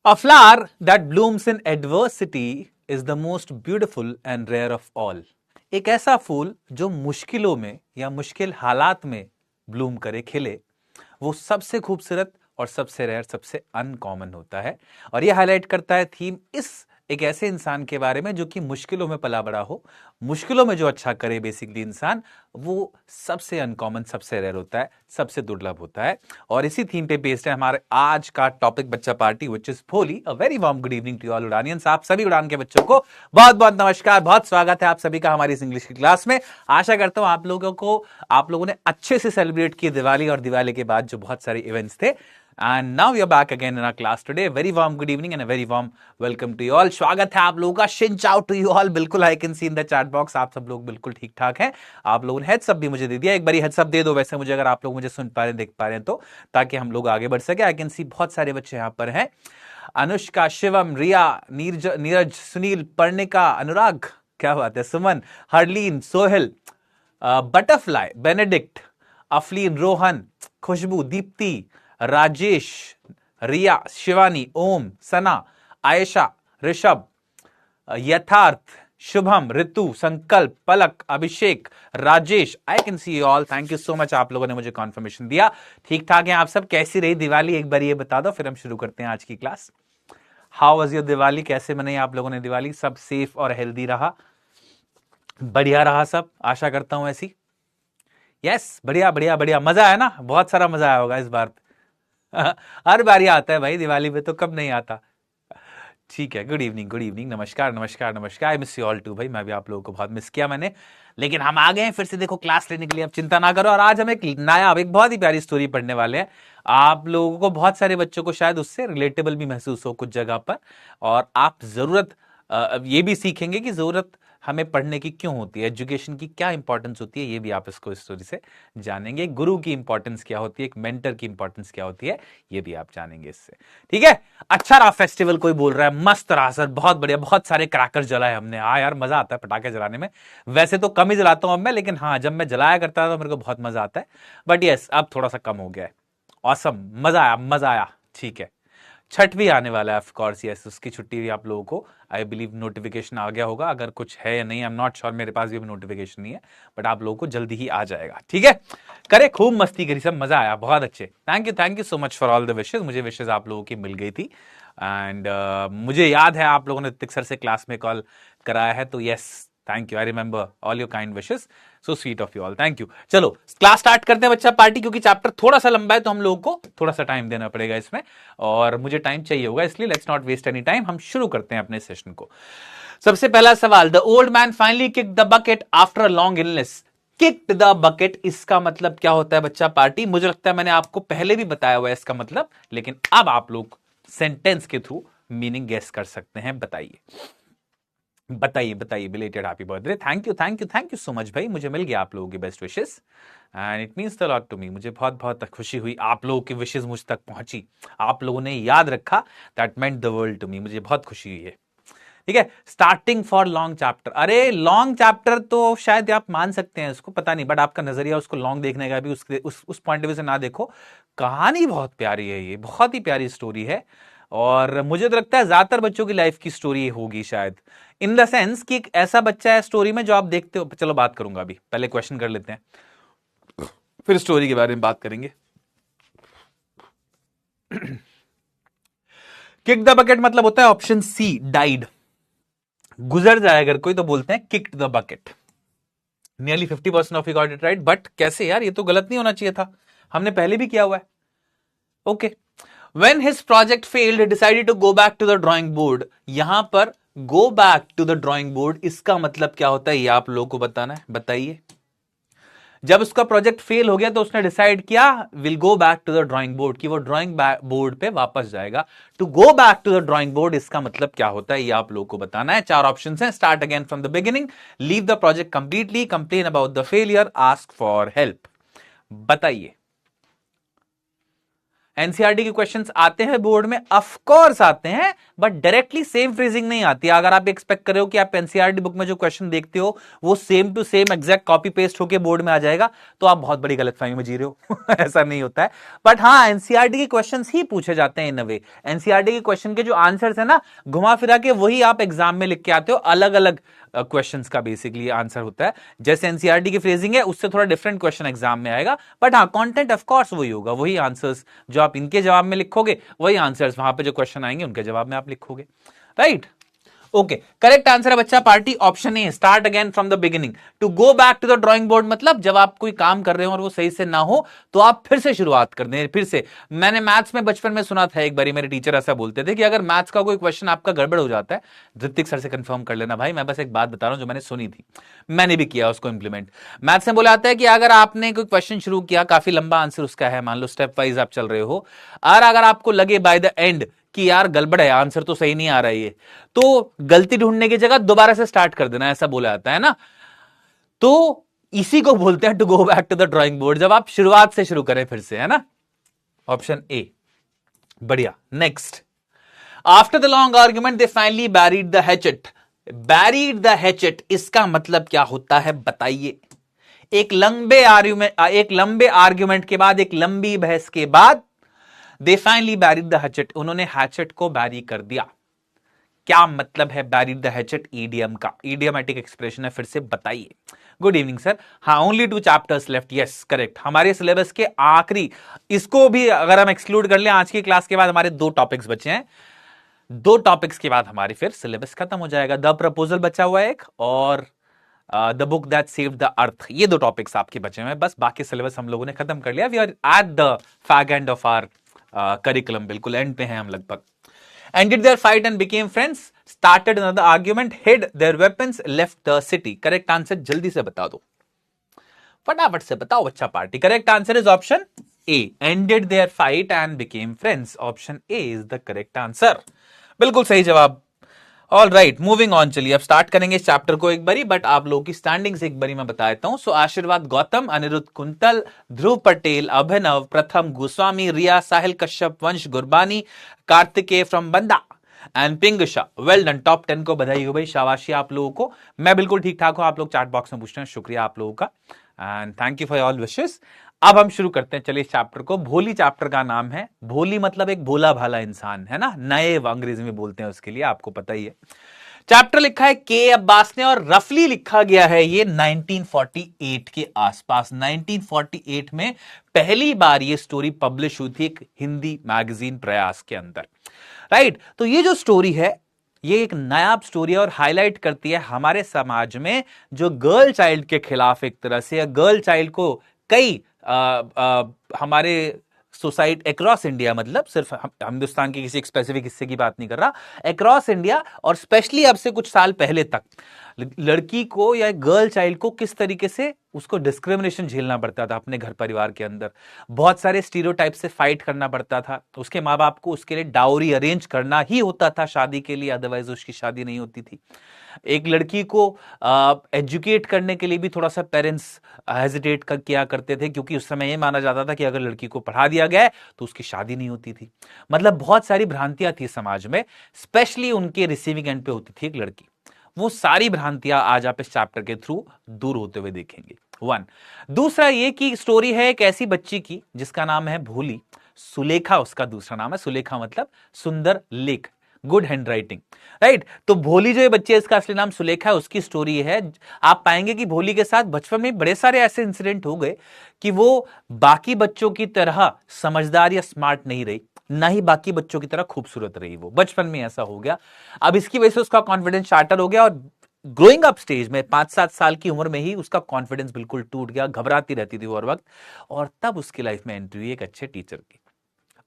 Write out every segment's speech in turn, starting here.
A flower that blooms in adversity is the most beautiful and rare of all. एक ऐसा फूल जो मुश्किलों में या मुश्किल हालात में ब्लूम करे, खिले, वो सबसे खूबसूरत और सबसे रेयर, सबसे अनकॉमन होता है। और ये हाईलाइट करता है थीम इस एक ऐसे इंसान के बारे में जो कि मुश्किलों में पला बड़ा हो, मुश्किलों में जो अच्छा करे बेसिकली इंसान, वो सबसे अनकॉमन, सबसे रेयर होता है, सबसे दुर्लभ होता है। और इसी थीम पे बेस्ड है हमारे आज का टॉपिक बच्चा party, which is Holi. A very warm good evening to all Udaanians. आप सभी उड़ान के बच्चों को बहुत बहुत नमस्कार, बहुत स्वागत है आप सभी का हमारी इस इंग्लिश की क्लास में। आशा करता हूं आप लोगों ने अच्छे से सेलिब्रेट की दिवाली, और दिवाली के बाद जो बहुत सारे इवेंट्स थे। And now we are back again in our class today. Very warm good evening and a very warm welcome to you all. स्वागत है आप लोगों का, शिंच आउट टू यू ऑल। बिल्कुल आई can C in the chat box आप सब लोग बिल्कुल ठीक ठाक हैं। आप लोगों ने हेड्सअप भी मुझे दे दिया, एक बारी हेड्सअप दे दो वैसे मुझे, अगर आप लोग मुझे सुन पा रहे हैं, देख पा रहे हैं तो, ताकि हम लोग आगे बढ़ सके। आई कैन सी बहुत सारे बच्चे यहाँ पर हैं। अनुष्का, शिवम, रिया, नीरज, सुनील, पर्णिका, अनुराग, क्या बात है, Suman, Harleen, Sohail, butterfly, Benedict, Afleen, Rohan, Khushboo, Deepti, Rajesh, Riya, Shivani, Om, Sana, Ayesha, Rishabh, Yatharth, Shubham, Ritu, Sankalp, Palak, Abhishek, Rajesh. I can see you all. Thank you so much, आप लोगों ने मुझे कॉन्फर्मेशन दिया। ठीक ठाक हैं आप सब? कैसी रही दिवाली एक बार ये बता दो, फिर हम शुरू करते हैं आज की class. How was your Diwali? कैसे मनाई आप लोगों ने दिवाली? सब सेफ और हेल्दी रहा? बढ़िया रहा सब? आशा करता हूं ऐसी। यस, बढ़िया बढ़िया बढ़िया। मजा आया ना? बहुत सारा मजा आया होगा इस बार। हर बार ही आता है भाई दिवाली पे, तो कब नहीं आता। ठीक है, गुड इवनिंग, नमस्कार नमस्कार नमस्कार। I miss you all too भाई, मैं भी आप लोगों को बहुत मिस किया मैंने, लेकिन हम आ गए हैं फिर से देखो क्लास लेने के लिए। अब चिंता ना करो, और आज हम एक नायाब, एक बहुत ही प्यारी स्टोरी पढ़ने वाले हैं। आप लोगों को, बहुत सारे बच्चों को शायद उससे रिलेटेबल भी महसूस हो कुछ जगह पर, और आप जरूरत ये भी सीखेंगे कि जरूरत हमें पढ़ने की क्यों होती है, एजुकेशन की क्या इंपॉर्टेंस होती है, ये भी आप इसको इस स्टोरी से जानेंगे। गुरु की इंपॉर्टेंस क्या होती है, एक मेंटर की इंपॉर्टेंस क्या होती है, ये भी आप जानेंगे इससे। ठीक है, अच्छा रहा फेस्टिवल, कोई बोल रहा है मस्त रहा सर, बहुत बढ़िया, बहुत सारे क्रैकर जलाए हमने। हाँ यार, मजा आता है पटाखे जलाने में। वैसे तो कम ही जलाता हूं अब मैं, लेकिन हाँ, जब मैं जलाया करता था तो मेरे को बहुत मजा आता है। बट यस, अब थोड़ा सा कम हो गया है। ऑसम, मजा आया, मजा आया। ठीक है, छठ भी आने वाला है ऑफ कोर्स, यस, उसकी छुट्टी भी आप लोगों को आई बिलीव नोटिफिकेशन आ गया होगा। अगर कुछ है या नहीं, आई एम नॉट श्योर, मेरे पास भी नोटिफिकेशन नहीं है, बट आप लोगों को जल्दी ही आ जाएगा। ठीक है, करे खूब मस्ती करी सब, मजा आया, बहुत अच्छे। Thank you so much for all the wishes. मुझे विशेस आप लोगों की मिल गई थी, एंड मुझे याद है आप लोगों ने ऋतिक सर से क्लास में कॉल कराया है, तो yes, thank you, I remember all your kind wishes, so sweet of you all, thank you. चलो क्लास स्टार्ट करते हैं बच्चा पार्टी, क्योंकि चैप्टर थोड़ा सा लंबा है तो हम लोगों को थोड़ा सा टाइम देना पड़ेगा इसमें, और मुझे टाइम चाहिए होगा, इसलिए let's not waste any time, हम शुरू करते हैं अपने सेशन को। सबसे पहला सवाल, the old man finally kicked the bucket after a long illness. Kicked the bucket, इसका मतलब क्या होता है बच्चा पार्टी? मुझे लगता है मैंने आपको पहले भी बताया हुआ है इसका मतलब, लेकिन अब आप लोग सेंटेंस के थ्रू मीनिंग गेस कर सकते हैं। बताइए बताइए बताइए। Belated happy birthday, thank you so much भाई, मुझे मिल गया आप लोगों की best wishes, and it means the lot to me. मुझे बहुत बहुत खुशी हुई, आप लोगों की विशेस मुझ तक पहुंची, आप लोगों ने याद रखा, that meant the world to me, मुझे बहुत खुशी हुई है। ठीक है, स्टार्टिंग फॉर लॉन्ग चैप्टर। अरे लॉन्ग चैप्टर तो शायद आप मान सकते हैं उसको, पता नहीं, बट आपका नजरिया उसको लॉन्ग देखने का भी उस पॉइंट ऑफ व्यू से ना देखो। कहानी बहुत प्यारी है, ये बहुत ही प्यारी स्टोरी है, और मुझे तो लगता है ज्यादातर बच्चों की लाइफ की स्टोरी होगी शायद, इन द सेंस कि एक ऐसा बच्चा है स्टोरी में जो आप देखते हो। चलो बात करूंगा, अभी पहले क्वेश्चन कर लेते हैं, फिर स्टोरी के बारे में बात करेंगे। किक द बकेट मतलब होता है ऑप्शन सी, डाइड, गुजर जाए अगर कोई तो बोलते हैं kicked the bucket. Nearly 50% of you got it right, but कैसे यार, ये तो गलत नहीं होना चाहिए था, हमने पहले भी किया हुआ है। Okay, when his project failed he decided to go back to the drawing board। यहां पर go back to the drawing board इसका मतलब क्या होता है, ये आप लोगों को बताना है, बताइए। जब उसका प्रोजेक्ट फेल हो गया तो उसने डिसाइड किया will go back to the drawing board, कि वो ड्राइंग बोर्ड पे वापस जाएगा। To go back to the drawing board इसका मतलब क्या होता है, ये आप लोगों को बताना है। 4 ऑप्शन हैं, start again from the beginning, leave the project completely, complain about the failure, ask for help. बताइए एनसीईआरटी के क्वेश्चंस आते हैं बोर्ड में, ऑफ कोर्स आते हैं, बट डायरेक्टली सेम फ्रेजिंग नहीं आती। अगर आप एक्सपेक्ट कर रहे हो कि आप एनसीईआरटी बुक में जो क्वेश्चन देखते हो वो same to same exact copy paste होकर बोर्ड में आ जाएगा, तो आप बहुत बड़ी गलतफहमी में जी रहे हो। ऐसा नहीं होता है। बट हाँ, एनसीईआरटी के क्वेश्चंस ही पूछे जाते हैं इन अ वे। एनसीईआरटी के क्वेश्चन के जो आंसर्स है ना, घुमा फिरा के वही आप एग्जाम में लिख के आते हो, अलग अलग क्वेश्चंस का बेसिकली आंसर होता है। जैसे एनसीईआरटी की फ्रेजिंग है उससे थोड़ा डिफरेंट क्वेश्चन एग्जाम में आएगा, बट हाँ कंटेंट ऑफ कोर्स वही होगा, वही आंसर्स जो आप इनके जवाब में लिखोगे वही आंसर्स वहां पे जो क्वेश्चन आएंगे उनके जवाब में आप लिखोगे, राइट। ओके, करेक्ट आंसर है बच्चा party option A, start again from the beginning, to go back to the drawing board. मतलब जब आप कोई काम कर रहे हो और वो सही से ना हो तो आप फिर से शुरुआत कर दें, फिर से। मैंने मैथ्स में बचपन में सुना था, एक बारी मेरे टीचर ऐसा बोलते थे कि अगर मैथ्स का कोई क्वेश्चन आपका गड़बड़ हो जाता है, ऋतिक सर से कंफर्म कर लेना भाई, मैं बस एक बात बता रहा हूं जो मैंने सुनी थी, मैंने भी किया उसको इंप्लीमेंट। मैथ्स में बोला जाता है कि अगर आपने कोई क्वेश्चन शुरू किया, काफी लंबा आंसर उसका है, मान लो स्टेप वाइज आप चल रहे हो, और अगर आपको लगे बाय द एंड कि यार गड़बड़ है, आंसर तो सही नहीं आ रहा है, तो गलती ढूंढने की जगह दोबारा से स्टार्ट कर देना, ऐसा बोला जाता है ना। तो इसी को बोलते हैं to go back to the drawing board, जब आप शुरुआत से शुरू करें फिर से, है ना। ऑप्शन ए, बढ़िया। Next, after the long argument they finally buried the hatchet. Buried the hatchet, इसका मतलब क्या होता है बताइए। एक लंबे आर्ग्यूमेंट के बाद, एक लंबी बहस के बाद, they finally buried the hatchet, उन्होंने हैचेट को बैरी कर दिया। क्या मतलब है बैरीड द हैचेट? ईडीएम का, ईडियमेटिक एक्सप्रेशन है, फिर से बताइए। गुड इवनिंग सर, हाँ only 2 chapters left, yes correct, हमारे सिलेबस के आखिरी, इसको भी अगर हम एक्सक्लूड कर लें आज की क्लास के बाद हमारे 2 टॉपिक्स बचे हैं, 2 टॉपिक्स के बाद हमारी फिर सिलेबस खत्म हो जाएगा। द प्रपोजल बचा हुआ है एक, और the book that saved the earth, ये 2 टॉपिक्स आपके बचे हुए हैं बस, बाकी सिलेबस हम लोगों ने खत्म कर लिया। We are at the fag end of our curriculum, बिल्कुल एंड पे हैं हम लगभग। Ended their fight and became friends, started another argument, hid their weapons, left the city. Correct answer जल्दी से बता दो, फटाफट से बताओ बच्चा party. Correct answer is option A, ended their fight and became friends. Option A is the correct answer, बिल्कुल सही जवाब। ऑल राइट, मूविंग ऑन, चलिए अब स्टार्ट करेंगे इस चैप्टर को एक बारी, बट आप लोगों की स्टैंडिंग से एक बारी मैं बता देता हूं। सो आशीर्वाद गौतम, अनिरुद्ध कुंतल, ध्रुव पटेल, अभिनव, प्रथम गोस्वामी, रिया, साहिल कश्यप, वंश गुरबानी, कार्तिकेय फ्रॉम बंदा एंड पिंगशा। वेल डन, टॉप 10 को बधाई हो भाई, शाबाशी आप लोगों को। मैं बिल्कुल ठीक ठाक हूं, आप लोग चैट बॉक्स में पूछते हैं, शुक्रिया आप लोगों का, and thank you for all wishes. अब हम शुरू करते हैं, चलिए इस चैप्टर को। भोली चैप्टर का नाम है, भोली मतलब एक भोला भाला इंसान, है ना, नए अंग्रेजी में बोलते हैं उसके लिए, आपको पता ही है। चैप्टर लिखा है के अब्बास ने, और रफली लिखा गया है ये 1948 के आसपास। 1948 में पहली बार ये स्टोरी पब्लिश हुई थी एक हिंदी मैगजीन प्रयास के अंदर, राइट। तो ये जो स्टोरी है ये एक नायाब स्टोरी है और हाईलाइट करती है हमारे समाज में जो गर्ल चाइल्ड के खिलाफ एक तरह से, या गर्ल चाइल्ड को कई हमारे सोसाइटी अक्रॉस इंडिया, मतलब सिर्फ हिंदुस्तान के किसी एक स्पेसिफिक हिस्से की बात नहीं कर रहा, अक्रॉस इंडिया, और स्पेशली अब से कुछ साल पहले तक लड़की को या गर्ल चाइल्ड को किस तरीके से उसको डिस्क्रिमिनेशन झेलना पड़ता था अपने घर परिवार के अंदर। बहुत सारे स्टीरियोटाइप से फाइट करना पड़ता था, उसके माँ बाप को उसके लिए डाउरी अरेंज करना ही होता था शादी के लिए, अदरवाइज उसकी शादी नहीं होती थी। एक लड़की को एजुकेट करने के लिए भी थोड़ा सा पेरेंट्स हेजिटेट किया करते थे, क्योंकि उस समय यह माना जाता था कि अगर लड़की को पढ़ा दिया गया है तो उसकी शादी नहीं होती थी। मतलब बहुत सारी भ्रांतियां थी समाज में, स्पेशली उनके रिसीविंग एंड पे होती थी एक लड़की। वो सारी भ्रांतियां आज आप इस चैप्टर के थ्रू दूर होते हुए देखेंगे। 1 दूसरा ये कि स्टोरी है एक ऐसी बच्ची की जिसका नाम है भोली, सुलेखा उसका दूसरा नाम है। सुलेखा मतलब सुंदर लेख, गुड हैंड राइटिंग, राइट। तो भोली जो ये बच्ची है इसका असली नाम सुलेखा है, उसकी स्टोरी है। आप पाएंगे कि भोली के साथ बचपन में बड़े सारे ऐसे इंसिडेंट हो गए कि वो बाकी बच्चों की तरह समझदार या स्मार्ट नहीं रही, ना ही बाकी बच्चों की तरह खूबसूरत रही। वो बचपन में ऐसा हो गया, अब इसकी वजह से उसका कॉन्फिडेंस शार्टर हो गया, और ग्रोइंग अप स्टेज में 5-7 साल की उम्र में ही उसका कॉन्फिडेंस बिल्कुल टूट गया, घबराती रहती थी वो हर वक्त। और तब उसकी लाइफ में एंट्री हुई एक अच्छे टीचर की,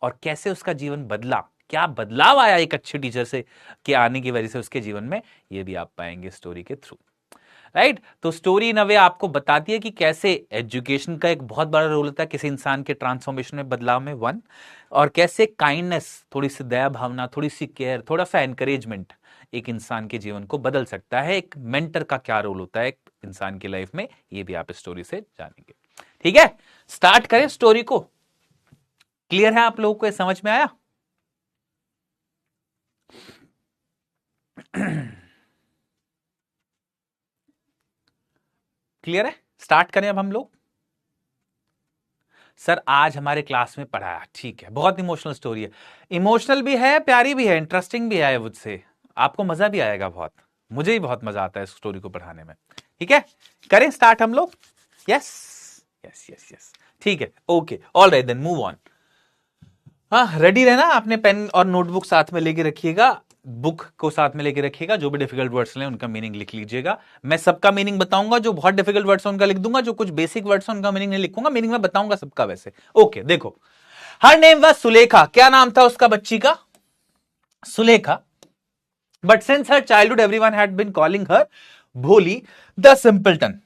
और कैसे उसका जीवन बदला, क्या बदलाव आया एक अच्छे टीचर से के आने की वजह से उसके जीवन में, ये भी आप पाएंगे स्टोरी के थ्रू, राइट। तो स्टोरी इन अ वे आपको बताती है कि कैसे एजुकेशन का एक बहुत बड़ा रोल होता है किसी इंसान के ट्रांसफॉर्मेशन में, बदलाव में, 1, और कैसे काइंडनेस, थोड़ी सी दया भावना, थोड़ी सी केयर, थोड़ा सा एनकरेजमेंट एक इंसान के जीवन को बदल सकता है। एक मेंटर का क्या रोल होता है एक इंसान की लाइफ में, ये भी आप इस स्टोरी से जानेंगे। ठीक है, स्टार्ट करें स्टोरी को। क्लियर है आप लोगों को, समझ में आया? क्लियर है? स्टार्ट करें अब हम लोग। सर आज हमारे क्लास में पढ़ाया, ठीक है, बहुत इमोशनल स्टोरी है, इमोशनल भी है, प्यारी भी है, इंटरेस्टिंग भी है मुझसे, आपको मजा भी आएगा बहुत, मुझे भी बहुत मजा आता है इस स्टोरी को पढ़ाने में। ठीक है, करें स्टार्ट हम लोग? यस यस यस यस, ठीक है, okay, all right then, move on. हाँ, रेडी रहना, आपने पेन और नोटबुक साथ में लेके रखिएगा, बुक को साथ में लेके रखिएगा, जो भी डिफिकल्ट वर्ड्स लें उनका मीनिंग लिख लीजिएगा। मैं सबका मीनिंग बताऊंगा, जो बहुत डिफिकल्ट वर्ड्स उनका लिख दूंगा, जो कुछ बेसिक वर्ड्स उनका मीनिंग नहीं लिखूंगा, मीनिंग मैं बताऊंगा सबका वैसे। ओके, देखो, हर नेम वाज सुलेखा, क्या नाम था उसका बच्ची का? Sulekha. But since her childhood everyone had been calling her Bholi the simpleton.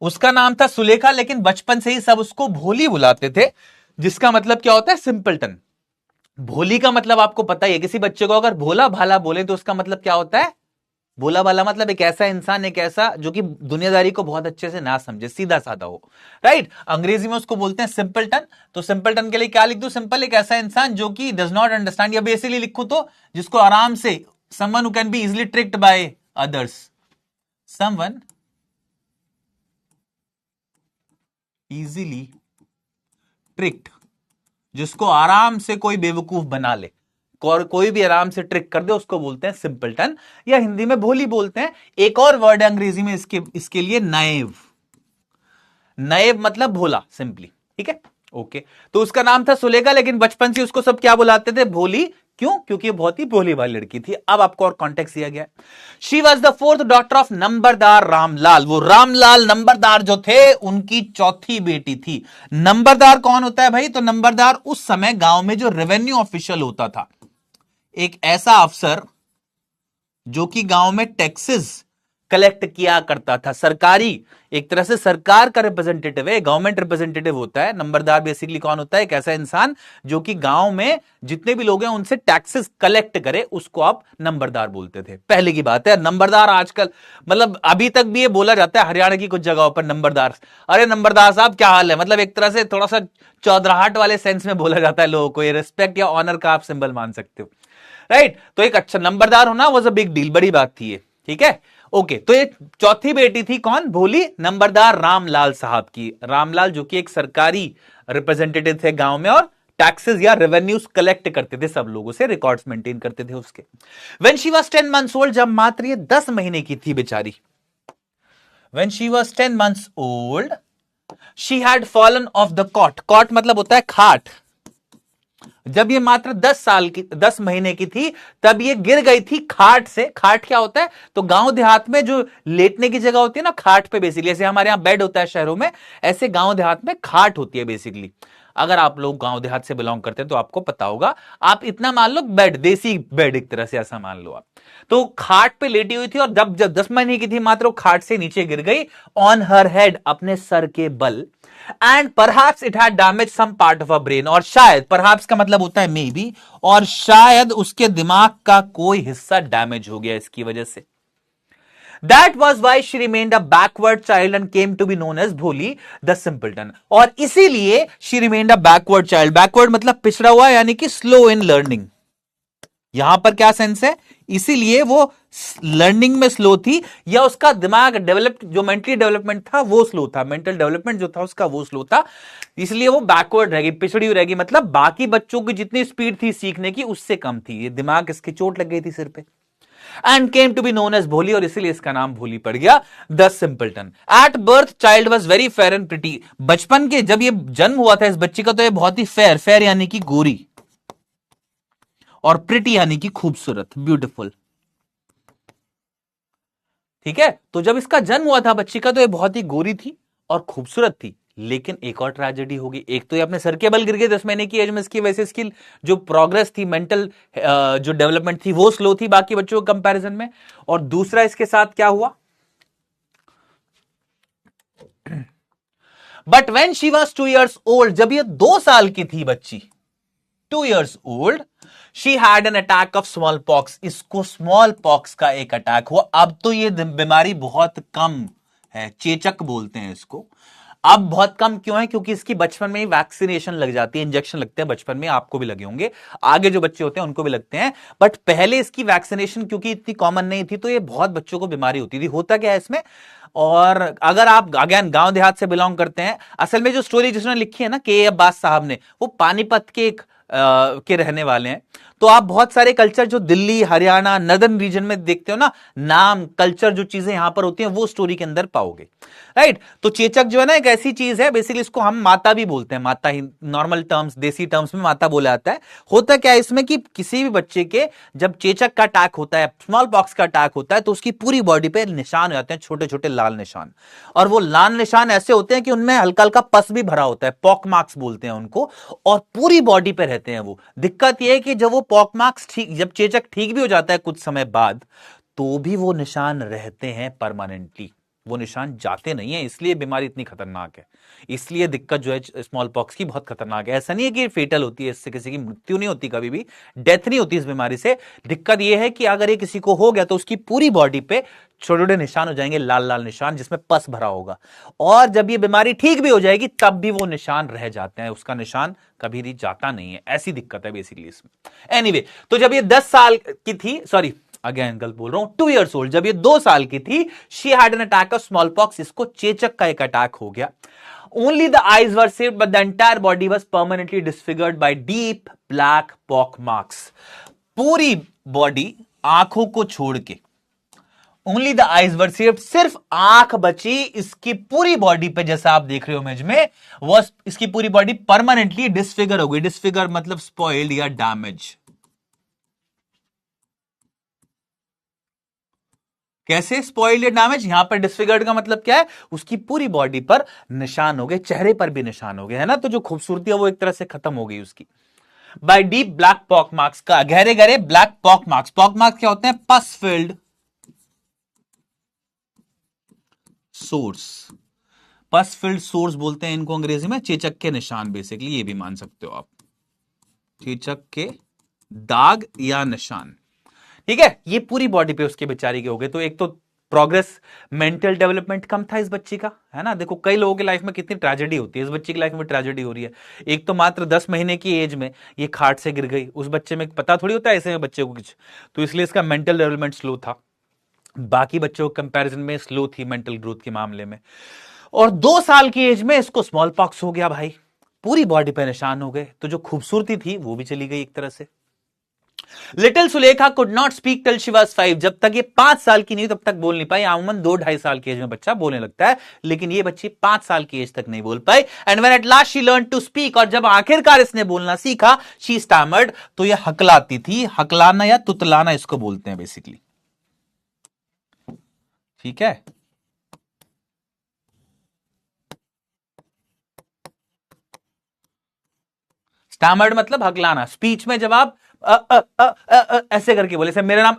उसका नाम था सुलेखा, लेकिन बचपन से ही सब उसको भोली बुलाते थे, जिसका मतलब क्या होता है? सिंपलटन। भोली का मतलब आपको पता ही है, किसी बच्चे को अगर भोला भाला बोले तो उसका मतलब क्या होता है? भोला भाला मतलब एक ऐसा इंसान, एक ऐसा जो कि दुनियादारी को बहुत अच्छे से ना समझे, सीधा साधा हो, राइट? अंग्रेजी में उसको बोलते हैं सिंपलटन। तो सिंपलटन के लिए क्या लिख दूं? सिंपल, एक ऐसा इंसान जो कि डज नॉट अंडरस्टैंड, या बेसिकली लिखूं तो जिसको आराम से, someone who can be easily tricked by others, someone easily tricked, जिसको आराम से कोई बेवकूफ बना ले, और कोई भी आराम से ट्रिक कर दे, उसको बोलते हैं सिंपलटन, या हिंदी में भोली बोलते हैं। एक और वर्ड है अंग्रेजी में इसके लिए, नाइव। नाइव मतलब भोला, सिंपली। ठीक है, ओके। तो उसका नाम था सुलेखा, लेकिन बचपन से उसको सब क्या बुलाते थे? भोली। क्यों? क्योंकि बहुत ही भोली भाली लड़की थी। अब आपको और कॉन्टेक्स्ट दिया गया। She was the fourth daughter of numberdar Ramlal. वो रामलाल नंबरदार जो थे, उनकी चौथी बेटी थी। नंबरदार कौन होता है भाई? तो नंबरदार उस समय गांव में जो रेवेन्यू ऑफिशियल होता था, एक ऐसा अफसर जो कि गांव में टैक्सेस कलेक्ट किया करता था, सरकारी, एक तरह से सरकार का रिप्रेजेंटेटिव है, गवर्नमेंट रिप्रेजेंटेटिव होता है। नंबरदार बेसिकली कौन होता है? एक ऐसा इंसान जो कि गांव में जितने भी लोग हैं उनसे टैक्सेस कलेक्ट करे, उसको आप नंबरदार बोलते थे। पहले की बात है, नंबरदार आजकल, मतलब अभी तक भी ये बोला जाता है हरियाणा की कुछ जगहों पर, नंबरदार, अरे नंबरदार साहब क्या हाल है, मतलब एक तरह से थोड़ा सा चौधराहट वाले सेंस में बोला जाता है लोगों को, ये रिस्पेक्ट या ऑनर का आप सिंबल मान सकते हो, राइट? तो एक अच्छा नंबरदार होना वाज अ बिग डील, बड़ी बात थी ये। ठीक है, ओके। तो ये चौथी बेटी थी कौन? भोली, नंबरदार रामलाल साहब की। रामलाल जो कि एक सरकारी रिप्रेजेंटेटिव थे गांव में, और टैक्सेस या रेवेन्यूज कलेक्ट करते थे सब लोगों से, रिकॉर्ड्स मेंटेन करते थे उसके। When she was 10 months old, जब मात्र ये 10 महीने की थी बेचारी, when she was 10 months old, she had fallen off the cot. Cot मतलब होता है खाट। जब ये मात्र 10 महीने की थी, तब ये गिर गई थी खाट से। खाट क्या होता है? तो गांव देहात में जो लेटने की जगह होती है ना, खाट पे बेसिकली, जैसे हमारे यहां बेड होता है शहरों में, ऐसे गांव देहात में खाट होती है बेसिकली। अगर आप लोग गांव देहात से बिलोंग करते हैं तो आपको पता होगा। आप इतना मान लो, बेड, देसी बेड एक तरह से, ऐसा मान लो आप। तो खाट पे लेटी हुई थी, और जब 10 महीने की थी मात्र, वो खाट से नीचे गिर गई, ऑन हर हेड, अपने सर के बल। And perhaps it had damage some part of a brain, और शायद, परहैप्स का मतलब होता है मे बी, और शायद उसके दिमाग का कोई हिस्सा डैमेज हो गया इसकी वजह से। That was why she remained a backward child and came to be known as भोली the simpleton। और इसीलिए she remained a backward child। backward मतलब पिछड़ा हुआ, यानी कि slow in learning। यहां पर क्या सेंस है? इसीलिए वो लर्निंग में स्लो थी, या उसका दिमाग डेवलप, जो मेंटली डेवलपमेंट था वो स्लो था, मेंटल डेवलपमेंट जो था उसका वो स्लो था, इसलिए वो बैकवर्ड रहेगी, पिछड़ी हुई रहेगी। मतलब बाकी बच्चों की जितनी स्पीड थी सीखने की, उससे कम थी। ये दिमाग, इसकी चोट लग गई थी सिर पे। And came to be known as Bholi, और इसीलिए इसका नाम भोली पड़ गया, the simpleton. At birth child was very fair and pretty. बचपन के जब ये जन्म हुआ था इस बच्ची का, तो ये बहुत ही फेयर, फेयर यानी कि गोरी, और प्रिटी यानी कि खूबसूरत, ब्यूटीफुल। ठीक है, तो जब इसका जन्म हुआ था बच्ची का, तो ये बहुत ही गोरी थी और खूबसूरत थी। लेकिन एक और ट्रेजेडी होगी। एक तो ये अपने सर के बल गिर गए 10 महीने की एज में, इसकी वजह से इसकी जो प्रोग्रेस थी, मेंटल जो डेवलपमेंट थी, वो स्लो थी बाकी बच्चों के कंपैरिजन में। और दूसरा इसके साथ क्या हुआ? But when she was 2 years old, जब ये 2 साल की थी बच्ची, 2 years old, she had an attack of small pox. इसको स्मॉल पॉक्स का एक अटैक हुआ। अब तो ये बीमारी बहुत कम है, चेचक बोलते हैं इसको। अब बहुत कम क्यों है? क्योंकि इसकी बचपन में ही वैक्सीनेशन लग जाती है, इंजेक्शन लगते हैं बचपन में, आपको भी लगे होंगे, आगे जो बच्चे होते हैं उनको भी लगते हैं, बट पहले इसकी वैक्सीनेशन क्योंकि इतनी कॉमन नहीं थी तो ये बहुत बच्चों को बीमारी होती थी। होता क्या है इसमें, और अगर आप अगेन गांव देहात से बिलोंग करते हैं, असल में जो स्टोरी जिसने लिखी है ना के अब्बास साहब ने, वो पानीपत के एक के रहने वाले हैं। तो आप बहुत सारे कल्चर जो दिल्ली हरियाणा नदर्न रीजन में देखते हो ना, नाम कल्चर जो चीजें यहां पर होती हैं वो स्टोरी के अंदर पाओगे, राइट। तो चेचक जो है ना एक ऐसी चीज है, बेसिकली इसको हम माता भी बोलते हैं, माता ही नॉर्मल टर्म्स देसी टर्म्स में माता बोला जाता है। होता क्या है इसमें कि किसी भी बच्चे के जब चेचक का अटैक होता है, स्मॉल पॉक्स का अटैक होता है, तो उसकी पूरी बॉडी पे निशान हो जाते हैं, छोटे छोटे लाल निशान, और वो लाल निशान ऐसे होते हैं कि उनमें हल्का हल्का पस भी भरा होता है, पॉक मार्क्स बोलते हैं उनको, और पूरी बॉडी पे रहते हैं वो। दिक्कत यह है कि जब वो पॉक मार्क्स ठीक, जब चेचक ठीक भी हो जाता है कुछ समय बाद, तो भी वो निशान रहते हैं परमानेंटली, वो निशान जाते नहीं है, इसलिए बीमारी इतनी खतरनाक है। इसलिए दिक्कत जो है स्मॉल पॉक्स की बहुत खतरनाक है। ऐसा नहीं है कि फेटल होती है, इससे किसी की मृत्यु नहीं होती, कभी भी डेथ नहीं होती इस बीमारी से। दिक्कत यह है कि अगर ये किसी को हो गया तो उसकी पूरी बॉडी पे छोटे छोटे निशान हो जाएंगे, लाल लाल निशान जिसमें पस भरा होगा, और जब ये बीमारी ठीक भी हो जाएगी तब भी वो निशान रह जाते हैं, उसका निशान कभी भी जाता नहीं है। ऐसी दिक्कत है बेसिकली इसमें। एनीवे, तो जब ये 10 साल की थी, सॉरी अगेन गलत बोल रहा हूं, 2 years old, जब ये 2 साल की थी, she had an attack of small pox, इसको चेचक का एक अटैक हो गया। Only the eyes were saved but the entire body was permanently disfigured by deep black pock marks. पूरी बॉडी आंखों को छोड़ के, only the eyes were saved, सिर्फ आंख बची इसकी पूरी बॉडी पे, जैसा आप देख रहे हो इमेज में, वो इसकी पूरी बॉडी परमानेंटली डिसफिगर हो गई। डिसफिगर मतलब स्पॉइल्ड या डैमेज। कैसे स्पॉइल्ड या डैमेज? यहां पर डिसफिगर्ड का मतलब क्या है, उसकी पूरी बॉडी पर निशान हो गए, चेहरे पर भी निशान हो गए, है ना। तो जो खूबसूरती है वो एक तरह से खत्म हो गई उसकी। By deep black pock marks, का गहरे गहरे black pock marks. Pock marks क्या होते हैं? Pus filled sores, pus filled sores बोलते हैं इनको अंग्रेजी में। चेचक के निशान बेसिकली, ये भी मान सकते हो आप, चेचक के दाग या निशान, ठीक है। ये पूरी बॉडी पे उसके बेचारी के हो गए। तो एक तो प्रोग्रेस, मेंटल डेवलपमेंट कम था इस बच्ची का, है ना। देखो कई लोगों की लाइफ में कितनी ट्रेजेडी होती है, इस बच्ची की लाइफ में ट्रेजेडी हो रही है। एक तो मात्र 10 महीने की एज में ये खाट से गिर गई, उस बच्चे में पता थोड़ी होता है ऐसे में बच्चे को कुछ, तो इसलिए इसका मेंटल डेवलपमेंट स्लो था, बाकी बच्चों के कंपैरिजन में स्लो थी मेंटल ग्रोथ के मामले में। और 2 साल की एज में इसको स्मॉल पॉक्स हो गया भाई, पूरी बॉडी पे निशान हो गए, तो जो खूबसूरती थी वो भी चली गई एक तरह से। Little Sulekha could not speak till she was 5, जब तक ये 5 साल की नहीं तब तक बोल नहीं पाई। अमूमन 2-2.5 साल की एज में बच्चा बोलने लगता है, लेकिन ये बच्ची 5 साल की एज तक नहीं बोल पाई। And when at last she learn to speak, और जब आखिरकार इसने बोलना सीखा, शी स्टैमर्ड, तो ये हकलाती थी। हकलाना या तुतलाना इसको बोलते हैं बेसिकली, ठीक है। स्टैमर्ड मतलब हकलाना। स्पीच में जब आप ऐसे करके बोले, मेरा नाम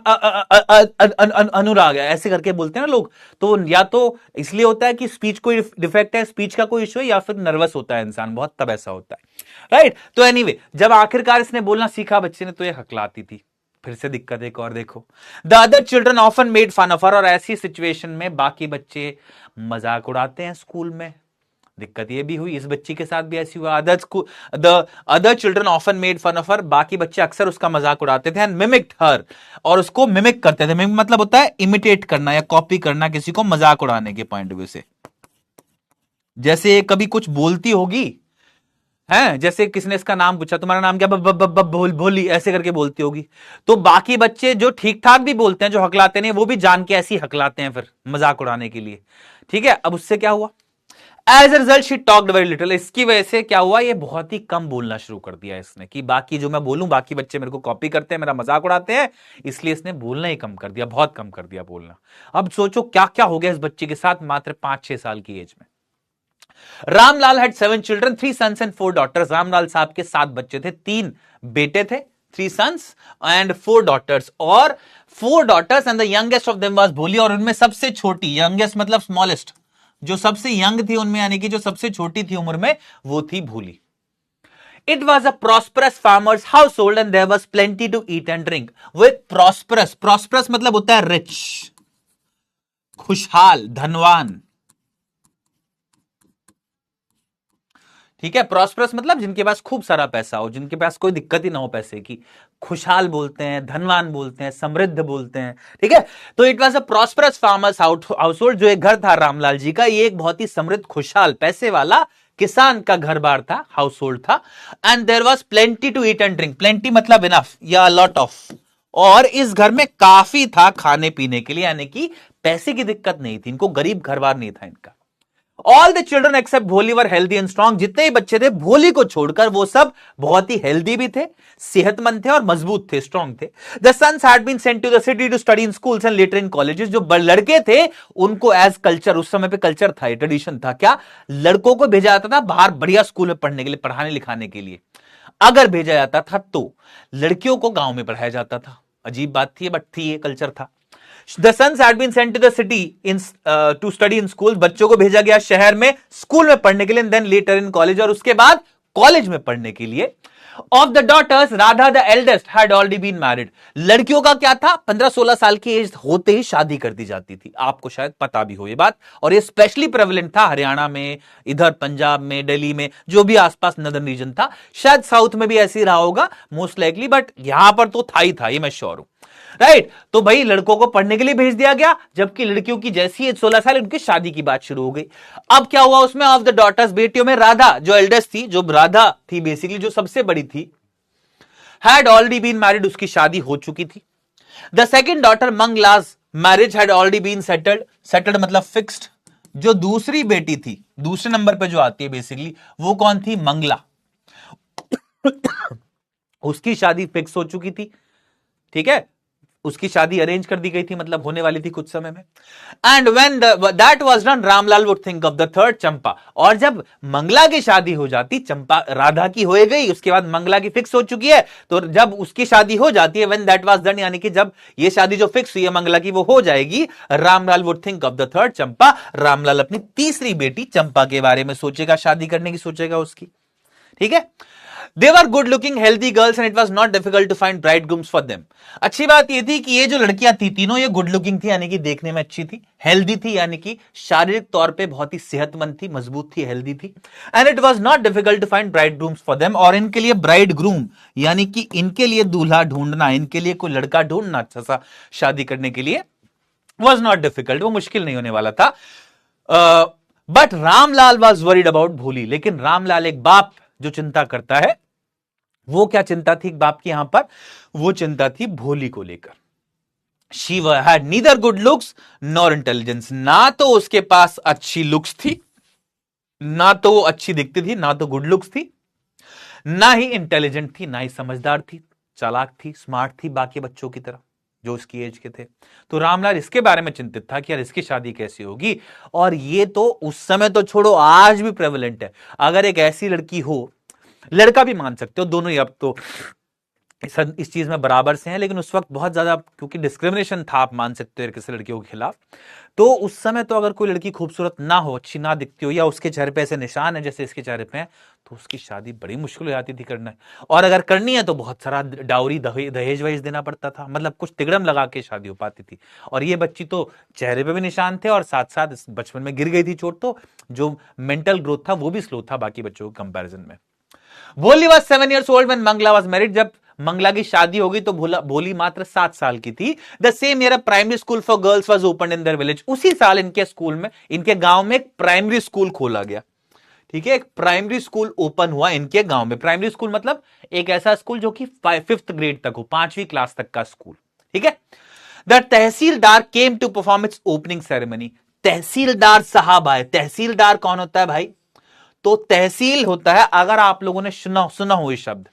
अनुराग है, ऐसे करके बोलते हैं ना लोग, तो या तो इसलिए होता है कि स्पीच कोई डिफेक्ट है, स्पीच का कोई इशू है, या फिर नर्वस होता है इंसान बहुत, तब ऐसा होता है, राइट। तो एनीवे, जब आखिरकार इसने बोलना सीखा बच्चे ने, तो ये हकलाती थी। फिर से दिक्कत एक और देखो, the other children often made fun of her, और ऐसी सिचुएशन में बाकी बच्चे मजाक उड़ाते हैं स्कूल में। दिक्कत ये भी हुई, इस बच्ची के साथ भी ऐसी हुआ। The other children often made fun of her, बाकी बच्चे अक्सर उसका मजाक उड़ाते थे। एंड मिमिक्ड हर, और उसको मिमिक करते थे। मिमिक मतलब होता है इमिटेट करना या कॉपी करना किसी को मजाक उड़ाने के पॉइंट ऑफ व्यू से। जैसे कभी कुछ बोलती होगी, है, जैसे किसने इसका नाम पूछा, तुम्हारा नाम क्या, भोली, ऐसे करके बोलती होगी, तो बाकी बच्चे जो ठीक ठाक भी बोलते हैं, जो हकलाते नहीं, वो भी जान के ऐसी हकलाते हैं फिर मजाक उड़ाने के लिए, ठीक है। अब उससे क्या हुआ, as a result she talked very little, इसकी वजह से क्या हुआ, ये बहुत ही कम बोलना शुरू कर दिया इसने, कि बाकी जो मैं बोलूं बाकी बच्चे मेरे को कॉपी करते हैं, मेरा मजाक उड़ाते हैं, इसलिए इसने बोलना ही कम कर दिया, बहुत कम कर दिया बोलना। अब सोचो क्या क्या हो गया इस बच्चे के साथ मात्र 5-6 साल की एज में। Ramlal had 7 children, 3 sons and 4 daughters. Ramlal साहब के 7 बच्चे थे, 3 बेटे थे, 3 सन्स एंड 4 डॉटर्स, और 4 daughters and the youngest of them was Bholi, और उनमें सबसे छोटी, यंगेस्ट मतलब स्मॉलेस्ट, जो सबसे यंग थी उनमें, यानी कि जो सबसे छोटी थी उम्र में, वो थी Bholi. It was a prosperous farmers household and there was plenty to eat and drink. With prosperous, prosperous मतलब होता है रिच, खुशहाल, धनवान, ठीक है, प्रॉस्परस मतलब जिनके पास खूब सारा पैसा हो, जिनके पास कोई दिक्कत ही ना हो पैसे की, खुशहाल बोलते हैं, धनवान बोलते हैं, समृद्ध बोलते हैं। ठीक है, तो it was a prosperous farmers house hold. जो एक घर था रामलाल जी का, ये एक बहुत ही समृद्ध, खुशहाल, पैसे वाला किसान का घर बार था, हाउस होल्ड था। And there was plenty to eat and drink. Plenty मतलब इनफ या लॉट ऑफ, और इस घर में काफी था खाने पीने के लिए, यानी कि पैसे की दिक्कत नहीं थी इनको, गरीब घर बार नहीं था इनका। ऑल द चिल्ड्रन एक्सेप्ट भोली वर हेल्दी एंड स्ट्रॉन्ग। जितने ही बच्चे थे भोली को छोड़कर वो सब बहुत ही हेल्दी भी थे, सेहतमंद थे और मजबूत थे, स्ट्रॉन्ग थे। The sons had been sent to the city to study in schools and later in colleges. जो लड़के थे उनको एज कल्चर, उस समय पे कल्चर था, ट्रेडिशन था, क्या लड़कों को भेजा जाता था बाहर बढ़िया स्कूल में पढ़ने के लिए, पढ़ाने लिखाने के लिए। अगर भेजा जाता था तो लड़कियों को गांव में पढ़ाया जाता था। अजीब बात थी बट थी, ये कल्चर था। The sons had been sent to the city to study in school. बच्चों को भेजा गया शहर में स्कूल में पढ़ने के लिए, then later in college, और उसके बाद कॉलेज में पढ़ने के लिए। Of the daughters, Radha the eldest had already been married. लड़कियों का क्या था, 15-16 साल की एज होते ही शादी कर दी जाती थी। आपको शायद पता भी हो ये बात, और ये स्पेशली प्रेवलेंट था हरियाणा में, इधर पंजाब में, दिल्ली में, जो भी आसपास नदर्न रीजन था। शायद साउथ में भी ऐसे ही रहा होगा मोस्ट लाइकली, बट यहां पर तो था ही था, ये मैं श्योर हूं। राइट, तो भाई लड़कों को पढ़ने के लिए भेज दिया गया, जबकि लड़कियों की जैसी 16 साल उनकी शादी की बात शुरू हो गई। अब क्या हुआ उसमें, ऑफ द डॉटर्स, बेटियों में राधा जो एल्डेस्ट थी, जो राधा थी बेसिकली, जो सबसे बड़ी थी, हैड ऑलरेडी बीन मैरिड, उसकी शादी हो चुकी थी। The second daughter Mangala's marriage had already been settled. Settled मतलब फिक्स्ड। जो दूसरी बेटी थी, दूसरे नंबर पे जो आती है बेसिकली, वो कौन थी, मंगला। उसकी शादी फिक्स हो चुकी थी। ठीक है, उसकी शादी अरेंज कर दी गई थी, मतलब होने वाली थी कुछ समय में। And when that was done, Ramlal would think of the third, Champa. और जब मंगला की शादी हो जाती, चंपा राधा की हो गई, उसके बाद मंगला की फिक्स हो चुकी है, तो जब उसकी शादी हो जाती है, व्हेन दैट वाज डन, यानी कि जब ये शादी जो फिक्स हुई है मंगला की वो हो जाएगी, Ramlal would think of the third, Champa. Ramlal अपनी तीसरी बेटी चंपा के बारे में सोचेगा, शादी करने की सोचेगा उसकी। ठीक है, They were good looking healthy girls and it was not difficult to find bridegrooms for them. अच्छी बात ये थी कि ये जो लड़कियां थी तीनों, ये गुड लुकिंग थी, यानी कि देखने में अच्छी थी, हेल्दी थी, यानी कि शारीरिक तौर पे बहुत ही सेहतमंद थी, मजबूत थी, हेल्दी थी। And it was not difficult to find bridegrooms for them, और इनके लिए ब्राइड ग्रूम यानी कि इनके लिए दूल्हा ढूंढना, इनके लिए कोई लड़का ढूंढना अच्छा सा शादी करने के लिए, वॉज नॉट डिफिकल्ट, वो मुश्किल नहीं होने वाला था। But Ramlal was worried about भोली। लेकिन रामलाल, एक बाप जो चिंता करता है, वो क्या चिंता थी बाप की यहां पर, वो चिंता थी भोली को लेकर। She had neither good looks nor intelligence. ना तो उसके पास अच्छी लुक्स थी, ना तो वो अच्छी दिखती थी, ना तो गुड लुक्स थी, ना ही इंटेलिजेंट थी, ना ही समझदार थी, चालाक थी, स्मार्ट थी बाकी बच्चों की तरह जो उसकी एज के थे। तो रामलाल इसके बारे में चिंतित था कि यार इसकी शादी कैसी होगी। और ये तो उस समय तो छोड़ो, आज भी प्रेवलेंट है। अगर एक ऐसी लड़की हो, लड़का भी मान सकते हो, दोनों ही अब तो इस चीज में बराबर से हैं, लेकिन उस वक्त बहुत ज्यादा क्योंकि डिस्क्रिमिनेशन था, आप मान सकते हो किसी लड़कियों के खिलाफ। तो उस समय तो अगर कोई लड़की खूबसूरत ना हो, अच्छी ना दिखती हो, या उसके चेहरे पे ऐसे निशान है जैसे इसके चेहरे पे हैं, तो उसकी शादी बड़ी मुश्किल हो जाती थी करना। और अगर करनी है तो बहुत सारा डाउरी, दहेज वहेज देना पड़ता था, मतलब कुछ तिगड़म लगा के शादी हो पाती थी। और ये बच्ची तो चेहरे पे भी निशान थे और साथ साथ बचपन में गिर गई थी चोट, तो जो मेंटल ग्रोथ था वो भी स्लो था बाकी बच्चों के कंपेरिजन में। Bholi was 7 years old when Mangala was married. जब मंगला की शादी हो गई तो भोली मात्र 7 साल की थी। The same year primary school for girls was open in their village. उसी साल इनके स्कूल में, इनके गांव में एक प्राइमरी स्कूल खोला गया। ठीक है, एक प्राइमरी स्कूल ओपन हुआ इनके गांव में। प्राइमरी स्कूल मतलब एक ऐसा स्कूल जो कि 5th ग्रेड तक हो, 5वीं क्लास तक का स्कूल। ठीक है, the tehsildar came to perform its opening ceremony. Tehsildar साहब आए। तहसीलदार कौन होता है भाई, तो तहसील होता है, अगर आप लोगों ने सुना हो ये शब्द,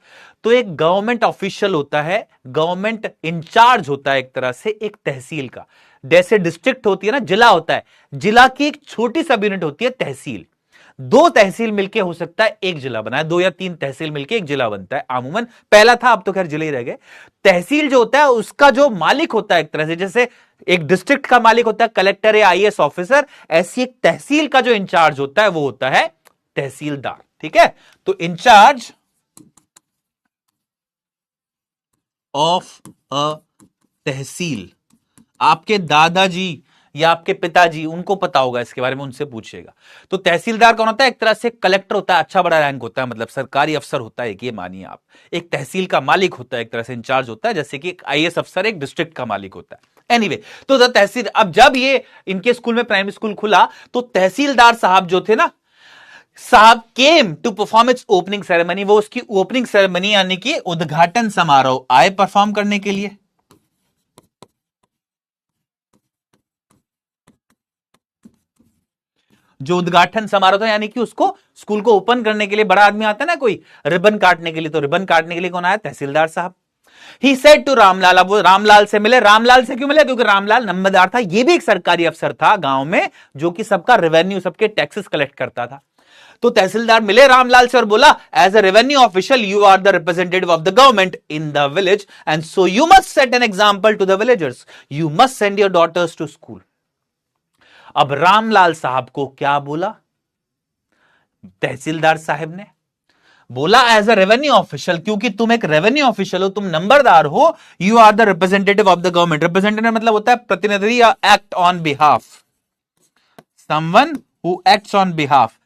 तो एक गवर्नमेंट ऑफिशियल होता है, गवर्नमेंट इंचार्ज होता है एक तरह से एक तहसील का। जैसे डिस्ट्रिक्ट होती है ना, जिला होता है, जिला की एक छोटी सब यूनिट होती है तहसील। 2 तहसील मिलके हो सकता है एक जिला बनाए, 2 या 3 तहसील मिलके एक जिला बनता है आमूमन। पहला था, अब तो खैर जिले ही रह गए। तहसील जो होता है उसका जो मालिक होता है एक तरह से, जैसे एक डिस्ट्रिक्ट का मालिक होता है कलेक्टर या आईएएस ऑफिसर, ऐसी एक तहसील का जो इंचार्ज होता है वो होता है तहसीलदार। ठीक है, तो इंचार्ज ऑफ अ तहसील। आपके दादाजी या आपके पिताजी, उनको पता होगा इसके बारे में, उनसे पूछिएगा। तो तहसीलदार कौन होता है? एक तरह से कलेक्टर होता है, अच्छा बड़ा रैंक होता है, मतलब सरकारी अफसर होता है, ये मानिए आप। एक तहसील का मालिक होता है, एक तरह से इंचार्ज होता है, जैसे कि एक आईएएस अफसर एक डिस्ट्रिक्ट का मालिक होता है। एनीवे, तो तहसील, अब जब ये इनके स्कूल में प्राइमरी स्कूल खुला तो तहसीलदार साहब जो थे ना, साहब came to perform its opening ceremony, वो उसकी ओपनिंग सेरेमनी यानी कि उद्घाटन समारोह आए परफॉर्म करने के लिए। जो उद्घाटन समारोह था यानी कि उसको स्कूल को ओपन करने के लिए बड़ा आदमी आता है ना कोई रिबन काटने के लिए, तो रिबन काटने के लिए कौन आया? तहसीलदार साहब। ही सेड टू रामलाल, अब वो रामलाल से मिले। रामलाल से क्यों मिले? क्योंकि रामलाल नंबरदार था, ये भी एक सरकारी अफसर था गांव में, जो कि सबका रेवेन्यू, सबके टैक्सेस कलेक्ट करता था। तो तहसीलदार मिले रामलाल से और बोला, as a revenue official you are the representative of the government in the village and so you must set an example to the villagers, you must send your daughters to school. अब रामलाल साहब को क्या बोला तहसीलदार साहब ने? बोला as a revenue official, क्योंकि तुम एक रेवेन्यू ऑफिशियल हो, तुम नंबरदार हो, you are the representative of the government. Representative मतलब होता है प्रतिनिधि या act on behalf, someone who acts on behalf.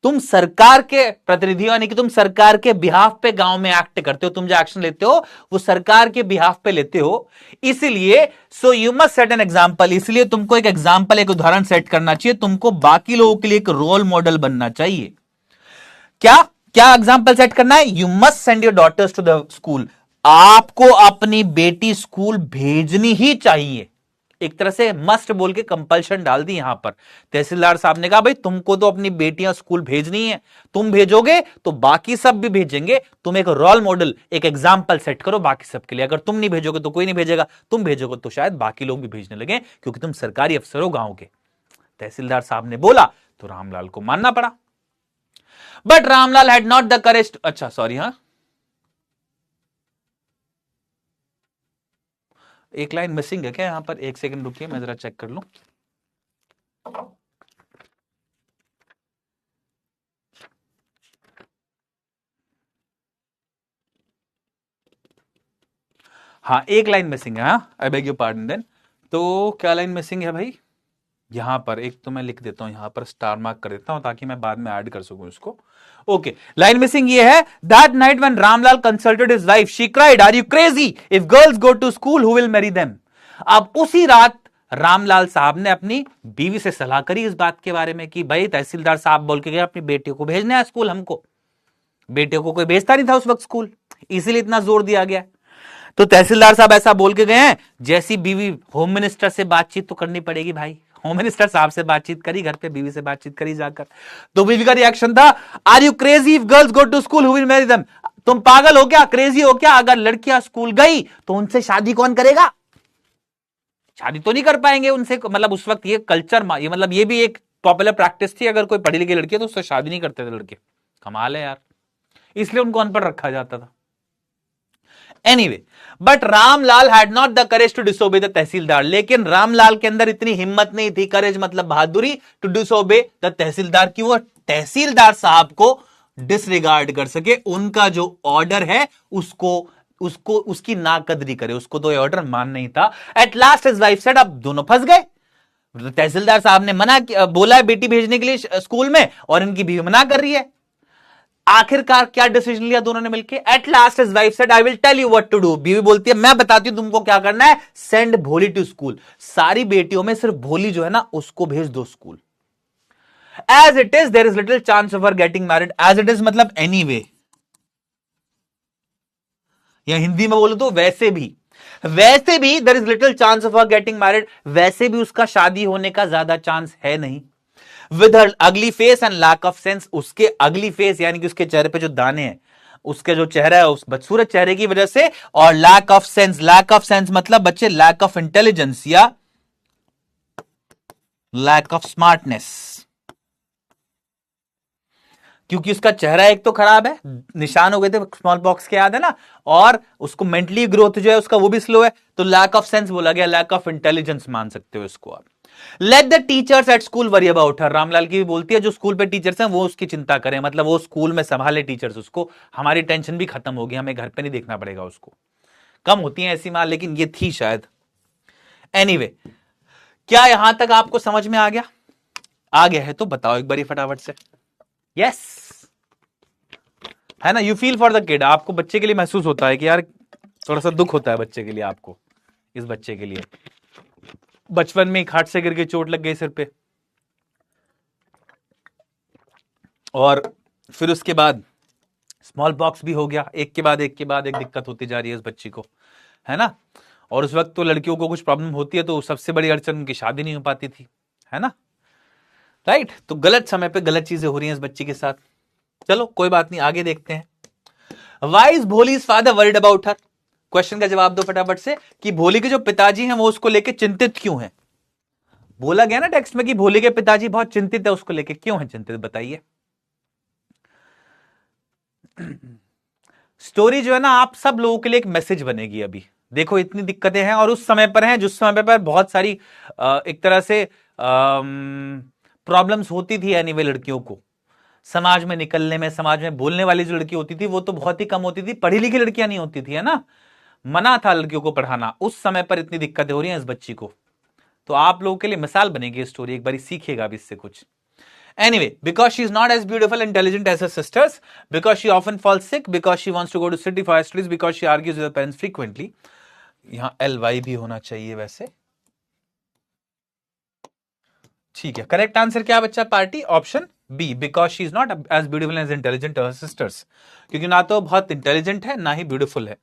तुम सरकार के प्रतिनिधि यानी कि तुम सरकार के बिहाफ पे गांव में एक्ट करते हो, तुम जो एक्शन लेते हो वो सरकार के बिहाफ पे लेते हो, इसलिए सो you must set an example, इसलिए तुमको एक एग्जांपल, एक उदाहरण सेट करना चाहिए, तुमको बाकी लोगों के लिए एक रोल मॉडल बनना चाहिए। क्या क्या एग्जांपल सेट करना है? You must send your daughters to the school, आपको अपनी बेटी स्कूल भेजनी ही चाहिए। एक तरह से मस्ट बोल के कंपल्शन डाल दी यहां पर। तहसीलदार साहब ने कहा भाई तुमको तो अपनी बेटियां स्कूल भेजनी है, तुम भेजोगे तो बाकी सब भी भेजेंगे, तुम एक रोल मॉडल, एक एग्जाम्पल सेट करो बाकी सब के लिए। अगर तुम नहीं भेजोगे तो कोई नहीं भेजेगा, तुम भेजोगे तो शायद बाकी लोग भी भेजने लगे, क्योंकि तुम सरकारी अफसर हो गांव के। तहसीलदार साहब ने बोला तो रामलाल को मानना पड़ा। But Ramlal had not the करेज, अच्छा सॉरी, हाँ एक लाइन मिसिंग है क्या यहां पर? एक सेकंड रुकिए, मैं जरा चेक कर लूं। हाँ एक लाइन मिसिंग है, हाँ I beg your pardon then. तो क्या लाइन मिसिंग है भाई? यहां पर एक तो मैं लिख देता हूं, यहां पर स्टार मार्क कर देता हूं ताकि मैं बाद में ऐड कर सकूं इसको। ओके, लाइन मिसिंग ये है, that night when Ramlal consulted his wife she cried, are you crazy? If girls go to school who will marry them? अब उसी रात रामलाल साहब ने अपनी बीवी से सलाह करी इस बात के बारे में कि भाई तहसीलदार साहब बोल के गए अपनी बेटियों को भेजना है स्कूल, हमको बेटियों को कोई भेजता नहीं था उस वक्त स्कूल, इसीलिए इतना जोर दिया गया। तो तहसीलदार साहब ऐसा बोल के गए हैं, जैसी बीवी, होम मिनिस्टर से बातचीत तो करनी पड़ेगी भाई, होम मिनिस्टर साहब से बातचीत करी, घर पे बीवी से बातचीत करी जाकर। तो बीवी का रिएक्शन था, are you crazy if girls go to school who will marry them? तुम पागल हो क्या, क्रेजी हो क्या? अगर लड़कियां स्कूल गई तो उनसे शादी कौन करेगा? शादी तो नहीं कर पाएंगे उनसे, मतलब उस वक्त ये कल्चर, ये मतलब ये भी एक पॉपुलर प्रैक्टिस थी, अगर कोई पढ़ी लिखी लड़की है तो उससे शादी नहीं करते थे लड़के। कमाल है यार, इसलिए उनको अनपढ़ रखा जाता था। Anyway, but Ramlal had not the courage to disobey the tehsildar, लेकिन रामलाल के अंदर इतनी हिम्मत नहीं थी, करेज मतलब बहादुरी, टू डिसोबे द तहसीलदार, की वो तहसीलदार साहब को डिसरिगार्ड कर सके, उनका जो ऑर्डर है उसको उसको उसकी नाकदरी करे, उसको तो ऑर्डर मान नहीं था। Eight last his wife said, अब दोनों फंस गए, तहसीलदार साहब ने मना बोला है बेटी भेजने के लिए स्कूल में, और इनकी बीवी मना कर रही है। आखिरकार क्या डिसीजन लिया दोनों ने मिलकर? At last his wife said, I will tell you what to do. बीवी बोलती है मैं बताती हूं तुमको क्या करना है, सेंड भोली टू स्कूल, सारी बेटियों में सिर्फ भोली जो है ना उसको भेज दो school. As it is there is little chance of her getting married, as it is मतलब एनीवे, या हिंदी में बोलो तो वैसे भी there is little chance of her getting married, वैसे भी उसका शादी होने का ज्यादा चांस है नहीं। With her ugly face and lack of sense, उसके अगली फेस यानी कि उसके चेहरे पे जो दाने हैं, उसके जो चेहरा है उस बदसूरत चेहरे की वजह से, और लैक ऑफ सेंस मतलब बच्चे लैक ऑफ इंटेलिजेंस या लैक ऑफ स्मार्टनेस, क्योंकि उसका चेहरा एक तो खराब है, निशान हो गए थे स्मॉल पॉक्स के, याद है ना, और उसको मेंटली ग्रोथ जो है उसका वो भी स्लो है, तो लैक ऑफ सेंस बोला गया, लैक ऑफ इंटेलिजेंस मान सकते हो इसको आप। Let the teachers at school worry about her, Ramlal की भी बोलती है जो स्कूल पे टीचर्स हैं वो उसकी चिंता करें, मतलब वो स्कूल में संभाले टीचर्स उसको, हमारी टेंशन भी खत्म होगी, हमें घर पे नहीं देखना पड़ेगा उसको। कम होती हैं ऐसी मां, लेकिन ये थी शायद। एनीवे, क्या यहां तक आपको समझ में आ गया? आ गया है तो बताओ एक बारी फटाफट से। यस, है ना? You feel for the kid, आपको बच्चे के लिए महसूस होता है कि यार थोड़ा सा दुख होता है बच्चे के लिए, आपको इस बच्चे के लिए बचपन में खाट से गिर के चोट लग गई सिर पे, और फिर उसके बाद स्मॉल पॉक्स भी हो गया, एक के बाद एक के बाद एक दिक्कत होती जा रही है इस बच्ची को, है ना? और उस वक्त तो लड़कियों को कुछ प्रॉब्लम होती है तो सबसे बड़ी अड़चन उनकी शादी नहीं हो पाती थी, है ना? राइट? तो गलत समय पे गलत चीजें हो रही हैं इस बच्ची के साथ। चलो कोई बात नहीं, आगे देखते हैं। Why is Bholi's father worried about her? Question का जवाब दो फटाफट से कि भोली के जो पिताजी हैं वो उसको लेके चिंतित क्यों हैं? बोला गया ना टेक्स्ट में कि भोली के पिताजी बहुत चिंतित है, उसको लेके क्यों है चिंतित, बताइए। स्टोरी जो है ना आप सब लोगों के लिए एक मैसेज बनेगी। अभी देखो इतनी दिक्कतें हैं और उस समय पर हैं जिस समय पर बहुत सारी एक तरह से प्रॉब्लम्स होती थी एनीवे लड़कियों को समाज में निकलने में, समाज में बोलने वाली जो लड़की होती थी वो तो बहुत ही कम होती थी, पढ़ी लिखी लड़कियां नहीं होती थी, है ना? मना था लड़कियों को पढ़ाना। उस समय पर इतनी दिक्कतें हो रही हैं इस बच्ची को, तो आप लोगों के लिए मिसाल बनेगी स्टोरी, एक बार सीखिएगा अब इससे कुछ। Anyway, because she is not as beautiful and intelligent as her sisters, because she often falls sick, because she wants to go to city for her studies, because she argues with her parents frequently. यहां ly भी होना चाहिए वैसे, ठीक है। Correct answer क्या बच्चा party? Option B, because she is not as beautiful as intelligent her sisters, क्योंकि ना तो बहुत इंटेलिजेंट है ना ही ब्यूटीफुल है।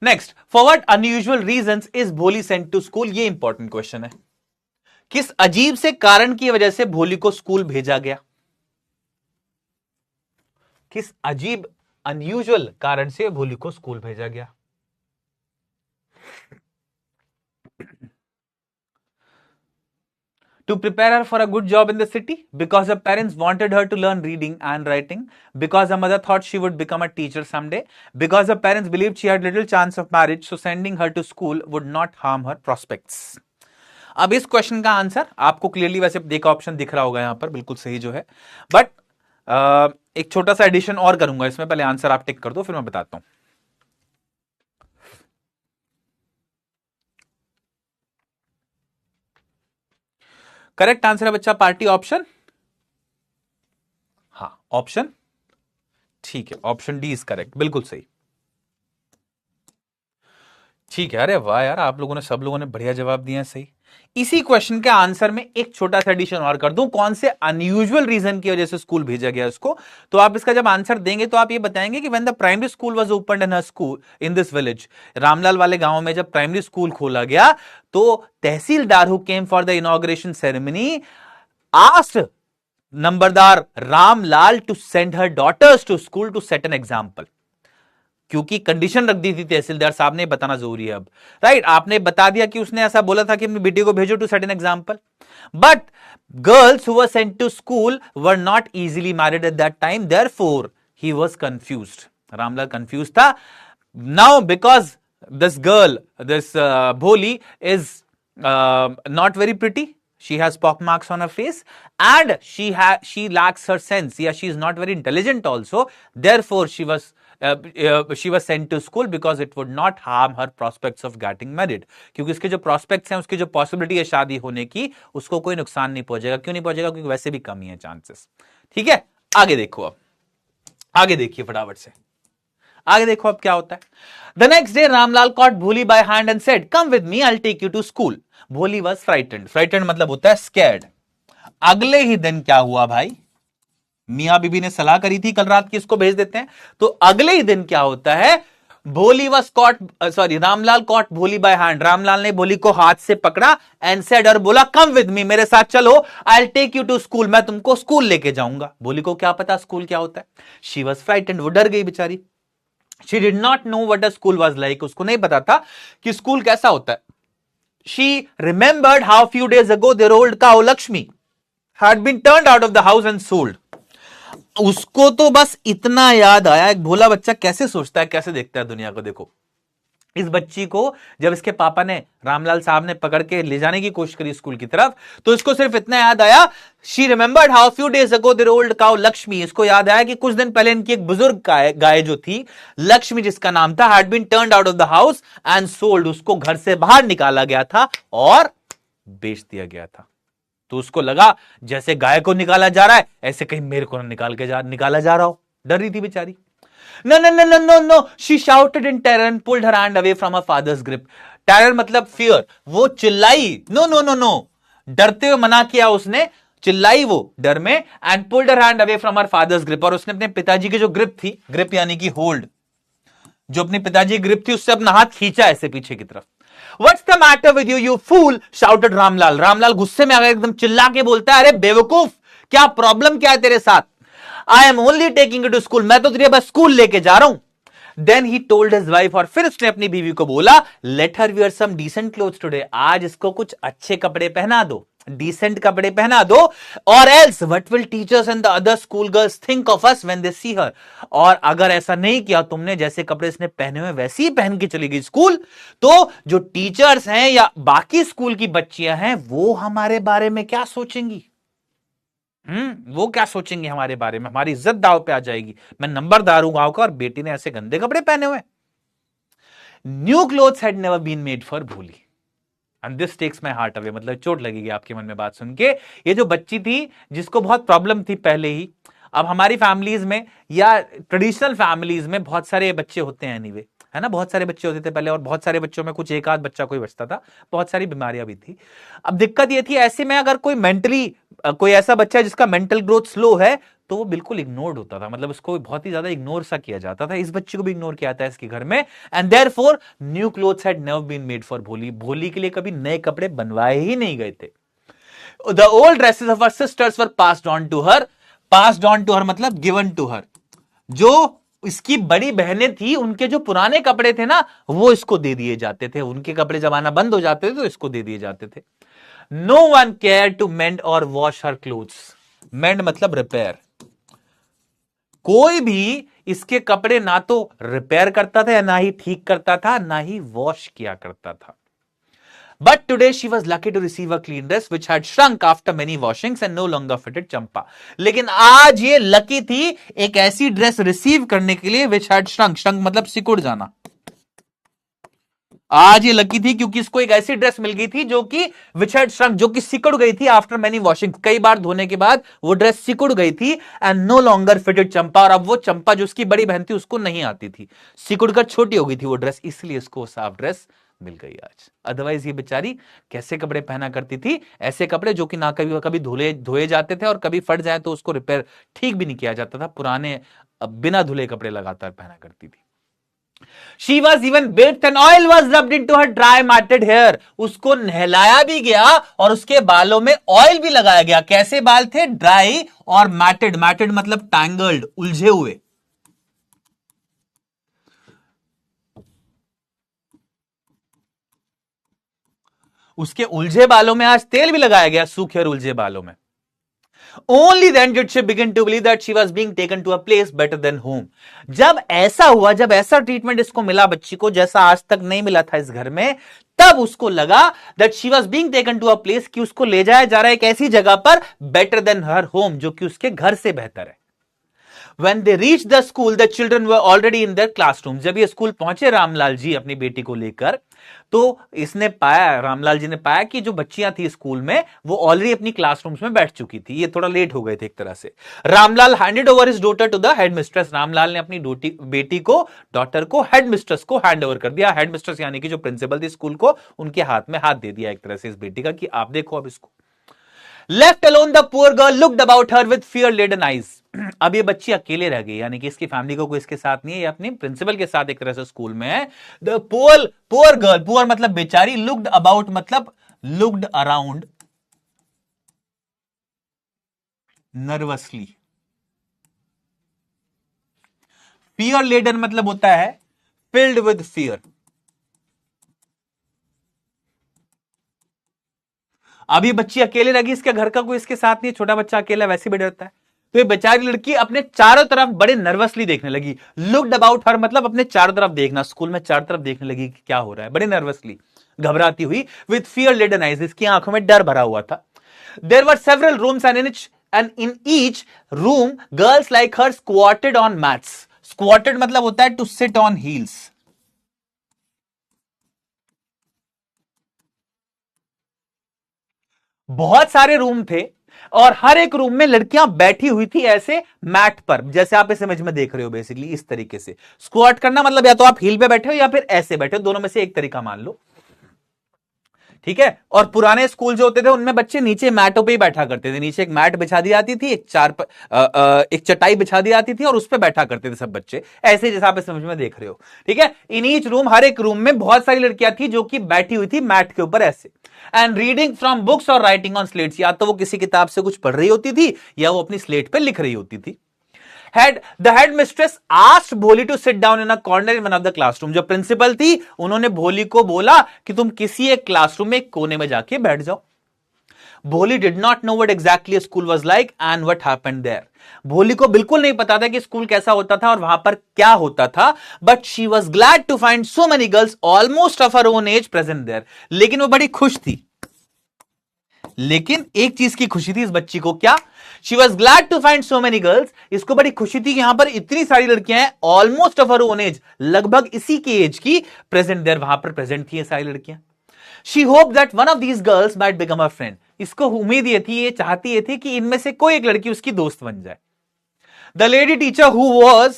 Next, for what unusual reasons is Bholi sent to school? ये इंपॉर्टेंट क्वेश्चन है। किस अजीब से कारण की वजह से भोली को स्कूल भेजा गया? किस अजीब अनयूजुअल कारण से भोली को स्कूल भेजा गया? To prepare her for a good job in the city, because her parents wanted her to learn reading and writing, because her mother thought she would become a teacher someday, because her parents believed she had little chance of marriage, so sending her to school would not harm her prospects. अब इस question का answer आपको clearly वैसे देखा option दिख रहा होगा यहां पर, बिल्कुल सही जो है, बट एक छोटा सा एडिशन और करूंगा इसमें, पहले आंसर आप टिक कर दो फिर मैं बताता हूं। करेक्ट आंसर है बच्चा पार्टी ऑप्शन, हाँ ऑप्शन, ठीक है, ऑप्शन डी इज करेक्ट, बिल्कुल सही, ठीक है। अरे वाह यार, आप लोगों ने, सब लोगों ने बढ़िया जवाब दिया है सही। इसी क्वेश्चन के आंसर में एक छोटा सा एडिशन और कर दूं, कौन से अनयूजुअल रीजन की वजह से स्कूल भेजा गया उसको, तो आप इसका जब आंसर देंगे तो आप ये बताएंगे कि when the primary school was opened in her school in this village, Ramlal वाले गांव में जब प्राइमरी स्कूल खोला गया तो tehsildar who came for the inauguration ceremony asked numberdar Ramlal to send her daughters to school to set an example, क्योंकि condition रख दी थी तहसीलदार साहब ने, बताना जरूरी है अब, राइट? आपने बता दिया कि उसने ऐसा बोला था कि अपनी बेटी को भेजो to set an example, but girls who were sent to school were not easily married at that time, therefore he was confused, Ramlal confuse था। Now because this girl, this Bholi is not very pretty, she has pock marks on her face and she lacks her sense, yeah, she is not very intelligent also, therefore she was sent to school because it would not harm her prospects of getting married, क्योंकि उसके जो prospects हैं, उसकी जो possibility है शादी होने की, उसको कोई नुकसान नहीं पहुंचेगा। क्यों नहीं पहुंचेगा? क्योंकि वैसे भी कम ही है चांसेस। ठीक है, आगे देखो, अब आगे देखिए फटाफट से, आगे देखो अब क्या होता है। The next day Ramlal caught भोली by hand and said, come with me, I'll take you to school. भोली was frightened, frightened मतलब होता है scared। अगले ही दिन क्या हुआ भाई, मियां बीबी ने सलाह करी थी कल रात की इसको भेज देते हैं, तो अगले ही दिन क्या होता है, भोली was caught, रामलाल caught भोली by hand, रामलाल ने भोली को हाथ से पकड़ा एंड सेड, और बोला come with me, मेरे साथ चलो, I'll take you to school, मैं तुमको स्कूल लेके जाऊंगा। भोली को क्या पता स्कूल क्या होता है, she was frightened, वो डर गई बेचारी। She did not know what a school was like, उसको नहीं पता था कि स्कूल कैसा होता है। She remembered how few days ago their old cow Lakshmi had been turned out of the house and sold. उसको तो बस इतना याद आया, एक भोला बच्चा कैसे सोचता है, कैसे देखता है दुनिया को। देखो इस बच्ची को जब इसके पापा ने, रामलाल साहब ने पकड़ के ले जाने की कोशिश करी स्कूल की तरफ, तो इसको सिर्फ इतना याद आया, she remembered how few days ago their old cow Lakshmi, इसको याद आया कि कुछ दिन पहले इनकी एक बुजुर्ग गाय जो थी लक्ष्मी जिसका नाम था, had been turned out of the house and sold, उसको घर से बाहर निकाला गया था और बेच दिया गया था। तो उसको लगा जैसे गाय को निकाला जा रहा है ऐसे कहीं मेरे को निकाला जा रहा हो। डर रही थी बेचारी। No, no, no, no, no, no. She shouted in terror and pulled her hand away from her father's grip. Terror मतलब fear. वो चिल्लाई, no, no, no, no. डरते हुए मना किया उसने, चिल्लाई वो डर में, and pulled her hand away from her father's grip. और उसने अपने पिताजी की जो ग्रिप थी, ग्रिप यानी कि होल्ड, जो अपने पिताजी की ग्रिप थी उससे अपना हाथ खींचा ऐसे पीछे की तरफ। What's the matter with you, you fool? shouted Ramlal. Ramlal गुस्से में आ गया, एकदम चिल्ला के बोलता है, अरे बेवकूफ, क्या प्रॉब्लम क्या है तेरे साथ? I am only taking you to school, मैं तो तुझे बस स्कूल लेके जा रहा हूं। Then he told his wife, और फिर उसने अपनी बीवी को बोला, let her wear some decent clothes today, आज इसको कुछ अच्छे कपड़े पहना दो, डिसेंट कपड़े पहना दो, और else what will teachers and the other school girls think of us when they see her, और अगर ऐसा नहीं किया तुमने, जैसे कपड़े इसने पहने हुए वैसे ही पहन के चली गई स्कूल, तो जो टीचर्स हैं या बाकी स्कूल की बच्चियां हैं वो हमारे बारे में क्या सोचेंगी? वो क्या सोचेंगे हमारे बारे में? हमारी इज्जत दाव पे आ जाएगी। मैं नंबरदार हूं गांव का और बेटी ने ऐसे गंदे कपड़े पहने हुए। New clothes had never been made for Bholi, and this takes my heart away. मतलब चोट लगेगी आपके मन में बात सुन के। ये जो बच्ची थी जिसको बहुत प्रॉब्लम थी पहले ही, अब हमारी फैमिलीज में या ट्रेडिशनल फैमिलीज में बहुत सारे बच्चे होते हैं एनीवे, है ना, बहुत सारे बच्चे होते थे पहले, और बहुत सारे बच्चों में कुछ एक आध बच्चा कोई बचता था, बहुत सारी बीमारियां भी थी। अब दिक्कत ये थी ऐसे में अगर कोई मेंटली कोई ऐसा बच्चा है जिसका मेंटल ग्रोथ स्लो है तो वो बिल्कुल इग्नोर्ड होता था, मतलब उसको बहुत ही ज्यादा इग्नोर सा किया जाता था। इस बच्चे को भी इग्नोर किया जाता है इसके घर में, and therefore new clothes had never been made for Bholi, Bholi के लिए कभी नए कपड़े बनवाए ही नहीं गए थे। The old dresses of her sisters were passed on to her, passed on to her मतलब गिवन टू हर, जो इसकी बड़ी बहनें थी उनके जो पुराने कपड़े थे ना वो इसको दे दिए जाते थे, उनके कपड़े जब आना बंद हो जाते थे तो इसको दे दिए जाते थे। No one care to mend और वॉश हर क्लोथ्स, मेंड मतलब रिपेयर, कोई भी इसके कपड़े ना तो रिपेयर करता था, ना ही ठीक करता था, ना ही वॉश किया करता था। But today she was lucky to receive a clean dress which had shrunk after many washings and no longer fitted चंपा। लेकिन आज ये लकी थी एक ऐसी ड्रेस रिसीव करने के लिए which had shrunk, shrunk मतलब सिकुड़ जाना। आज ये लकी थी क्योंकि इसको एक ऐसी ड्रेस मिल गई थी जो कि which had shrunk, जो कि सिकुड़ गई थी आफ्टर मेनी वॉशिंग, कई बार धोने के बाद वो ड्रेस सिकुड़ गई थी, एंड नो लॉन्गर फिटेड चंपा, और अब वो चंपा जो उसकी बड़ी बहन थी उसको नहीं आती थी, सिकुड़कर छोटी हो गई थी वो ड्रेस, इसलिए इसको साफ ड्रेस मिल गई आज। अदरवाइज ये बेचारी कैसे कपड़े पहना करती थी? ऐसे कपड़े जो कि ना कभी कभी धोए जाते थे और कभी फट जाए तो उसको रिपेयर ठीक भी नहीं किया जाता था, पुराने बिना धुले कपड़े लगातार पहना करती थी। She was even bathed and oil was rubbed into her dry matted hair, उसको नहलाया भी गया और उसके बालों में ऑयल भी लगाया गया। कैसे बाल थे? ड्राई और मैटेड, मैटेड मतलब टैंगल्ड, उलझे हुए। उसके उलझे बालों में आज तेल भी लगाया गया, सूखे और उलझे बालों में। Only then did she begin to believe that she was being taken to a place better than home। जब ऐसा हुआ, जब ऐसा ट्रीटमेंट इसको मिला बच्ची को जैसा आज तक नहीं मिला था इस घर में, तब उसको लगा that she was being taken to a place, कि उसको ले जाया जा रहा है एक ऐसी जगह पर better than her home, जो कि उसके घर से बेहतर है। When they reached the school, the children were already in their classrooms। जब ये स्कूल पहुंचे रामलाल जी अपनी बेटी को लेकर, तो इसने पाया, रामलाल जी ने पाया कि जो बच्चियां थी स्कूल में वो ऑलरेडी अपनी क्लासरूम्स में बैठ चुकी थी, ये थोड़ा लेट हो गए थे एक तरह से। Ramlal handed over his daughter to the headmistress, Ramlal ने अपनी बेटी को, डॉटर को हेडमिस्ट्रेस को हैंड ओवर कर दिया। हेडमिस्ट्रेस यानी कि जो प्रिंसिपल थी स्कूल को, उनके हाथ में हाथ दे दिया एक तरह से इस बेटी का कि आप देखो अब इसको। Left alone, the poor girl looked about her with fear-laden eyes। अब ये बच्ची अकेले रह गई, यानी कि इसकी फैमिली को कोई इसके साथ नहीं है, ये अपनी प्रिंसिपल के साथ एक तरह से स्कूल में है। The poor girl, poor मतलब बेचारी, looked about मतलब looked around nervously। fear-laden मतलब होता है filled with fear। अभी बच्ची अकेले रह गई, इसके घर का कोई इसके साथ नहीं, छोटा बच्चा अकेला वैसे भी डरता है, तो ये बेचारी लड़की अपने चारों तरफ बड़े नर्वसली देखने लगी। लुक्ड अबाउट हर मतलब अपने चारों तरफ देखना, स्कूल में चारों तरफ देखने लगी कि क्या हो रहा है, बड़े नर्वसली, घबराती हुई। विद फियर लेडन आइज, इसकी आंखों में डर भरा हुआ था। There were several rooms and in each room girls like her squatted on mats. Squatted मतलब होता है टू सिट ऑन हील्स। बहुत सारे रूम थे और हर एक रूम में लड़कियां बैठी हुई थी ऐसे मैट पर, जैसे आप इस इमेज में देख रहे हो। बेसिकली इस तरीके से स्क्वाट करना मतलब या तो आप हील पे बैठे हो या फिर ऐसे बैठे हो, दोनों में से एक तरीका मान लो, ठीक है। और पुराने स्कूल जो होते थे उनमें बच्चे नीचे मैटों पे ही बैठा करते थे। नीचे एक मैट बिछा दी जाती थी, एक चटाई बिछा दी जाती थी और उस पे बैठा करते थे सब बच्चे, ऐसे जैसा आप इस समझ में देख रहे हो, ठीक है। इन ईच रूम, हर एक रूम में बहुत सारी लड़कियां थी जो कि बैठी हुई थी मैट के ऊपर ऐसे, एंड रीडिंग फ्रॉम बुक्स और राइटिंग ऑन स्लेट्स, या तो वो किसी किताब से कुछ पढ़ रही होती थी या वो अपनी स्लेट पे लिख रही होती थी। The headmistress asked भोली to sit down in a corner in one of the classroom। जो प्रिंसिपल थी उन्होंने भोली को बोला कि तुम किसी एक क्लासरूम में एक कोने में जाके बैठ जाओ। भोली did not know what exactly a school was like and what happened there। भोली को बिल्कुल नहीं पता था कि स्कूल कैसा होता था और वहां पर क्या होता था, but she was glad to find so many girls almost of her own age present there. लेकिन वो बड़ी खुश थी। लेकिन एक चीज की खुशी थी इस बच्ची को, क्या? She was glad to find so many girls. इसको बड़ी खुशी थी कि यहां पर इतनी सारी लड़कियां हैं, almost of her own age, लगभग इसी के एज की, प्रेजेंट देयर, वहां पर प्रेजेंट थी ये सारी लड़कियां। She hope that one of these girls might become a friend. इसको उम्मीद ये थी, ये चाहती ये थी कि इनमें से कोई एक लड़की उसकी दोस्त बन जाए। The lady teacher who was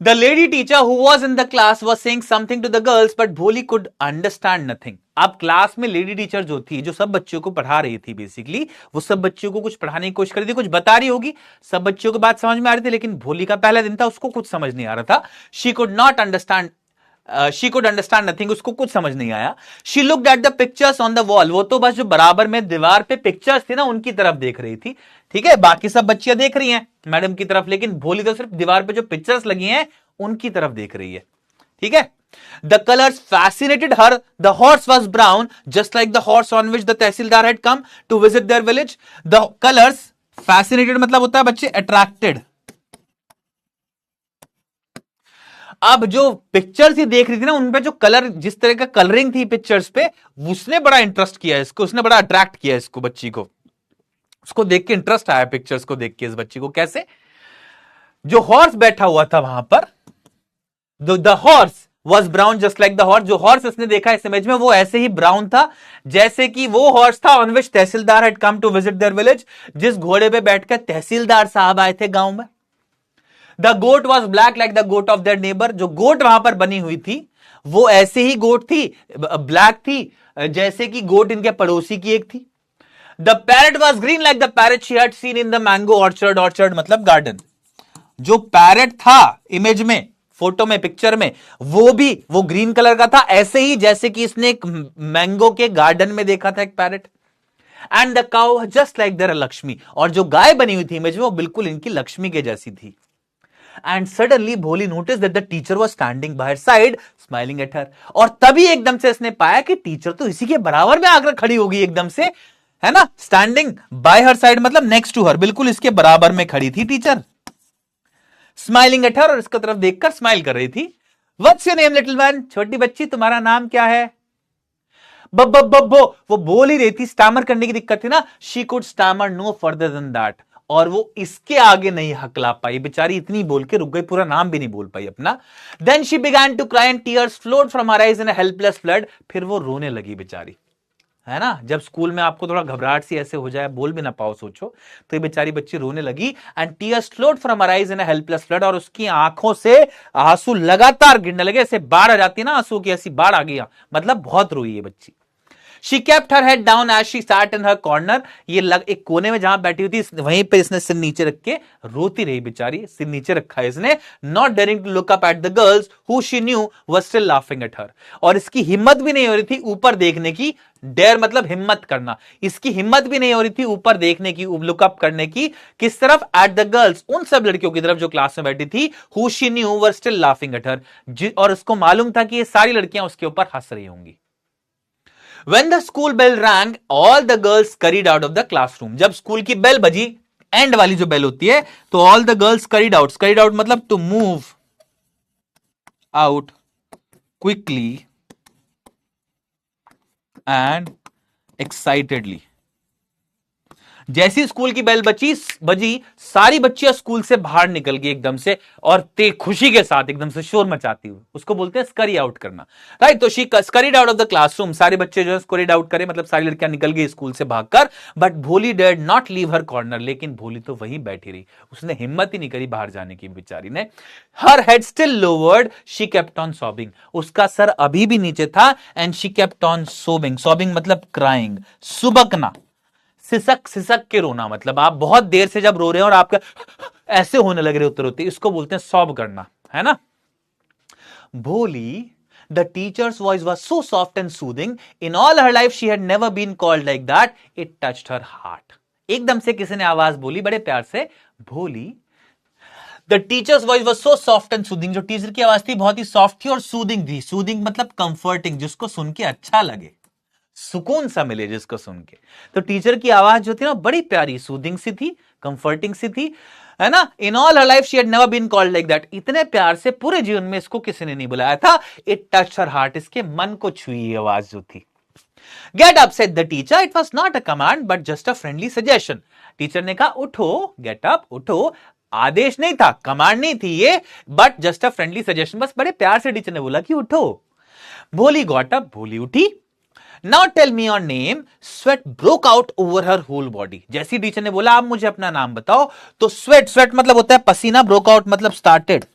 The lady teacher who was in the class was saying something to the girls, but Bholi could understand nothing। अब क्लास में लेडी टीचर जो थी, जो सब बच्चों को पढ़ा रही थी, बेसिकली वो सब बच्चों को कुछ पढ़ाने की कोशिश कर रही थी, कुछ बता रही होगी, सब बच्चों को बात समझ में आ रही थी, लेकिन भोली का पहला दिन था, उसको कुछ समझ नहीं आ रहा था। शी कुड अंडरस्टैंड नथिंग, उसको कुछ समझ नहीं आया। She looked at the pictures on the wall, वो तो बस जो बराबर में दीवार पे पिक्चर्स थी ना उनकी तरफ देख रही थी, ठीक है। बाकी सब बच्चियां देख रही हैं मैडम की तरफ, लेकिन भोली तो सिर्फ दीवार पे जो पिक्चर्स लगी हैं उनकी तरफ देख रही है, ठीक है। The colors fascinated her। The horse was brown, just like the horse on which the tehsildar had come to visit their village। The colors fascinated मतलब होता है बच्चे attracted। अब जो पिक्चर्स ही देख रही थी ना उनपे जो कलर, जिस तरह का कलरिंग थी पिक्चर्स पे, उसने बड़ा इंटरेस्ट किया इसको, उसने बड़ा अट्रैक्ट किया इसको, बच्ची को। उसको देख के इंटरेस्ट आया पिक्चर्स को देख के इस बच्ची को। कैसे? जो हॉर्स बैठा हुआ था वहां पर, the horse was brown just like the horse. जो हॉर्स इसने देखा इस इमेज में वो ऐसे ही ब्राउन था जैसे कि वो हॉर्स था on which tehsildar had come to visit their village, जिस घोड़े पे बैठकर तहसीलदार साहब आए थे गांव में। The goat was black like the goat of their neighbour. जो गोट वहां पर बनी हुई थी वो ऐसे ही गोट थी, ब्लैक थी, जैसे कि गोट इनके पड़ोसी की एक थी। The parrot was green like the parrot she had seen in the mango orchard, orchard मतलब गार्डन। जो पैरेट था इमेज में, फोटो में, पिक्चर में, वो ग्रीन कलर का था, ऐसे ही जैसे कि इसने एक मैंगो के गार्डन में देखा था एक parrot. And the cow just like their Lakshmi. और जो गाय बनी हुई थी इमेज में वो बिल्कुल इनकी लक्ष्मी के जैसी थी। एंड सडनली भोली notice that the teacher was standing bye her side smiling at her. और तभी एकदम से इसने पाया कि टीचर तो इसी के बराबर में आकर खड़ी होगी एकदम से, है ना। स्टैंडिंग बाय हर साइड मतलब नेक्स्ट टू हर, बिल्कुल इसके बराबर में खड़ी थी टीचर, स्माइलिंग एट हर, और इसकी तरफ देखकर स्माइल कर रही थी। What's your name little one? छोटी बच्ची तुम्हारा नाम क्या है? बब्बो बब्बो, वो बोल ही रही थी, स्टैमर करने की दिक्कत थी ना। She could stammer no further than that. और वो इसके आगे नहीं हकला पाई, बेचारी इतनी बोल के रुक गई, पूरा नाम भी नहीं बोल पाई अपना। Then she began to cry and tears flowed from her eyes in a helpless flood. फिर वो रोने लगी बेचारी, है ना। जब स्कूल में आपको थोड़ा घबराहट सी ऐसे हो जाए, बोल भी ना पाओ सोचो, तो ये बेचारी बच्ची रोने लगी। And tears flowed from her eyes in a helpless flood. और उसकी आंखों से आंसू लगातार गिरने लगे, ऐसे बाढ़ आ जाती है ना आंसू की, ऐसी बाढ़ आ गई, मतलब बहुत रोई है बच्ची। She kept her head down as she sat in her corner। ये एक कोने में जहां बैठी हुई थी वहीं पे इसने सिर नीचे रख के रोती रही बेचारी, सिर नीचे रखा है इसने। Not daring to look up at the girls who she knew was still laughing at her। और इसकी हिम्मत भी नहीं हो रही थी ऊपर देखने की, डेयर मतलब हिम्मत करना, इसकी हिम्मत भी नहीं हो रही थी ऊपर देखने की, लुकअप करने की। किस तरफ? एट द गर्ल्स, उन सब लड़कियों की तरफ जो क्लास में बैठी थी। Who she knew were still laughing at her. और उसको मालूम था कि ये सारी लड़कियां उसके ऊपर हंस रही होंगी। When the school bell rang, all the girls scurried out of the classroom। जब स्कूल की बेल बजी, एंड वाली जो बेल होती है, तो all the girls scurried out। scurried out मतलब to move out quickly and excitedly। जैसी स्कूल की बेल बजी सारी बच्चियां स्कूल से बाहर निकल गई एकदम से, और ते खुशी के साथ एकदम से शोर मचाती हुई। उसको बोलते हैं स्करी आउट करना, राइट। तो she scurried out of the classroom, सारे बच्चे जो है स्करीड आउट करे, मतलब सारी लड़कियां निकल गई स्कूल से भागकर। बट भोली did not leave her corner, लेकिन भोली तो वहीं बैठी रही, उसने हिम्मत ही नहीं करी बाहर जाने की बेचारी ने। हर head still lowered, she kept on sobbing, उसका सर अभी भी नीचे था, and she kept on सोबिंग, sobbing मतलब क्राइंग, सुबकना, सिसक सिसक के रोना, मतलब आप बहुत देर से जब रो रहे हैं और आपका ऐसे होने लग रहे होते रोते, इसको बोलते हैं सॉब करना, है ना। भोली, the teacher's voice was so soft and soothing, in all her life she had never been called like that, it touched her heart। एकदम से किसी ने आवाज बोली बड़े प्यार से, भोली। The teacher's voice was so soft and soothing, जो टीचर की आवाज थी बहुत ही सॉफ्ट थी और सूदिंग थी। सूदिंग मतलब कंफर्टिंग, जिसको सुन के अच्छा लगे, सुकून सा मिले जिसको सुन के। तो टीचर की आवाज जो थी ना बड़ी प्यारी, सूदिंग सी थी, कंफर्टिंग सी थी, है ना। In all her life she had never been called like that, इतने प्यार से पूरे जीवन में इसको किसी ने नहीं बुलाया था। इट टच्ड हर हार्ट, इसके मन को छुई आवाज जो थी। Get up said the teacher, it was not a command but just a friendly suggestion. Teacher ने कहा उठो, गेट अप, उठो, आदेश नहीं था, कमांड नहीं थी ये, but just a friendly suggestion, बस बड़े प्यार से टीचर ने बोला कि उठो। भोली गॉट अप, भोली उठी। Now tell me your name, sweat broke out over her whole body. जैसी टीचर ने बोला आप मुझे अपना नाम बताओ, तो स्वेट, स्वेट मतलब होता है पसीना, ब्रोक आउट मतलब स्टार्टेड,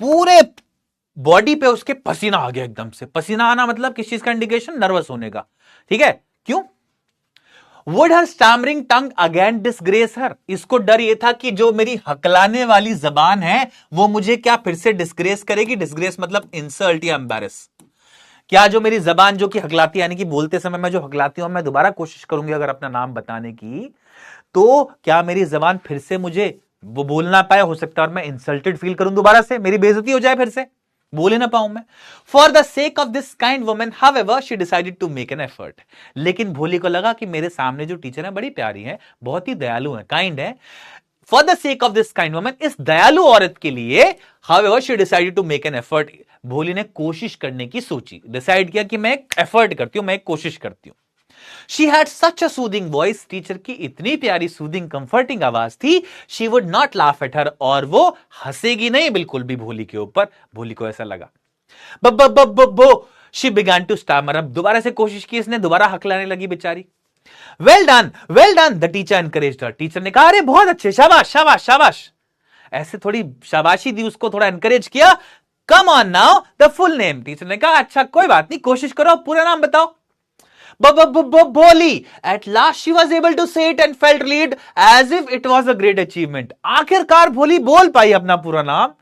पूरे बॉडी पे उसके पसीना आ गया एकदम से। पसीना आना मतलब किस चीज का इंडिकेशन, नर्वस होने का, ठीक है। क्यों? Would her stammering tongue again disgrace her? इसको डर ये था कि जो मेरी हकलाने वाली जबान है वो मुझे क्या फिर से डिस्ग्रेस करेगी। डिस्ग्रेस मतलब इंसल्ट या एम्बैरेस। क्या जो मेरी जबान जो कि हकलाती, यानी कि बोलते समय मैं जो हकलाती हूं, मैं दोबारा कोशिश करूंगी अगर अपना नाम बताने की, तो क्या मेरी जबान फिर से मुझे वो बोल ना पाए, हो सकता है और मैं इंसल्टेड फील करूं, दोबारा से मेरी बेइज्जती हो जाए, फिर से बोल ही ना पाऊं मैं। For the sake of this kind woman however she decided to make an effort. लेकिन भोली को लगा कि मेरे सामने जो टीचर है बड़ी प्यारी है, बहुत ही दयालु है, काइंड है। For the sake of this kind woman, इस दयालु औरत के लिए, however she decided to make an effort, Bholi ने कोशिश करने की सोची, डिसाइड किया कि मैं एक एफर्ट करती हूं, मैं एक कोशिश करती हूं। She had such a soothing voice, teacher की इतनी प्यारी सूदिंग कंफर्टिंग आवाज थी। She would not laugh at her, और वो हंसेगी नहीं बिल्कुल भी भोली के ऊपर। भोली को ऐसा लगा। बो शी बिगैन टू स्टैमर, अब दोबारा से कोशिश की इसने, दोबारा हकलाने लगी बेचारी। Well done, the teacher encouraged her, teacher ने कहा अरे बहुत अच्छे, शाबाश शाबाश शाबाश, ऐसे थोड़ी शाबाशी दी उसको, थोड़ा एनकरेज किया। Come on now the full name, teacher ने कहा अच्छा कोई बात नहीं, कोशिश करो, पूरा नाम बताओ। Boli. At last she was able to say it and felt relieved as if it was a great achievement. आखिरकार भोली बोल पाई अपना पूरा नाम,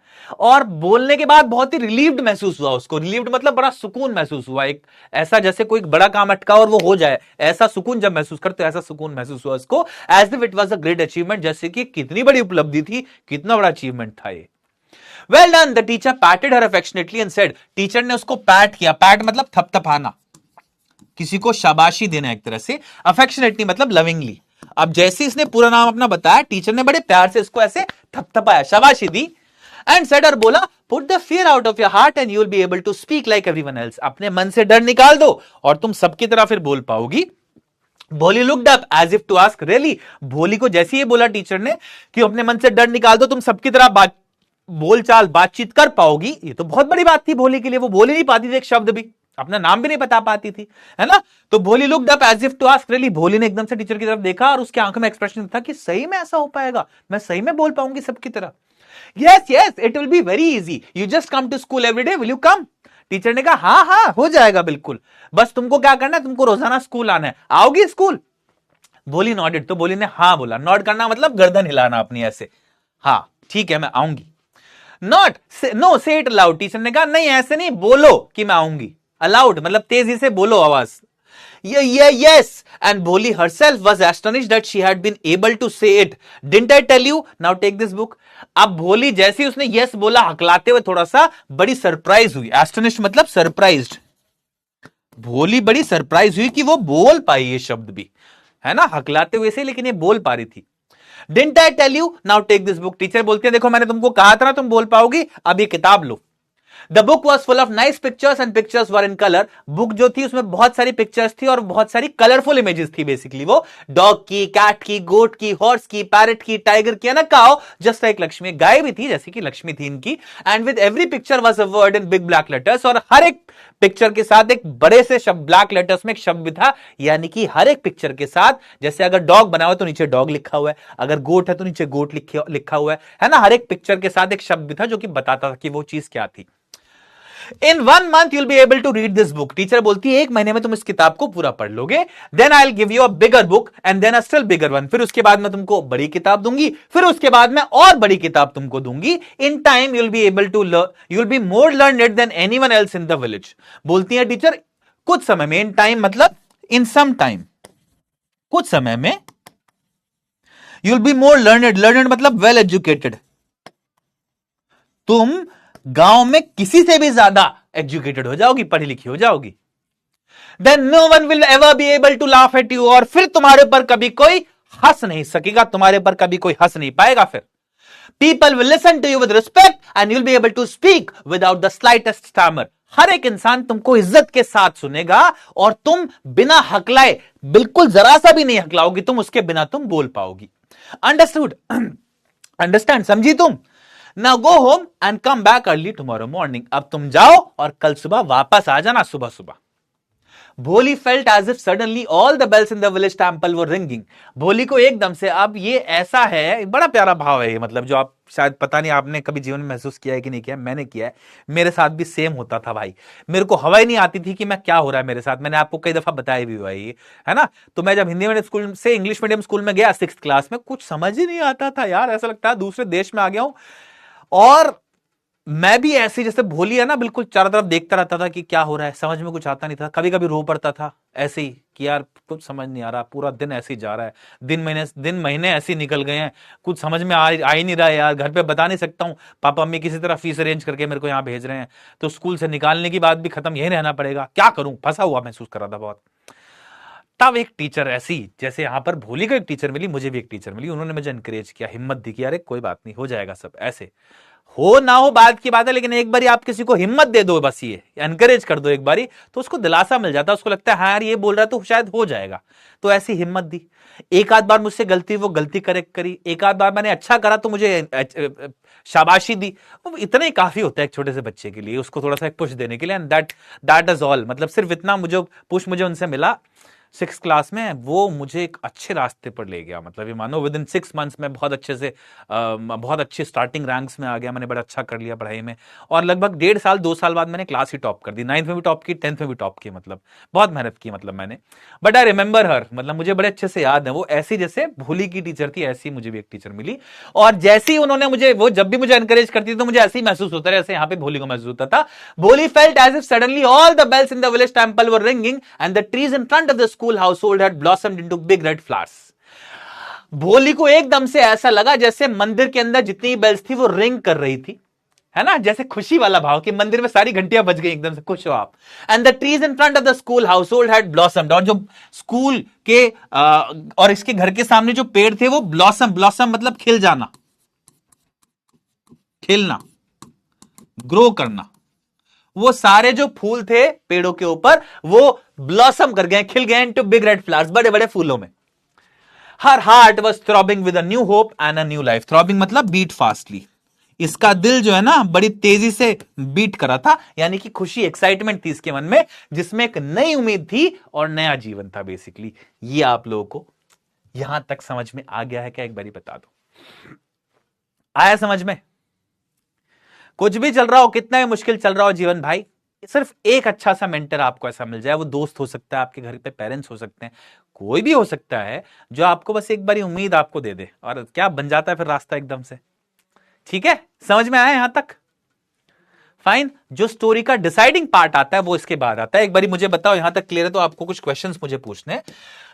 और बोलने के बाद बहुत ही रिलीव्ड महसूस हुआ उसको। रिलीव्ड मतलब बड़ा सुकून महसूस हुआ, एक ऐसा जैसे कोई बड़ा काम अटका और वो हो जाए, ऐसा सुकून जब महसूस करते, ऐसा सुकून महसूस हुआ उसको। As if it was a great achievement, जैसे कि कितनी बड़ी उपलब्धि थी, कितना बड़ा अचीवमेंट था ये। Well done, the teacher पैटेड her affectionately and said, teacher ने उसको पैट किया, पैट मतलब थपथपाना, किसी को शाबाशी देना एक तरह से, अफेक्शनेटली मतलब लविंगली। अब जैसे इसने पूरा नाम अपना बताया, टीचर ने बड़े प्यार से इसको ऐसे थपथपाया, शाबाशी दी। एंड सेड और बोला, put the fear out of your heart and you will be able to speak like everyone else, अपने मन से डर निकाल दो और तुम सबकी तरह फिर बोल पाओगी। Bholi looked up as if to ask really, Bholi को जैसे ये बोला टीचर ने कि अपने मन से डर निकाल दो, तुम सबकी तरह बोलचाल बातचीत कर पाओगी, ये तो बहुत बड़ी बात थी भोली के लिए। वो बोल ही नहीं पाती थी एक शब्द भी, अपना नाम भी नहीं बता पाती थी, है ना। तो Bholi looked up as if to ask really, Bholi ने एकदम से टीचर की तरफ देखा और उसकी आंखों में एक्सप्रेशन था कि सही में ऐसा हो पाएगा, मैं सही में बोल पाऊंगी सबकी तरह। Yes yes, it will be very easy, you just come to school every day, will you come? Teacher ने कहा हाँ हाँ हो जाएगा बिल्कुल, बस तुमको क्या करना है, तुमको रोजाना स्कूल आना है, आओगी स्कूल? भोली नॉडेड, तो भोली ने हाँ बोला। नॉड करना मतलब गर्दन हिलाना अपनी ऐसे, हाँ ठीक है मैं आऊंगी। नॉट नो से इट अलाउड, टीचर ने कहा नहीं ऐसे नहीं, बोलो कि मैं आऊंगी। अलाउड मतलब तेजी से बोलो आवाज। Yes, and Boli herself was astonished that she had been able to say it. Didn't I tell you? Now take this book. अब भोली जैसे ही उसने yes बोला हकलाते हुए, थोड़ा सा बड़ी सरप्राइज हुई। एस्टोनिश्ड मतलब सरप्राइज्ड, भोली बड़ी सरप्राइज हुई कि वो बोल पाई ये शब्द भी, है ना, हकलाते हुए से, लेकिन ये बोल पा रही थी। Didn't I tell you? Now take this book. Teacher बोलते हैं देखो मैंने तुमको कहा था ना तुम बोल पाओगी, अब ये किताब लो। The book was full of nice pictures and pictures were in colour. Book जो थी उसमें बहुत सारी पिक्चर्स थी और बहुत सारी कलरफुल इमेजेस थी। बेसिकली वो डॉग की, कैट की, गोट की, हॉर्स की, पैरट की, टाइगर की, ना काओ, जस्ट लाइक लक्ष्मी। गाय भी थी जैसे कि लक्ष्मी थी इनकी। And with every picture was a word in big black letters, और हर एक पिक्चर के साथ एक बड़े से शब्द ब्लैक लेटर्स में एक शब्द भी था। यानी कि हर एक पिक्चर के साथ, जैसे अगर डॉग बना हुआ है तो नीचे डॉग लिखा हुआ है, अगर गोट है तो नीचे गोट लिखा हुआ है ना। हर एक पिक्चर के साथ एक शब्द भी था जो कि बताता था कि वो चीज क्या थी। इन 1 month you'll be able to read this book। Teacher बोलती है 1 महीने में तुम इस किताब को पूरा पढ़ लोगे। Then I will give you a bigger book and then a still bigger one. फिर उसके बाद मैं तुमको बड़ी किताब दूंगी, फिर उसके बाद मैं और बड़ी किताब तुमको दूंगी। In time you'll be able to learn, you'll be more learned than anyone else in the village। बोलती है टीचर कुछ समय में, इन टाइम मतलब इन सम टाइम, कुछ समय में, you'll be more learned, learned मतलब वेल एजुकेटेड, तुम गांव में किसी से भी ज्यादा एजुकेटेड हो जाओगी, पढ़ी लिखी हो जाओगी। Then no one will ever be able to laugh at you, और फिर तुम्हारे पर कभी कोई हंस नहीं सकेगा, तुम्हारे पर कभी कोई हंस नहीं पाएगा। फिर people will listen to you with respect and you'll be able to speak without the slightest stammer. हर एक इंसान तुमको इज्जत के साथ सुनेगा और तुम बिना हकलाए, बिल्कुल जरा सा भी नहीं हकलाओगी तुम, उसके बिना तुम बोल पाओगी। अंडरस्टूड? अंडरस्टैंड? समझी तुम? Now go home and come back early tomorrow morning। अब तुम जाओ और कल सुबह वापस आ जाना सुबह सुबह। भोली felt as if suddenly all the bells in the village temple were ringing। भोली को एकदम से, अब ये ऐसा है, बड़ा प्यारा भाव है ये, मतलब जो आप शायद पता नहीं आपने कभी जीवन में महसूस किया है कि नहीं किया, मैंने किया है। मेरे साथ भी सेम होता था भाई। मेरे को हवा ही नहीं आती थी कि मैं क्या हो रहा है मेरे साथ। मैंने आपको कई दफा बताया भी भाई, है ना। तो मैं जब हिंदी मीडियम स्कूल से इंग्लिश मीडियम स्कूल में गया 6th क्लास में, कुछ समझ ही नहीं आता था यार, ऐसा लगता है दूसरे देश में आ गया हूं। और मैं भी ऐसे जैसे भोली है ना, बिल्कुल चारों तरफ देखता रहता था कि क्या हो रहा है, समझ में कुछ आता नहीं था। कभी कभी रो पड़ता था ऐसे ही कि यार कुछ समझ नहीं आ रहा, पूरा दिन ऐसे ही जा रहा है, दिन महीने ऐसे ही निकल गए हैं, कुछ समझ में आ ही नहीं रहा है यार। घर पे बता नहीं सकता हूँ, पापा मम्मी किसी तरह फीस अरेंज करके मेरे को यहाँ भेज रहे हैं, तो स्कूल से निकालने की बात भी खत्म, यही रहना पड़ेगा, क्या करूं, फंसा हुआ महसूस कर रहा था बहुत। तब एक टीचर ऐसी, जैसे यहां पर भोली को एक टीचर मिली, मुझे भी एक टीचर मिली, उन्होंने मुझे एनकरेज किया, हिम्मत दी कि अरे कोई बात नहीं, हो जाएगा सब, ऐसे हो ना हो बात की बात है, लेकिन एक बारी आप किसी को हिम्मत दे दो, बस ये एनकरेज कर दो एक बारी, तो उसको दिलासा मिल जाता है, उसको लगता है हाँ यार ये बोल रहा है तो शायद हो जाएगा। तो ऐसी हिम्मत दी। एक आध बार मुझसे गलती, वो गलती करेक्ट करी, एक आध बार मैंने अच्छा करा तो मुझे शाबाशी दी। इतना ही काफी होता है एक छोटे से बच्चे के लिए, उसको थोड़ा सा एक पुश देने के लिए। And that is all. मतलब सिर्फ इतना मुझे पुश मुझे उनसे मिला 6th क्लास में, वो मुझे एक अच्छे रास्ते पर ले गया। मतलब ये मानो विद इन 6 months में बहुत अच्छे से बहुत अच्छे स्टार्टिंग रैंक्स में आ गया, मैंने बड़ा अच्छा कर लिया पढ़ाई में। और लगभग 1.5 साल 2 साल बाद मैंने क्लास ही टॉप कर दी, 9th में भी टॉप की, 10th में भी टॉप की। मतलब बहुत मेहनत की मतलब मैंने। बट आई रिमेंबर हर, मतलब मुझे बड़े अच्छे से याद है, वो ऐसी जैसे भोली की टीचर थी, ऐसी मुझे भी एक टीचर मिली। और जैसे ही उन्होंने मुझे, वो जब भी मुझे एनकरेज करती थी तो मुझे ऐसे ही महसूस होता है जैसे यहाँ पे भोली को महसूस होता था। Bholi felt as if suddenly all the bells in the village temple were ringing and the trees in front of the school household had blossomed into big red flowers। भोली को एकदम से ऐसा लगा जैसे मंदिर के अंदर जितनी बेल्स थी वो रिंग कर रही थी, है ना, जैसे खुशी वाला भाव कि मंदिर में सारी घंटियां बज गई, एकदम से खुश हो आप। And the trees in front of the school household had blossomed, और जो स्कूल के और इसके घर के सामने जो पेड़ थे वो ब्लॉसम मतलब खिल जाना, खिलना, ग्रो करना, वो सारे जो फूल थे पेड़ों के ऊपर वो ब्लॉसम कर गए, खिल गए इनटू बिग रेड फ्लावर्स, बड़े बड़े फूलों में। Her heart was throbbing with a new hope and a new life. Throbbing मतलब बीट फास्टली, इसका दिल जो है ना बड़ी तेजी से बीट करा था, यानी कि खुशी, एक्साइटमेंट थी इसके मन में, जिसमें एक नई उम्मीद थी और नया जीवन था बेसिकली। ये आप लोगों को यहां तक समझ में आ गया है क्या? एक बारी बता दो, आया समझ में? कुछ भी चल रहा हो, कितना ही मुश्किल चल रहा हो जीवन भाई, सिर्फ एक अच्छा सा मेंटर आपको ऐसा मिल जाए, वो दोस्त हो सकता है, आपके घर पे पेरेंट्स हो सकते हैं, कोई भी हो सकता है, जो आपको बस एक बारी उम्मीद आपको दे दे, और क्या बन जाता है फिर रास्ता एकदम से। ठीक है, समझ में आया यहां तक? फाइन। जो स्टोरी का डिसाइडिंग पार्ट आता है वो इसके बाद आता है। एक बारी मुझे बताओ, यहां तक क्लियर है तो आपको कुछ क्वेश्चंस मुझे पूछने।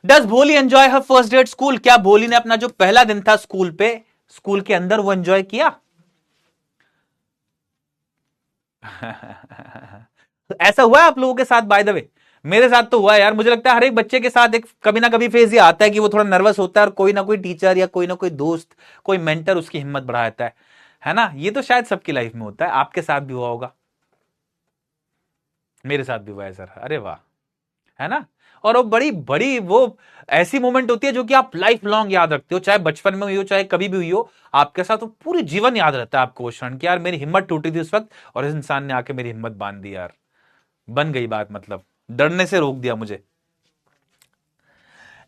डज भोली enjoy her first day at school? क्या भोली ने अपना जो पहला दिन था स्कूल पे, स्कूल के अंदर, वो एंजॉय किया? ऐसा हुआ है आप लोगों के साथ? बाय द वे मेरे साथ तो हुआ है यार। मुझे लगता है हर एक बच्चे के साथ एक कभी ना कभी फेज ये आता है कि वो थोड़ा नर्वस होता है, और कोई ना कोई टीचर या कोई ना कोई दोस्त, कोई मेंटर उसकी हिम्मत बढ़ा देता है ना। ये तो शायद सबकी लाइफ में होता है, आपके साथ भी हुआ होगा। मेरे साथ भी हुआ है सर। अरे वाह, है ना। और वो बड़ी बड़ी वो ऐसी मोमेंट होती है जो कि आप लाइफ लॉन्ग याद रखते हो, चाहे बचपन में हुई हो चाहे कभी भी हुई हो आपके साथ, वो पूरी जीवन याद रहता है आपको वो क्षण कि यार मेरी हिम्मत टूटी थी उस वक्त और इस इंसान ने आके मेरी हिम्मत बांध दी यार, बन गई बात, मतलब डरने से रोक दिया मुझे।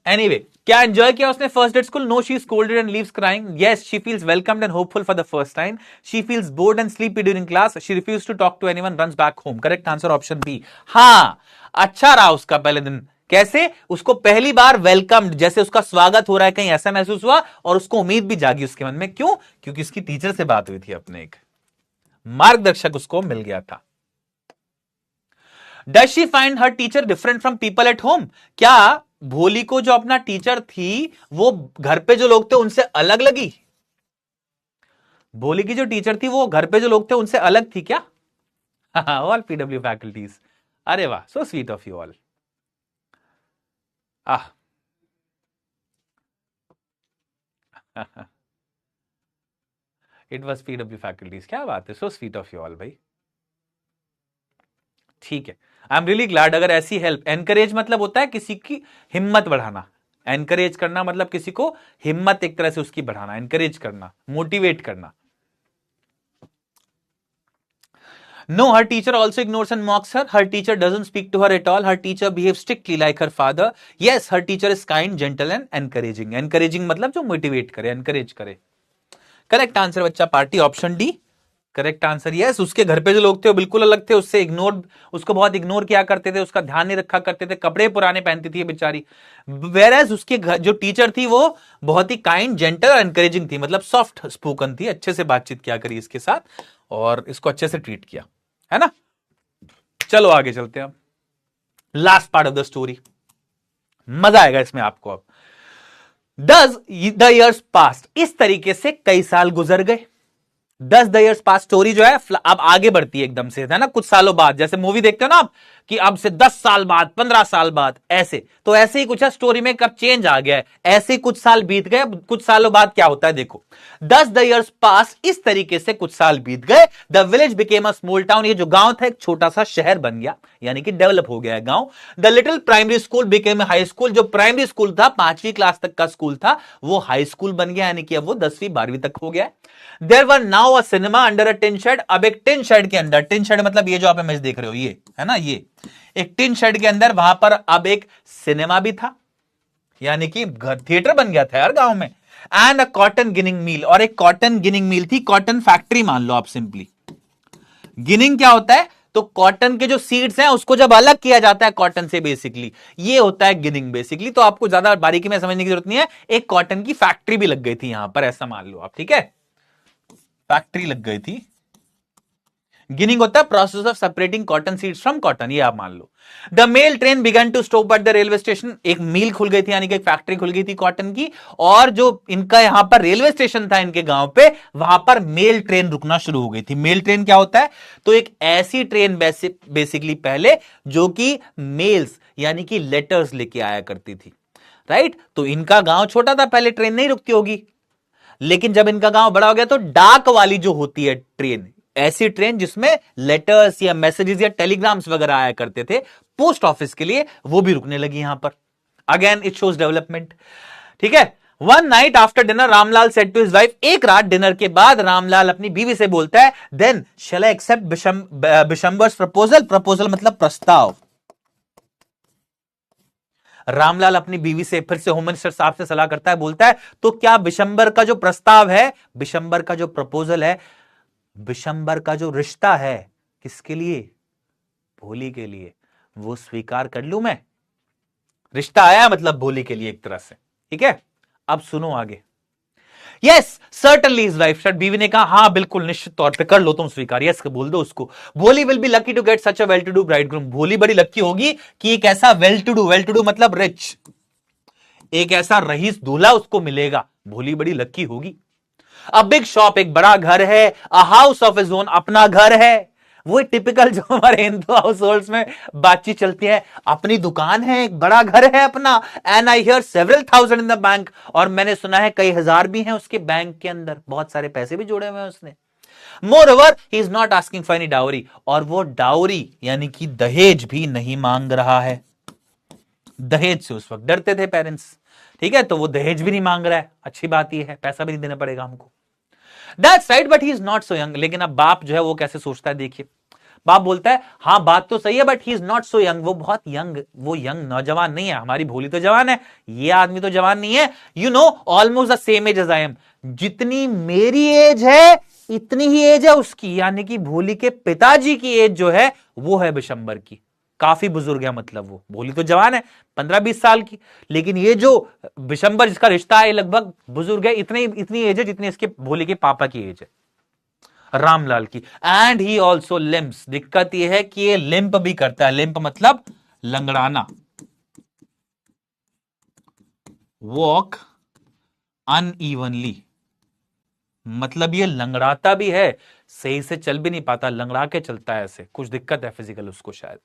एनीवे, क्या एंजॉय किया उसने first date school? No, she scolded and leaves crying. Yes, she feels welcomed and hopeful for the first time. She feels bored and sleepy during class. She refuses to talk to anyone, runs back home. Correct answer option B. हाँ, अच्छा रहा उसका पहले दिन। कैसे? उसको पहली बार welcomed, जैसे उसका स्वागत हो रहा है कहीं, ऐसा महसूस हुआ और उसको उम्मीद भी जागी उसके मन में। क्यों? क्योंकि उसकी टीचर से बात हुई थी, अपने एक मार्गदर्शक उसको मिल गया था। Does she find her teacher different from people at home? क्या भोली को जो अपना टीचर थी वो घर पे जो लोग थे उनसे अलग लगी? भोली की जो टीचर थी वो घर पे जो लोग थे उनसे अलग थी क्या? All PW faculties. अरे वाह, so sweet of you all. Ah it was PW faculties. क्या बात है, so sweet of you all भाई। ठीक है, आई एम रियली ग्लैड। अगर ऐसी हेल्प, एनकरेज मतलब होता है किसी की हिम्मत बढ़ाना। एनकरेज करना मतलब किसी को हिम्मत एक तरह से उसकी बढ़ाना, एनकरेज करना, मोटिवेट करना। No, her teacher also ignores and mocks her. Her teacher doesn't speak to her at all. Her teacher behaves strictly like her father. Yes, her teacher is kind, gentle and encouraging. Encouraging मतलब जो motivate करे, encourage करे। Correct answer बच्चा party option D. Correct answer yes. उसके घर पे जो लोग थे वो बिल्कुल अलग थे, उससे इग्नोर, उसको बहुत इग्नोर किया करते थे, उसका ध्यान नहीं रखा करते थे, कपड़े पुराने पहनती थी बेचारी। वेरएज उसके घर जो टीचर थी वो बहुत ही काइंड, जेंटल और एनकरेजिंग थी, मतलब सॉफ्ट स्पोकन थी, अच्छे से बातचीत किया करी इसके साथ और इसको अच्छे से ट्रीट किया, है ना। चलो आगे चलते हैं, last part of the story, मजा आएगा इसमें आपको अब। डज द इयर्स पास्ट, इस तरीके से कई साल गुजर गए। 10 इयर्स पास, स्टोरी जो है अब आगे बढ़ती है एकदम से, है ना, कुछ सालों बाद। जैसे मूवी देखते हो ना आप कि अब से 10 साल बाद, 15 साल बाद, ऐसे तो ऐसे ही कुछ है स्टोरी में, कब चेंज आ गया है, ऐसे कुछ साल बीत गए। कुछ सालों बाद क्या होता है देखो। 10 इयर्स पास, इस तरीके से कुछ साल बीत गए। The village became a small town, ये जो गांव था एक छोटा सा शहर बन गया, यानी कि डेवलप हो गया है गांव। The little primary school became high school, जो प्राइमरी स्कूल था 5वीं क्लास तक का स्कूल था वो हाई स्कूल बन गया, यानी कि अब वो 10वीं 12वीं तक हो गया। There were now a cinema under a tin shed, अब एक टिन शेड के अंदर, टिन शेड मतलब ये जो आप इमेज देख रहे हो ये है ना, ये एक टिन शेड के अंदर, वहां पर अब एक सिनेमा भी था, यानी कि घर थिएटर बन गया था यार गांव में। एंड अ कॉटन गिनिंग मिल, और एक कॉटन गिनिंग मिल थी, कॉटन फैक्ट्री मान लो आप सिंपली। गिनिंग क्या होता है? तो कॉटन के जो सीड्स हैं उसको जब अलग किया जाता है कॉटन से, बेसिकली ये होता है गिनिंग बेसिकली। तो आपको ज्यादा बारीकी में समझने की जरूरत नहीं है, एक कॉटन की फैक्ट्री भी लग गई थी यहां पर, ऐसा मान लो आप, ठीक है, फैक्ट्री लग गई थी। गिनिंग होता है process of separating cotton seeds from cotton, ये आप मान लो। The mail train began to stop at the railway station, एक मील खुल गई थी, यानी कि एक फैक्ट्री खुल गई थी कॉटन की, और जो इनका यहां पर रेलवे स्टेशन था इनके गांव पे, वहां पर मेल ट्रेन रुकना शुरू हो गई थी। मेल ट्रेन क्या होता है? तो एक ऐसी ट्रेन बेसिकली पहले जो कि मेल्स यानी कि लेटर्स लेके आया करती थी, राइट। तो इनका गांव छोटा था, पहले ट्रेन नहीं रुकती होगी, लेकिन जब इनका गांव बड़ा हो गया तो डाक वाली जो होती है ट्रेन, ऐसी ट्रेन जिसमें लेटर्स या मैसेजेस या टेलीग्राम्स वगैरह आया करते थे पोस्ट ऑफिस के लिए, वो भी रुकने लगी यहां पर। अगेन इट शोज डेवलपमेंट, ठीक है। One night after dinner Ramlal said to his wife, एक रात डिनर के बाद रामलाल अपनी बीवी से बोलता है, then shall I accept Bishambar's proposal, proposal मतलब प्रस्ताव। रामलाल अपनी बीवी से फिर से होम मिनिस्टर साहब से सलाह करता है, बोलता है तो क्या बिशंबर का जो प्रस्ताव है, बिशंबर का जो प्रपोजल है, बिशंबर का जो रिश्ता है, किसके लिए? भोली के लिए, वो स्वीकार कर लूं मैं? रिश्ता आया मतलब भोली के लिए एक तरह से, ठीक है। अब सुनो आगे। Yes certainly his wife said, बीवी ने कहा हाँ बिल्कुल निश्चित तौर पे कर लो तुम स्वीकार, यस बोल दो उसको। Bholi will be lucky to get such a well to do bridegroom, Bholi बड़ी लकी होगी कि एक ऐसा वेल टू डू मतलब रिच, एक ऐसा रईस दूल्हा उसको मिलेगा, भोली बड़ी लकी होगी। अ बिग शॉप, एक बड़ा घर है, a house of his own, अपना घर है, वो टिपिकल जो हमारे हिंदू हाउस होल्ड्स में बातचीत चलती है, अपनी दुकान है, एक बड़ा घर है अपना। And I hear several thousand in the bank, और मैंने सुना है कई हजार भी हैं उसके बैंक के अंदर, बहुत सारे पैसे भी जोड़े हुए हैं उसने। More over he is not asking for any dowry, और वो डाउरी यानी कि दहेज भी नहीं मांग रहा है। दहेज से उस वक्त डरते थे पेरेंट्स, ठीक है, तो वो दहेज भी नहीं मांग रहा है, अच्छी बात ये है, पैसा भी नहीं देना पड़ेगा हमको। That's right but he is not so young. लेकिन अब बाप जो है वो कैसे सोचता है, देखिए बाप बोलता है हाँ बात तो सही है but he is not so young, वो बहुत यंग, वो यंग नौजवान नहीं है, हमारी भोली तो जवान है, ये आदमी तो जवान नहीं है। You know almost the same age as I am, जितनी मेरी एज है इतनी ही एज है उसकी, यानी कि भोली के पिताजी की एज जो है वो है बिशंबर की, काफी बुजुर्ग है, मतलब वो भोली तो जवान है 15-20 साल की, लेकिन ये जो बिशंबर जिसका रिश्ता है लगभग बुजुर्ग है, इतनी एज है जितनी इसके भोली के पापा की एज है, रामलाल की। एंड ही ऑल्सो लिम्प्स, दिक्कत यह है कि ये लिम्प भी करता है, लिम्प मतलब लंगड़ाना, वॉक अनइवनली, मतलब ये लंगड़ाता भी है, सही से चल भी नहीं पाता, लंगड़ा के चलता है, ऐसे कुछ दिक्कत है फिजिकल उसको शायद।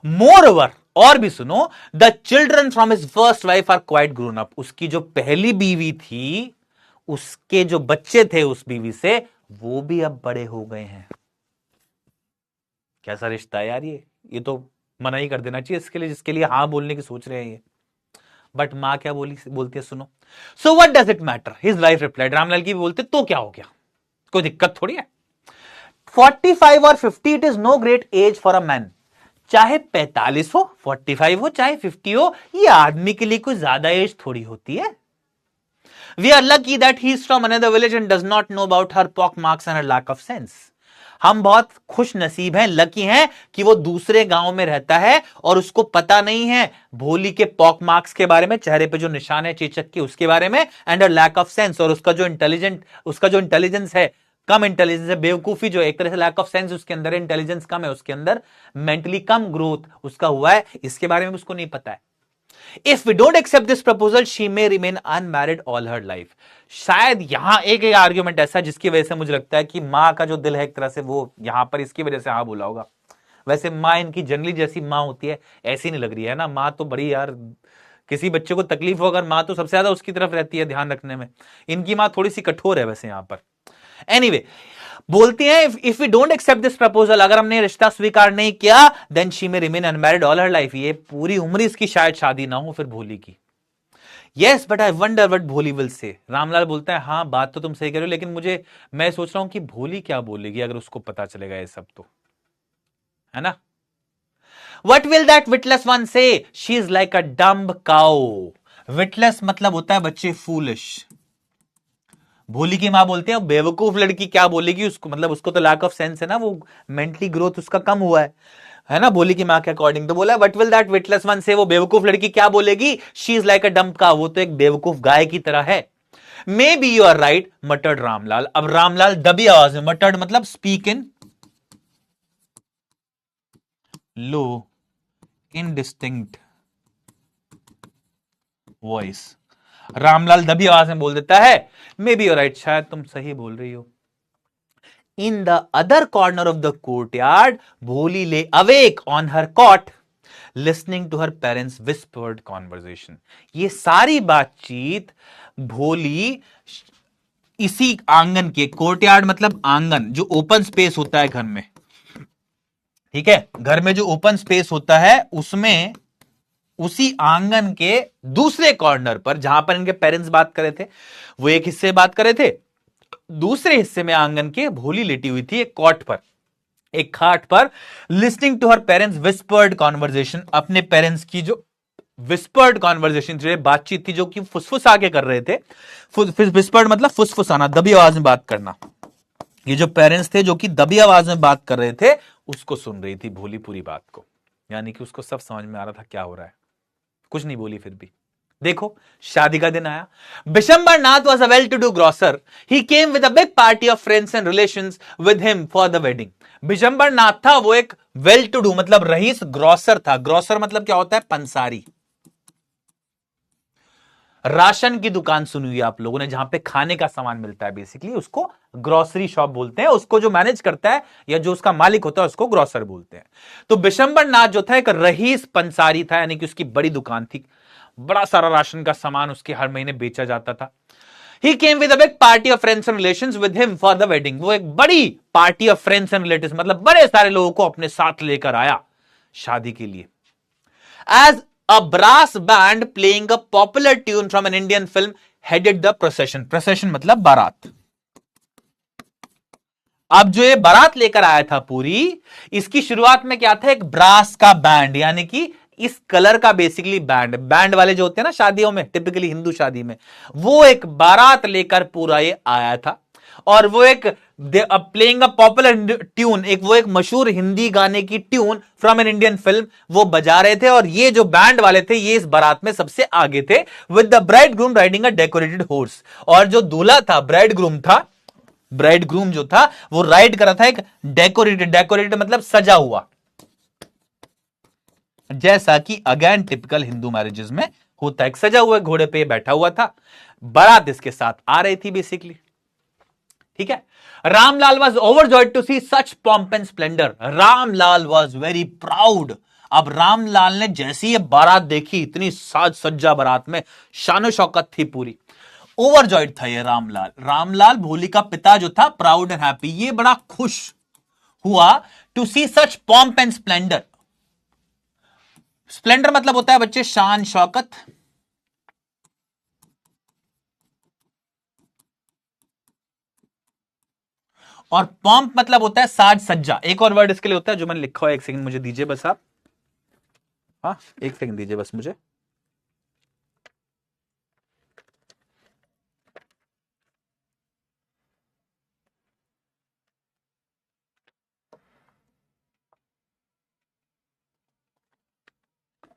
मोर ओवर, और भी सुनो, the children from his first wife are quite grown up, उसकी जो पहली बीवी थी उसके जो बच्चे थे उस बीवी से वो भी अब बड़े हो गए हैं। कैसा रिश्ता है यार ये तो मना ही कर देना चाहिए इसके लिए, जिसके लिए हाँ बोलने की सोच रहे हैं ये। बट मां क्या बोलती है सुनो, so what does it matter, his wife replied, Ramlal की बोलते तो क्या हो गया, कोई दिक्कत थोड़ी है, 45 और 50 it is no great age for a man, चाहे 45 हो 45 हो चाहे 50 हो, ये आदमी के लिए कोई ज्यादा एज थोड़ी होती है। We are lucky that he is from another village and does not know about her pock marks and her lack of sense. हम बहुत खुश नसीब हैं, लकी हैं कि वो दूसरे गांव में रहता है और उसको पता नहीं है भोली के पॉक मार्क्स के बारे में, चेहरे पे जो निशान है चेचक के उसके बारे में, एंड लैक ऑफ सेंस, और उसका जो इंटेलिजेंस है कम इंटेलिजेंस है, बेवकूफी जो एक तरह से लैक ऑफ सेंस उसके अंदर, इंटेलिजेंस कम है उसके अंदर, मेंटली कम ग्रोथ उसका हुआ है, इसके बारे में उसको नहीं पता है। If we don't accept this proposal, she may remain unmarried all her life. शायद यहां एक आर्ग्यूमेंट ऐसा जिसकी वजह से मुझे लगता है कि मां का जो दिल है एक तरह से वो यहां पर इसकी वजह से हाँ बोला होगा। वैसे मां इनकी जनरली जैसी मां होती है ऐसी नहीं लग रही है ना, मां तो बड़ी यार, किसी बच्चे को तकलीफ हो अगर मां तो सबसे ज्यादा उसकी तरफ रहती है ध्यान रखने में, इनकी मां थोड़ी सी कठोर है वैसे यहां पर। एनीवे बोलती हैं if we don't accept this proposal, अगर हमने रिश्ता स्वीकार नहीं किया, then she may remain unmarried all her life, ये पूरी उम्र इसकी शायद शादी ना हो फिर भोली की। Yes but I wonder what भोली विल से, रामलाल बोलता है हाँ बात तो तुम सही कह रहे हो, लेकिन मैं सोच रहा हूं कि भोली क्या बोलेगी अगर उसको पता चलेगा ये सब, तो है ना। What will that witless one say? She is like a dumb cow. Witless मतलब होता है बच्चे, foolish. भोली की मां बोलते हैं बेवकूफ लड़की क्या बोलेगी उसको, मतलब उसको तो लैक ऑफ सेंस है ना, वो मेंटली ग्रोथ उसका कम हुआ है ना, भोली की मां के अकॉर्डिंग। तो बोला what will that witless one say, वो बेवकूफ लड़की क्या बोलेगी, she is like a dumb cow, वो तो एक बेवकूफ गाय की तरह है। Maybe you are right muttered Ramlal, अब रामलाल दबी आवाज में, मटर्ड मतलब speak in low indistinct voice, Ramlal दबी आवाज में बोल देता है मे बी यू राइट, शायद तुम सही बोल रही हो। In the other corner of the courtyard Bholi lay awake on her cot listening to her parents whispered conversation, ये सारी बातचीत भोली इसी आंगन के, कोर्टयार्ड मतलब आंगन जो ओपन स्पेस होता है घर में, ठीक है, घर में जो ओपन स्पेस होता है उसमें उसी आंगन के दूसरे कॉर्नर पर जहां पर इनके पेरेंट्स बात कर रहे थे, वो एक हिस्से बात कर रहे थे, दूसरे हिस्से में आंगन के भोली लेटी हुई थी एक कॉट पर, एक खाट पर, listening to her parents whispered conversation, अपने पेरेंट्स की जो विस्पर्ड कॉन्वर्सेशन जो बातचीत थी जो कि फुसफुस आके कर रहे थे, विस्पर्ड मतलब फुसफुसाना, दबी आवाज में बात करना, ये जो पेरेंट्स थे जो कि दबी आवाज में बात कर रहे थे उसको सुन रही थी भोली पूरी बात को, यानी कि उसको सब समझ में आ रहा था क्या हो रहा है, कुछ नहीं बोली फिर भी। देखो शादी का दिन आया, Bishambar Nath was a well to do grocer, he came with a big party of friends and relations with him for the wedding. Bishambar Nath था वो एक वेल टू डू मतलब रईस ग्रोसर था, ग्रोसर मतलब क्या होता है, पंसारी, राशन की दुकान सुनी हुई आप लोगों ने, जहां पे खाने का सामान मिलता है बेसिकली, उसको ग्रोसरी शॉप बोलते हैं, उसको जो मैनेज करता है या जो उसका मालिक होता है उसको ग्रोसर बोलते हैं। तो बिशंबर नाथ जो था एक रईस पंसारी था, यानी कि उसकी बड़ी दुकान थी, बड़ा सारा राशन का सामान उसके हर महीने बेचा जाता था। He came with a big party of friends and relations with him for the wedding. वो एक बड़ी party of friends and relatives, मतलब बड़े सारे लोगों को अपने साथ लेकर आया शादी के लिए. As a brass band playing a popular tune from an Indian film headed the procession. Procession मतलब बारात. अब जो ये बारात लेकर आया था पूरी, इसकी शुरुआत में क्या था, एक ब्रास का बैंड, यानी कि इस कलर का बेसिकली बैंड वाले जो होते हैं ना शादियों में, टिपिकली हिंदू शादी में, वो एक बारात लेकर पूरा ये आया था. और वो एक प्लेइंग अ पॉपुलर ट्यून, एक मशहूर हिंदी गाने की tune from an Indian film वो बजा रहे थे. और ये जो बैंड वाले थे ये इस बारात में सबसे आगे थे, with the bride groom riding a decorated horse. और जो दूल्हा था, ब्राइड ग्रूम जो था वो राइड कर रहा था एक डेकोरेटेड मतलब सजा हुआ, जैसा कि अगेन टिपिकल हिंदू मैरिजेस में होता है. एक सजा हुआ घोड़े पे बैठा हुआ था, बारात इसके साथ आ रही थी बेसिकली. ठीक है. Ramlal was overjoyed to see such pomp and splendour. Ramlal was very proud. अब रामलाल ने जैसी ये बारात देखी, इतनी साज सज्जा बारात में, शानो शौकत थी पूरी, ओवरजॉयड था ये रामलाल भोली का पिता जो था, प्राउड एंड हैप्पी, ये बड़ा खुश हुआ to see such pomp and splendour. Splendour मतलब होता है बच्चे शान शौकत, और पॉम्प मतलब होता है साज सज्जा. एक और वर्ड इसके लिए होता है जो मैंने लिखा है, एक सेकंड मुझे दीजिए बस आप. हाँ, एक सेकंड दीजिए बस मुझे.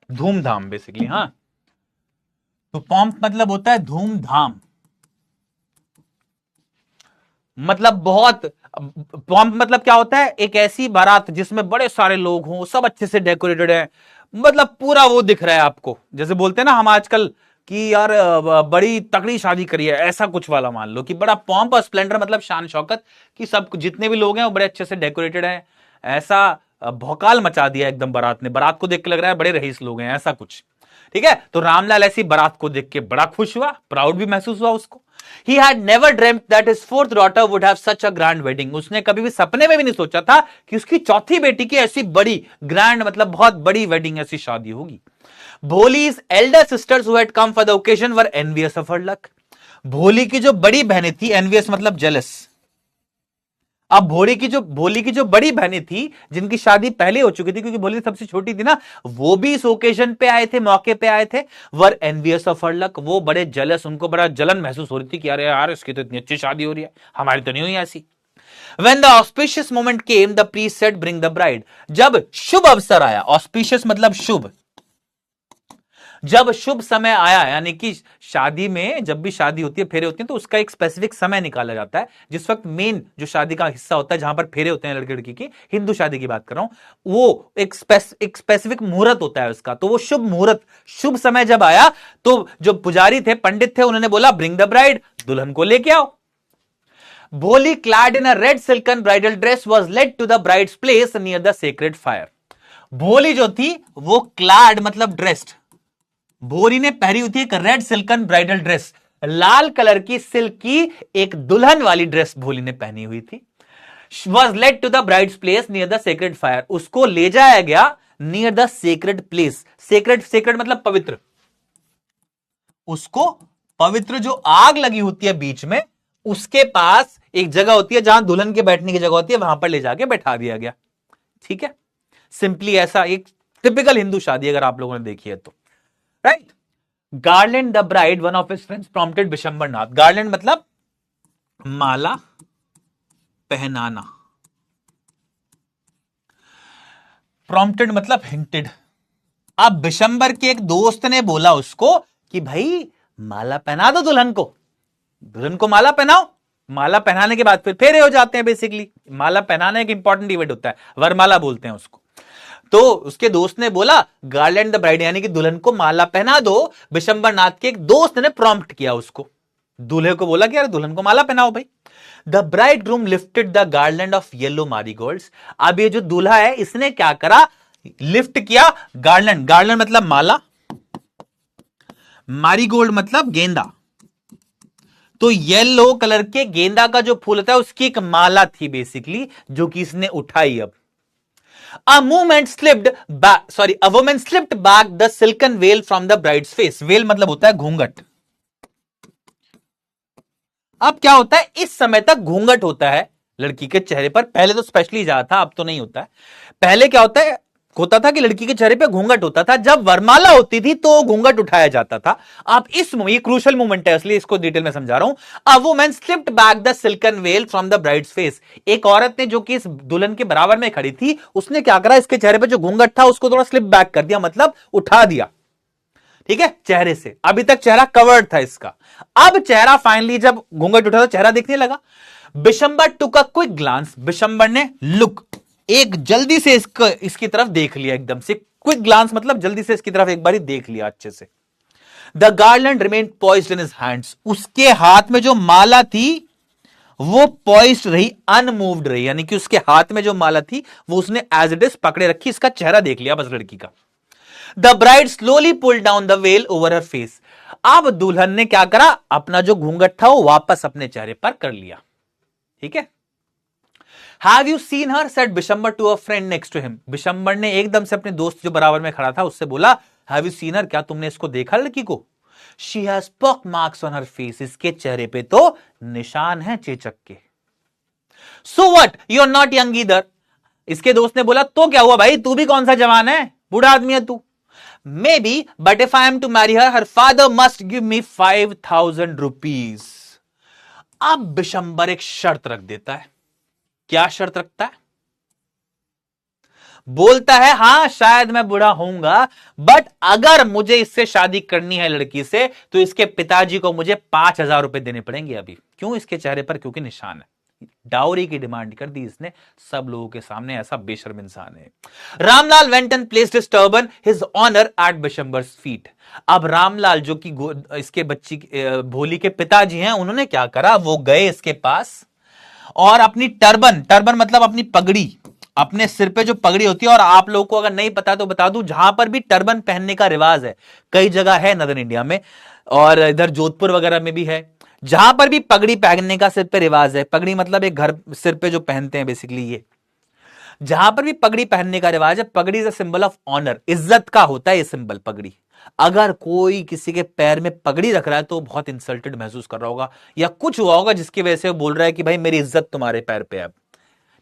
धूमधाम बेसिकली. हाँ, तो पॉम्प मतलब होता है धूमधाम, मतलब बहुत. पॉम्प मतलब क्या होता है, एक ऐसी बारात जिसमें बड़े सारे लोग हों, सब अच्छे से डेकोरेटेड है, मतलब पूरा वो दिख रहा है आपको, जैसे बोलते हैं ना हम आजकल कि यार बड़ी तगड़ी शादी करी है, ऐसा कुछ वाला मान लो कि बड़ा पॉम्प. और स्प्लेंडर मतलब शान शौकत, कि सब जितने भी लोग हैं वो बड़े अच्छे से डेकोरेटेड हैं, ऐसा भौकाल मचा दिया एकदम बारात ने. बारात को देख के लग रहा है बड़े रईस लोग हैं, ऐसा कुछ. ठीक है. तो रामलाल ऐसी बारात को देख के बड़ा खुश हुआ, प्राउड भी महसूस हुआ उसको. He had never dreamt that his fourth daughter would have such a grand wedding. उसने कभी भी सपने में भी नहीं सोचा था कि उसकी चौथी बेटी की ऐसी बड़ी ग्रैंड मतलब बहुत बड़ी वेडिंग, ऐसी शादी होगी. Bholi's elder sisters who had come for the occasion were envious of her luck. भोली की जो बड़ी बहनें थी, envious मतलब jealous. अब भोली की जो बड़ी बहनें थी, जिनकी शादी पहले हो चुकी थी, क्योंकि भोली सबसे छोटी थी ना, वो भी इस ओकेजन पे आए थे, मौके पे आए थे. वर एनवियस ऑफ हर लक, वो बड़े जलस, उनको बड़ा जलन महसूस हो रही थी कि अरे यार इसकी तो इतनी अच्छी शादी हो रही है, हमारी तो नहीं हुई ऐसी. When the auspicious moment came, the priest said, "Bring the bride." जब शुभ अवसर आया, auspicious मतलब शुभ, जब शुभ समय आया, यानी कि शादी में जब भी शादी होती है, फेरे होते हैं, तो उसका एक स्पेसिफिक समय निकाला जाता है, जिस वक्त मेन जो शादी का हिस्सा होता है, जहां पर फेरे होते हैं लड़के लड़की की, हिंदू शादी की बात कर रहा हूं, वो एक स्पेसिफिक मुहूर्त होता है उसका. तो वो शुभ मुहूर्त, शुभ समय जब आया, तो जो पुजारी थे, पंडित थे, उन्होंने बोला ब्रिंग द ब्राइड, दुल्हन को लेके आओ. भोली clad in a red silken bridal dress was led to the bride's place near the sacred fire. भोली जो थी वो clad मतलब dressed, भोली ने पहनी हुई थी एक रेड सिल्कन ब्राइडल ड्रेस, लाल कलर की सिल्क की एक दुल्हन वाली ड्रेस भोली ने पहनी हुई थी. Was led to the bride's place near the sacred fire. उसको ले जाया गया near the sacred place. sacred मतलब पवित्र. उसको पवित्र जो आग लगी होती है बीच में, उसके पास एक जगह होती है जहां दुल्हन के बैठने की जगह होती है, वहां पर ले जाके बैठा दिया गया. ठीक है. सिंपली ऐसा एक टिपिकल हिंदू शादी अगर आप लोगों ने देखी है तो. Right. Garland the bride, one of his friends prompted Vishambarnath. Garland मतलब माला पहनाना, प्रॉम्प्टेड मतलब हिंटेड. अब बिशंबर के एक दोस्त ने बोला उसको कि भाई माला पहना दो दुल्हन को माला पहनाओ. माला पहनाने के बाद फिर फेरे हो जाते हैं. बेसिकली माला पहनाना एक इंपॉर्टेंट इवेंट होता है, वरमाला बोलते हैं उसको. तो उसके दोस्त ने बोला गार्लैंड द ब्राइड, यानी कि दुल्हन को माला पहना दो. बिशंबरनाथ के एक दोस्त ने प्रॉम्प्ट किया उसको, दूल्हे को बोला कि यार दुल्हन को माला पहनाओ भाई. The bride groom lifted the garland of yellow marigolds. अब ये जो दूल्हा है इसने क्या करा, लिफ्ट किया गार्लैंड मतलब माला, मैरीगोल्ड मतलब गेंदा. तो येलो कलर के गेंदा का जो फूल होता है उसकी एक माला थी बेसिकली, जो कि इसने उठाई। अब A movement slipped back, sorry, a woman slipped back the silken veil from the bride's face. Veil मतलब होता है घूंघट। अब क्या होता है, इस समय तक घूंघट होता है लड़की के चेहरे पर, पहले तो स्पेशली ज्यादा था, अब तो नहीं होता है। पहले क्या होता था कि लड़की के चेहरे पे घूंघट होता था, जब वरमाला होती थी तो घूंघट उठाया जाता था। अब ये क्रूशियल मोमेंट है, इसलिए इसको डिटेल में समझा रहा हूं। A woman slipped back the silken well from the bride's face. एक औरत ने जो कि इस दुल्हन के बराबर में खड़ी थी, उसने क्या करा, इसके चेहरे पे जो घूंघट था उसको थोड़ा स्लिप बैक कर दिया, मतलब उठा दिया, ठीक है, चेहरे से। अभी तक चेहरा कवर्ड था इसका, अब चेहरा फाइनली जब घूंघट उठा तो चेहरा दिखने लगा। बिशंबर टुक अ क्विक ग्लांस, बिशंबर ने लुक, एक जल्दी से इसकी तरफ देख लिया, एकदम से क्विक ग्लांस मतलब जल्दी से इसकी तरफ एक बार देख लिया अच्छे से। The garland remained poised in his hands, उसके हाथ में जो माला थी वो पॉइज्ड रही, अनमूव्ड रही, यानी कि उसके हाथ में जो माला थी वो उसने एज इट इज पकड़े रखी, इसका चेहरा देख लिया बस लड़की का। The bride slowly pulled down the well over her face, अब दुल्हन ने क्या करा, अपना जो घूंघट था वो वापस अपने चेहरे पर कर लिया, ठीक है। Have you seen her? said Bishambar to a friend next to him. Bishambar ने एकदम से अपने दोस्त जो बराबर में खड़ा था उससे बोला, Have you seen her? क्या तुमने इसको देखा लड़की को? She has pock marks on her face. इसके चेहरे पे तो निशान है चेचक के। So what? You're not young either. इसके दोस्त ने बोला, तो क्या हुआ भाई, तू भी कौन सा जवान है, बूढ़ा आदमी है तू। Maybe, but if I am to marry her, her father must give me 5,000 rupees. अब बिशंबर एक शर्त रख देता है। क्या शर्त रखता है? बोलता है, हां शायद मैं बुढ़ा होऊंगा, बट अगर मुझे इससे शादी करनी है लड़की से तो इसके पिताजी को मुझे 5,000 रुपए देने पड़ेंगे अभी। क्यों? इसके चेहरे पर क्योंकि निशान है। डाउरी की डिमांड कर दी इसने सब लोगों के सामने, ऐसा बेशर्म इंसान है। Ramlal went and placed his turban his honour at Bishambar's feet. अब रामलाल जो कि इसके बच्ची भोली के पिताजी हैं, उन्होंने क्या करा, वो गए इसके पास और अपनी टर्बन मतलब अपनी पगड़ी, अपने सिर पे जो पगड़ी होती है, और आप लोगों को अगर नहीं पता तो बता दूं, जहां पर भी टर्बन पहनने का रिवाज है, कई जगह है नदर इंडिया में और इधर जोधपुर वगैरह में भी है, जहां पर भी पगड़ी पहनने का सिर पे रिवाज है, पगड़ी मतलब एक घर सिर पे जो पहनते हैं बेसिकली, ये जहां पर भी पगड़ी पहनने का रिवाज है, pagdi is a symbol of honour, इज्जत का होता है ये सिंबल पगड़ी। अगर कोई किसी के पैर में पगड़ी रख रहा है तो बहुत इंसल्टेड महसूस कर रहा होगा या कुछ हुआ होगा जिसकी वजह से वो बोल रहा है कि भाई मेरी इज्जत तुम्हारे पैर पे है,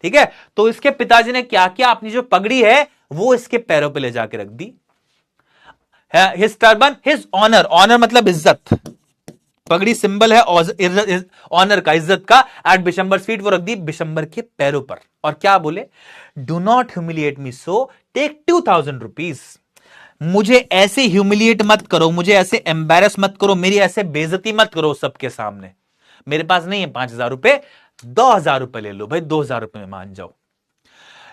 ठीक है। तो इसके पिताजी ने क्या किया, अपनी जो पगड़ी है वो इसके पैरों पे ले जाके रख दी। His turban his honour, honour मतलब इज्जत, पगड़ी सिंबल है ऑनर का, इज्जत का, एट बिशंबर फीट वो रख दी बिशंबर के पैरों पर। और क्या बोले, do not humiliate me, so take 2,000 rupees. मुझे ऐसे ह्यूमिलिएट मत करो, मुझे ऐसे एम्बैरस मत करो, मेरी ऐसे बेइज्जती मत करो सबके सामने। मेरे पास नहीं है 5,000 रुपए, 2,000 रुपए ले लो भाई, 2,000 रुपए में मान जाओ।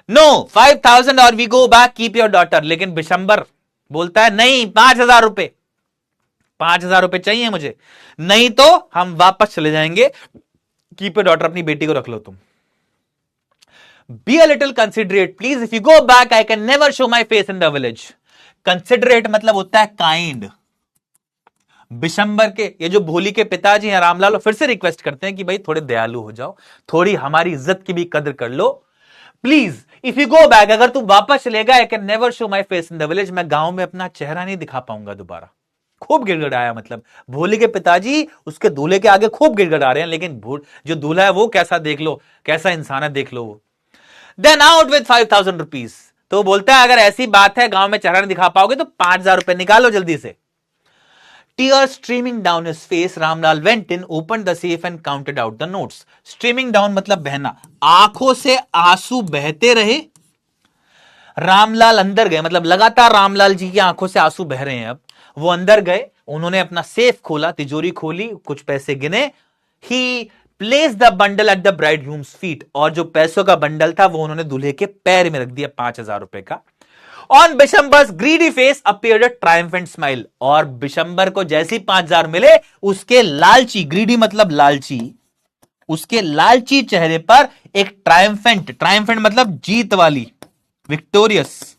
नो 5,000 और we go back, keep your daughter. लेकिन बिशंबर बोलता है नहीं, 5,000 रुपए, 5,000 रुपए चाहिए मुझे, नहीं तो हम वापस चले जाएंगे। कीप योर डॉटर, अपनी बेटी को रख लो तुम। Be a little considerate please, if you go back I can never show my face in the village. Considerate मतलब होता है काइंड। बिशंबर के ये जो भोली के पिताजी हैं रामलाल, फिर से रिक्वेस्ट करते हैं कि भाई थोड़े दयालु हो जाओ, थोड़ी हमारी इज्जत की भी कदर कर लो please, if you go back, अगर तू वापस चलेगा, I can never show my face in the village, मैं गांव में अपना चेहरा नहीं दिखा पाऊंगा दोबारा। खूब गिड़गिड़ाया, मतलब भोली के पिताजी उसके दूल्हे के आगे खूब गिड़गिड़ा रहे हैं, लेकिन जो दूल्हा है वो कैसा, देख लो कैसा इंसान है, देख लो वो। Then out with 5,000 rupees. तो बोलता है अगर ऐसी बात है गांव में चेहरा नहीं दिखा पाओगे तो 5,000 रुपए निकालो जल्दी से। Tears streaming down his face, Ramlal went in, opened the safe and counted out the notes. Streaming down मतलब बहना, आंखों से आंसू बहते रहे। रामलाल अंदर गए, मतलब लगातार रामलाल जी की आंखों से आंसू बह रहे हैं। अब वो अंदर गए, उन्होंने अपना सेफ खोला, तिजोरी खोली, कुछ पैसे गिने। He placed the bundle at the bridegroom's feet, और जो पैसों का बंडल था वो उन्होंने दूल्हे के पैर में रख दिया, 5,000 रुपए का। On बिशंबर्स greedy face appeared a triumphant smile, और बिशंबर को जैसी 5,000 मिले, उसके लालची, ग्रीडी मतलब लालची, उसके लालची चेहरे पर एक ट्रायम्फेंट मतलब जीत वाली, विक्टोरियस,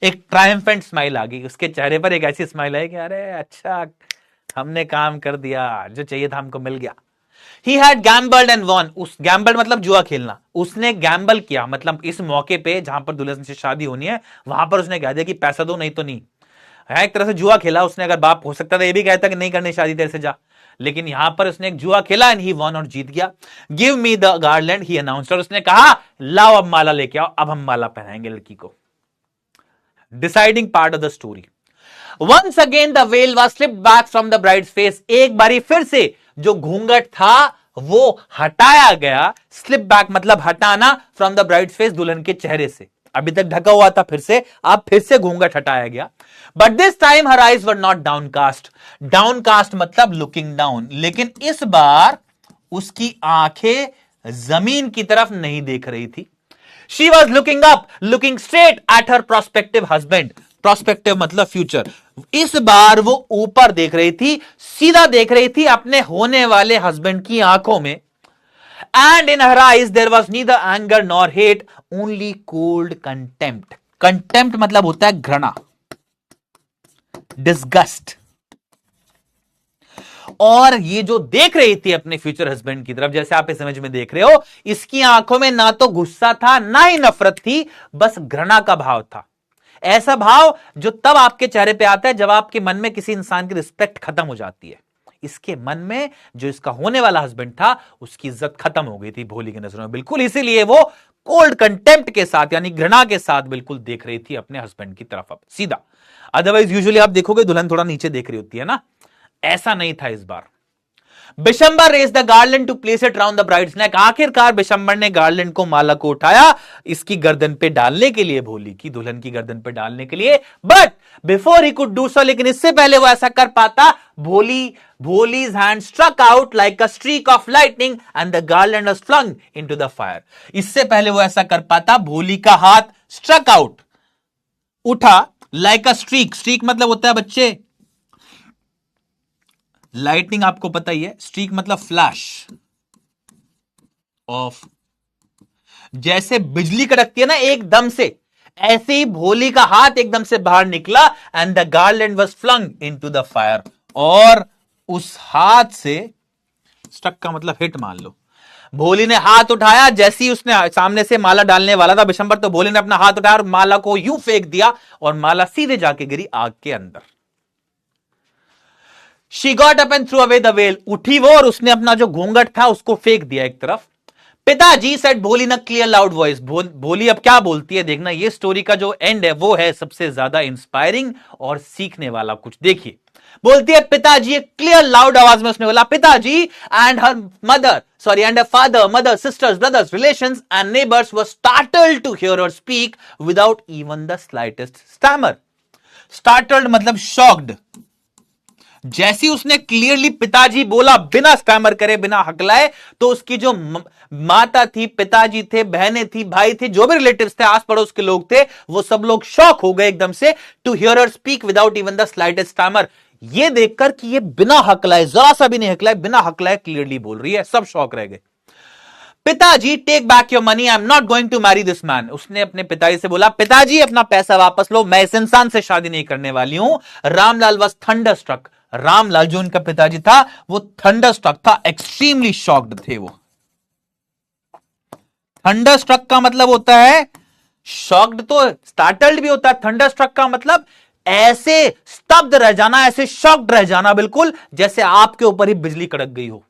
एक ट्रायम्फेंट स्माइल आ गई। उसके चेहरे पर एक ऐसी स्माइल आई कि अरे अच्छा हमने काम कर दिया, जो चाहिए था हमको मिल गया। He had gambled and won. उस गैम्बल मतलब जुआ खेलना, उसने गैम्बल किया, मतलब इस मौके पे जहां पर दुल्हन से शादी होनी है वहां पर उसने कह दिया कि पैसा दो नहीं तो नहीं है, एक तरह से जुआ खेला उसने। अगर बाप हो सकता था ये भी कहता कि नहीं करनी शादी तेरे से, जा, लेकिन यहां पर उसने एक जुआ खेला एंड ही वॉन और जीत गया। Give me the garland he announced, और उसने कहा लाओ अब माला लेके आओ, अब हम माला पहनाएंगे लड़की को। Deciding part of the story, once again the veil was slipped back from the bride's face, एक बारी फिर से जो घूंघट था वो हटाया गया। स्लिप बैक मतलब हटाना, फ्रॉम द ब्राइड्स फेस दुल्हन के चेहरे से, अभी तक ढका हुआ था, फिर से अब फिर से घूंघट हटाया गया। But this time her eyes were not downcast, downcast मतलब लुकिंग डाउन, लेकिन इस बार उसकी आंखें जमीन की तरफ नहीं देख रही थी। She was looking up, looking straight at her prospective husband, prospective मतलब फ्यूचर, इस बार वो ऊपर देख रही थी, सीधा देख रही थी अपने होने वाले हस्बैंड की आंखों में। And in her eyes there was neither anger nor hate, only cold contempt. Contempt मतलब होता है घृणा, disgust। और ये जो देख रही थी अपने फ्यूचर हस्बैंड की तरफ, जैसे आप इस इमेज में देख रहे हो, इसकी आंखों में ना तो गुस्सा था ना ही नफरत थी, बस घृणा का भाव था। ऐसा भाव जो तब आपके चेहरे पे आता है जब आपके मन में किसी इंसान की रिस्पेक्ट खत्म हो जाती है। इसके मन में जो इसका होने वाला हस्बैंड था उसकी इज्जत खत्म हो गई थी भोली की नजरों में, बिल्कुल इसीलिए वो कोल्ड कंटेम्प्ट के साथ यानी घृणा के साथ बिल्कुल देख रही थी अपने हस्बैंड की तरफ, अब सीधा। अदरवाइज यूजुअली आप देखोगे दुल्हन थोड़ा नीचे देख रही होती है ना, ऐसा नहीं था इस बार। Bishambar raised the garland to place it round the bride's neck, आखिरकार बिशंबर ने गार्लैंड को, माला को उठाया इसकी गर्दन पे डालने के लिए, भोली की दुल्हन की गर्दन पे डालने के लिए। But before he could do so, लेकिन इससे पहले वो ऐसा कर पाता, Bholi's hand struck out like a streak of lightning and the garland was flung into the fire. इससे पहले वो ऐसा कर पाता, भोली का हाथ स्ट्रक आउट, उठा, लाइक अ स्ट्रीक, स्ट्रीक मतलब होता है बच्चे लाइटनिंग, आपको पता ही है, स्ट्रीक मतलब फ्लैश ऑफ, जैसे बिजली कड़कती है ना एकदम से, ऐसे ही भोली का हाथ एकदम से बाहर निकला and the garland was flung into the fire, और उस हाथ से, स्ट्रक का मतलब हिट मान लो, भोली ने हाथ उठाया, जैसे ही उसने सामने से माला डालने वाला था बिशंबर, तो भोली ने अपना हाथ उठाया और माला को यूं फेंक दिया और माला सीधे जाके गिरी आग के अंदर। She got up and threw away the veil, उठी वो और उसने अपना जो घूंघट था उसको फेंक दिया एक तरफ। पिताजी सेड भोली न क्लियर लाउड वॉइस, भोली अब क्या बोलती है देखना, ये स्टोरी का जो एंड है वो है सबसे ज्यादा इंस्पायरिंग और सीखने वाला कुछ। देखिए बोलती है पिताजी, एक क्लियर लाउड आवाज में उसने बोला पिताजी, and her mother and her father, mother, sisters, brothers, relations and neighbours were startled to hear her speak without even the slightest stammer. Startled मतलब शॉक्ड, जैसी उसने क्लियरली पिताजी बोला बिना स्टैमर करे, बिना हकलाए, तो उसकी जो माता थी, पिताजी थे, बहनें थी, भाई थे, जो भी रिलेटिव्स थे, आस पड़ोस के लोग थे, वो सब लोग शॉक हो गए एकदम से, to hear her speak without even the slightest stammer, ये देखकर कि ये बिना हकलाए, जरा सा भी नहीं हकलाए, बिना हकलाए क्लियरली बोल रही है, सब शॉक रह गए। Pitaji take back your money, I am not going to marry this man, उसने अपने पिताजी से बोला पिताजी अपना पैसा वापस लो, मैं इस इंसान से शादी नहीं करने वाली हूं। रामलाल वाज थंडरस्ट्रक, रामलाल जो उनका पिताजी था वो थंडरस्ट्रक था, एक्सट्रीमली शॉक्ड थे वो। थंडरस्ट्रक का मतलब होता है, शॉक्ड तो स्टार्टल्ड भी होता है, थंडरस्ट्रक का मतलब ऐसे स्तब्ध रह जाना, ऐसे शॉक्ड रह जाना, बिल्कुल जैसे आपके ऊपर ही बिजली कड़क गई हो,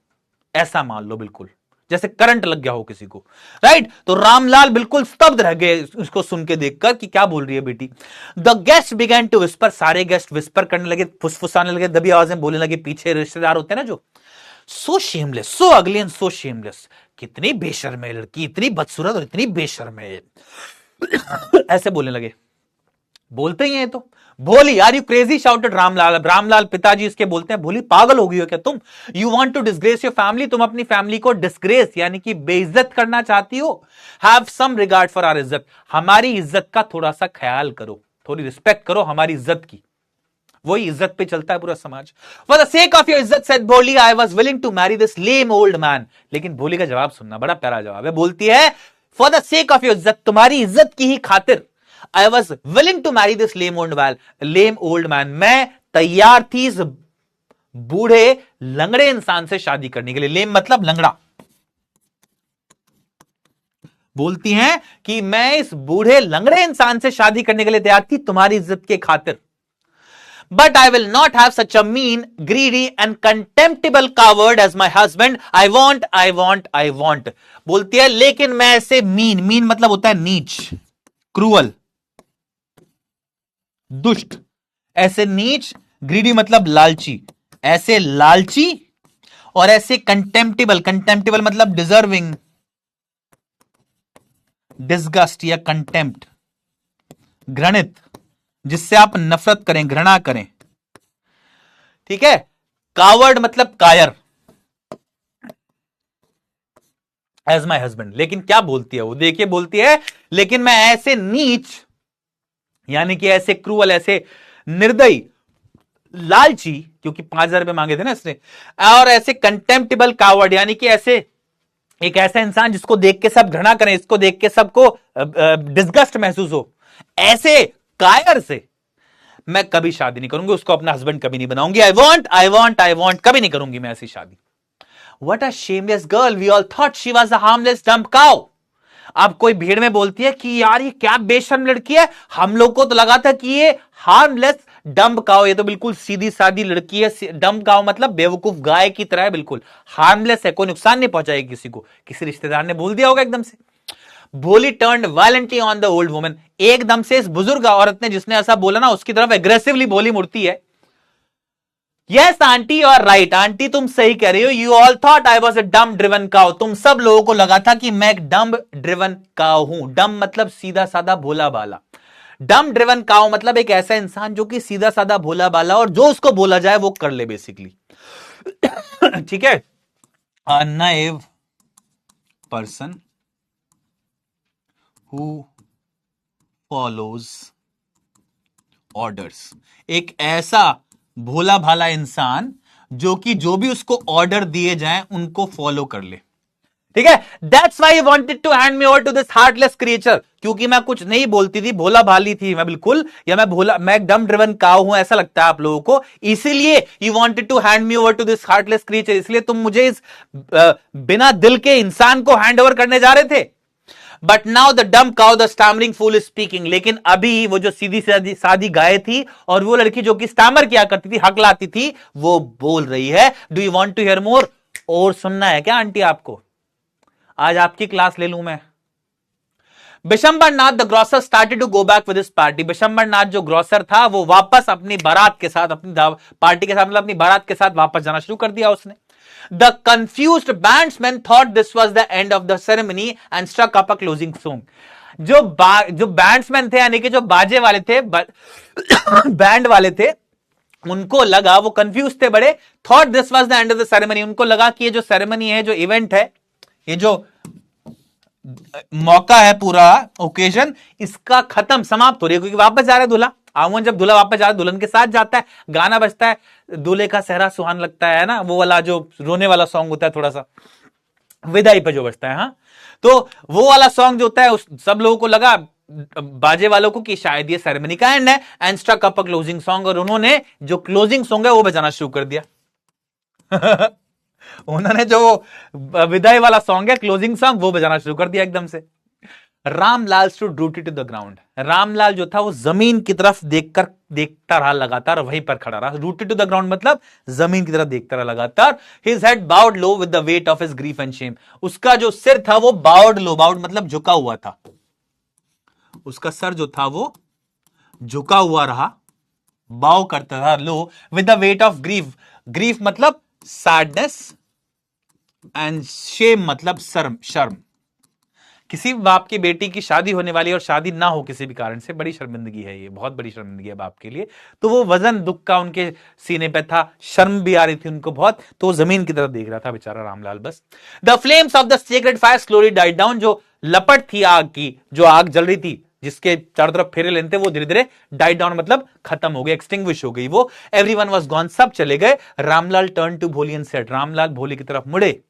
ऐसा मान लो, बिल्कुल जैसे करंट लग गया हो किसी को, राइट। तो रामलाल बिल्कुल स्तब्ध रह गए उसको सुन के देखकर कि क्या बोल रही है बेटी। The guest began to whisper, सारे गेस्ट विस्पर करने लगे, फुसफुसाने लगे, दबी आवाजें बोलने लगे, पीछे रिश्तेदार होते हैं ना जो, सो शेमलेस, सो अगली एंड सो शेमलेस, कितनी बेशर्म है लड़की, इतनी बदसूरत और इतनी बेशर्म है, ऐसे बोलने लगे। बोलते ही हैं तो Bholi, are you crazy, shouted Ramlal. Ramlal पिताजी इसके बोलते हैं भोली पागल हो गई हो क्या तुम, you want to disgrace your family, तुम अपनी फैमिली को डिस्ग्रेस यानी कि बेइज्जत करना चाहती हो। Have some regard for our izzat, हमारी इज्जत का थोड़ा सा ख्याल करो, थोड़ी रिस्पेक्ट करो हमारी इज्जत की, वही इज्जत पे चलता है पूरा समाज। For the sake of your izzat said Bholi, I was willing to marry this lame old man. लेकिन भोली का जवाब सुनना, बड़ा प्यारा जवाब है, बोलती है for the sake of your इज्जत, तुम्हारी इज्जत की ही खातिर, I was willing to marry this lame old man, मैं तैयार थी इस बूढ़े लंगड़े इंसान से शादी करने के लिए। लेम मतलब लंगड़ा। बोलती हैं कि मैं इस बूढ़े लंगड़े इंसान से शादी करने के लिए तैयार थी तुम्हारी इज्जत के खातिर। But I will not have such a mean, greedy and contemptible coward as my husband. I want. बोलती है लेकिन मैं ऐसे मीन मतलब होता है नीच, क्रूअल, दुष्ट, ऐसे नीच, ग्रीडी मतलब लालची, ऐसे लालची और ऐसे कंटेम्प्टिबल मतलब डिजर्विंग, डिस्गस्ट या कंटेम्प्ट, घृणित, जिससे आप नफरत करें, घृणा करें। ठीक है। कावर्ड मतलब कायर, एज माई हस्बैंड। लेकिन क्या बोलती है वो, देखिए बोलती है लेकिन मैं ऐसे नीच यानी कि ऐसे क्रूअल, ऐसे निर्दयी, लालची, क्योंकि 5,000 रुपए मांगे थे ना इसने, और ऐसे कंटेम्प्टेबल कावर्ड यानी कि ऐसे एक ऐसा इंसान जिसको देख के सब घृणा करें, इसको देख के सबको डिस्गस्ट महसूस हो, ऐसे कायर से मैं कभी शादी नहीं करूंगी, उसको अपना हस्बैंड कभी नहीं बनाऊंगी। आई वॉन्ट, कभी नहीं करूंगी मैं ऐसी शादी। What a shameless girl. We all thought she was a harmless dumb cow. अब कोई भीड़ में बोलती है कि यार ये क्या बेशर्म लड़की है, हम लोग को तो लगा था कि ये हार्मलेस डम्ब काउ, ये तो बिल्कुल सीधी सादी लड़की है। डम्ब काउ मतलब बेवकूफ गाय की तरह है, बिल्कुल हार्मलेस है, कोई नुकसान नहीं पहुंचाएगी किसी को। किसी रिश्तेदार ने बोल दिया होगा एकदम से। भोली turned violently on the old woman. एकदम से इस बुजुर्ग औरत ने, जिसने ऐसा बोला ना, उसकी तरफ एग्रेसिवली भोली मुड़ती है। Yes aunty you are right, aunty तुम सही कह रही हो। You all thought I was a dumb driven cow. तुम सब लोगों को लगा था कि मैं एक डम ड्रिवन काउ हूं। डम मतलब सीधा साधा भोला बाला। डम ड्रिवन काउ मतलब एक ऐसा इंसान जो कि सीधा साधा भोला बाला और जो उसको बोला जाए वो कर ले बेसिकली। ठीक है। A naive person who follows orders. एक ऐसा भोला भाला इंसान जो कि जो भी उसको ऑर्डर दिए जाएं उनको फॉलो कर ले। ठीक है। That's why you wanted to hand me over to this heartless creature. क्योंकि मैं कुछ नहीं बोलती थी, भोला भाली थी मैं बिल्कुल, या मैं एक डम ड्रिवन काउ हूं ऐसा लगता है आप लोगों को, इसीलिए you wanted to hand me over to this heartless creature. इसलिए तुम मुझे इस बिना दिल के इंसान को हैंड ओवर करने जा रहे थे। But now the dumb cow the stammering fool is speaking. लेकिन अभी वो जो सीधी सादी गाय थी और वो लड़की जो कि स्टैमर किया करती थी, हकलाती थी, वो बोल रही है। Do you want to hear more? और सुनना है क्या आंटी आपको? आज आपकी क्लास ले लूं मैं। Bishambar Nath the grocer started to go back with his party. Bishambar Nath जो ग्रॉसर था वो वापस अपनी बारात के साथ, अपनी पार्टी के साथ, मतलब अपनी बारात के साथ वापस जाना शुरू कर दिया उसने। The confused bandsman thought this was the end of the ceremony and struck up a closing song. जो बैंड्समैन थे यानी कि जो बाजे वाले थे, बैंड वाले थे, उनको लगा, वो कंफ्यूज थे बड़े। Thought this was the end of the ceremony. उनको लगा कि ये जो सेरेमनी है, जो इवेंट है, ये जो मौका है, पूरा ओकेजन, इसका खत्म, समाप्त हो रही है, क्योंकि वापस जा रहा है दूल्हा। आमून जब दूल्हा वापस जा रहा है, दुल्हन के साथ जाता है, गाना बजता है, दूल्हे का सेहरा सुहान लगता है ना, वो वाला जो रोने वाला सॉन्ग होता है, थोड़ा सा विदाई पे जो बजता है। हाँ, तो वो वाला सॉन्ग जो होता है, सब लोगों को लगा, बाजे वालों को, कि शायद ये सेरेमनी का एंड है, and struck up a closing song. और उन्होंने जो क्लोजिंग सॉन्ग है वो बजाना शुरू कर दिया। उन्होंने जो विदाई वाला सॉन्ग है, क्लोजिंग सॉन्ग, वो बजाना शुरू कर दिया एकदम से। Ramlal stood rooted to the ground. Ramlal जो था वो जमीन की तरफ देखता रहा लगातार, वहीं पर खड़ा रहा। रूटेड टू द ग्राउंड मतलब जमीन की तरफ देखता रहा लगातार। His head bowed low with the weight of his grief and Shem. उसका जो सिर था वो बाउड लो, बाउड मतलब झुका हुआ था, उसका सर जो था वो झुका हुआ रहा, बाव करता था, low, with the weight of grief. Grief मतलब सैडनेस एंड शेम मतलब शर्म। किसी बाप की बेटी की शादी होने वाली और शादी ना हो किसी भी कारण से, बड़ी शर्मिंदगी है, ये बहुत बड़ी शर्मिंदगी है बाप के लिए। तो वो वजन दुख का उनके सीने पे था, शर्म भी आ रही थी उनको बहुत, तो जमीन की तरफ देख रहा था बेचारा रामलाल बस। The flames of the sacred fire slowly died down. जो लपट थी आग की, जो आग जल रही थी, जिसके चारों तरफ फेरे लेने थे, वो धीरे धीरे डाइड डाउन मतलब खत्म हो गई, एक्सटिंग्विश हो गई वो। एवरीवन वाज गॉन, सब चले गए। Ramlal turn to Bholi and said. Ramlal Bholi की तरफ मुड़े,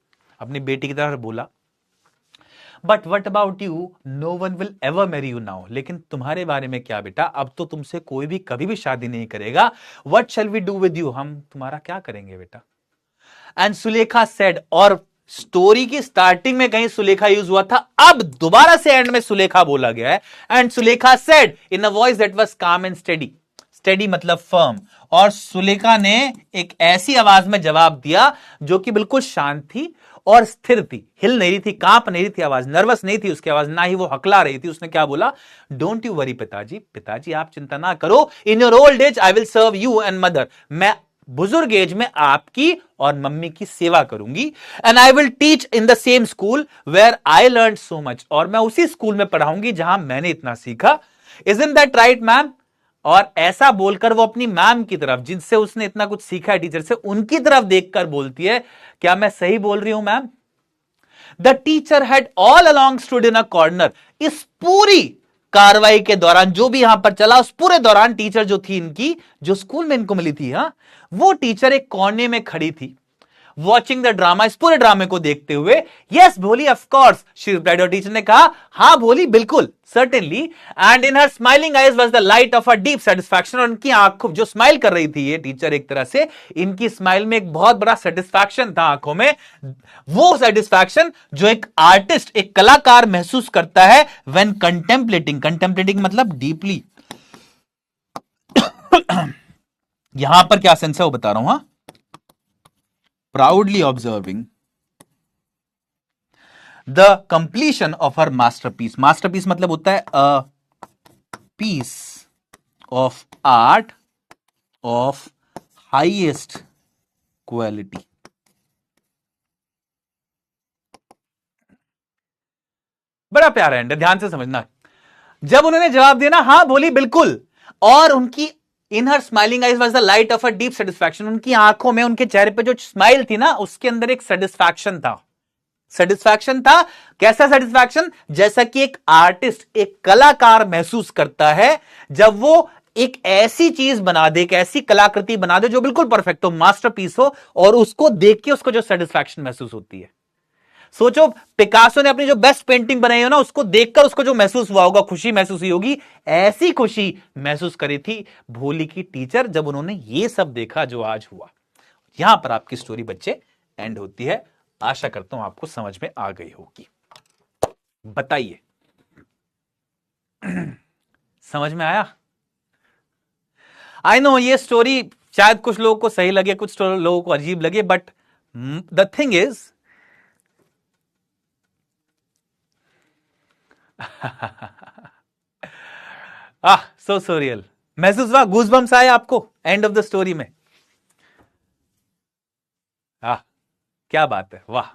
अपनी बेटी की तरफ बोला, but what about you, no one will ever marry you now. लेकिन तुम्हारे बारे में क्या बेटा, अब तो तुमसे कोई भी कभी भी शादी नहीं करेगा। What shall we do with you, हम तुम्हारा क्या करेंगे बेटा। एंड सुलेखा सेड, और स्टोरी की स्टार्टिंग में कहीं सुलेखा यूज हुआ था, अब दोबारा से एंड में सुलेखा बोला गया है। And Sulekha said in a voice that was काम एंड स्टेडी, स्टेडी मतलब फर्म, और सुलेखा ने एक ऐसी आवाज में जवाब दिया जो कि बिल्कुल शांत थी और स्थिर थी, हिल नहीं रही थी, कांप नहीं रही थी आवाज, नर्वस नहीं थी उसकी आवाज, ना ही वो हकला रही थी। उसने क्या बोला, डोंट यू वरी पिताजी, पिताजी आप चिंता ना करो, in your old age I will serve you and mother, मैं बुजुर्ग एज में आपकी और मम्मी की सेवा करूंगी। And I will teach in the same school where I learn so much, और मैं उसी स्कूल में पढ़ाऊंगी जहां मैंने इतना सीखा। इजंट दैट राइट मैम, और ऐसा बोलकर वो अपनी मैम की तरफ, जिनसे उसने इतना कुछ सीखा है टीचर से, उनकी तरफ देखकर बोलती है, क्या मैं सही बोल रही हूं ma'am. The teacher had all along stood in a corner, इस पूरी कार्रवाई के दौरान जो भी यहां पर चला, उस पूरे दौरान टीचर जो थी इनकी, जो स्कूल में इनको मिली थी, वो टीचर एक कोने में खड़ी थी, वॉचिंग द ड्रामा, इस पूरे ड्रामे को देखते हुए। यस भोली, ऑफ कोर्स शी रिप्लाइड, और टीचर ने कहा, हां भोली बिल्कुल, certainly. And in her smiling eyes was the light of a deep satisfaction, और उनकी आंखों, जो स्माइल कर रही थी ये टीचर एक तरह से, इनकी स्माइल में एक बहुत बड़ा सेटिस्फैक्शन था आंखों में, वो सेटिस्फैक्शन जो एक आर्टिस्ट, एक कलाकार महसूस करता है व्हेन कंटेम्पलेटिंग, कंटेम्पलेटिंग मतलब डीपली। यहां पर क्या सेंस है वो बता रहा हूं। Proudly observing the completion of her masterpiece, masterpiece मतलब होता है a piece of art of highest quality। बड़ा प्यारा एंड है, ध्यान से समझना। जब उन्होंने जवाब दिया ना, हां बोली बिल्कुल, और उनकी in her smiling eyes was the light of a deep satisfaction, उनकी आंखों में, उनके चेहरे पे जो स्माइल थी ना, उसके अंदर एक सेटिस्फैक्शन था। सेटिस्फैक्शन था, कैसा सेटिस्फैक्शन, जैसा कि एक आर्टिस्ट, एक कलाकार महसूस करता है जब वो एक ऐसी चीज बना दे, एक ऐसी कलाकृति बना दे जो बिल्कुल परफेक्ट हो, मास्टरपीस हो, और उसको देख के उसको जो सेटिस्फैक्शन महसूस होती है। सोचो पिकासो ने अपनी जो बेस्ट पेंटिंग बनाई हो ना, उसको देखकर उसको जो महसूस हुआ होगा, खुशी महसूस हुई होगी, ऐसी खुशी महसूस करी थी भोली की टीचर जब उन्होंने ये सब देखा जो आज हुआ। यहां पर आपकी स्टोरी बच्चे एंड होती है। आशा करता हूं आपको समझ में आ गई होगी। बताइए, समझ में आया? आई नो ये स्टोरी शायद कुछ लोगों को सही लगे, कुछ लोगों को अजीब लगे, but the thing is so surreal, महसूस हुआ, गूज़बम्स आए आपको एंड ऑफ द स्टोरी में? क्या बात है, वाह,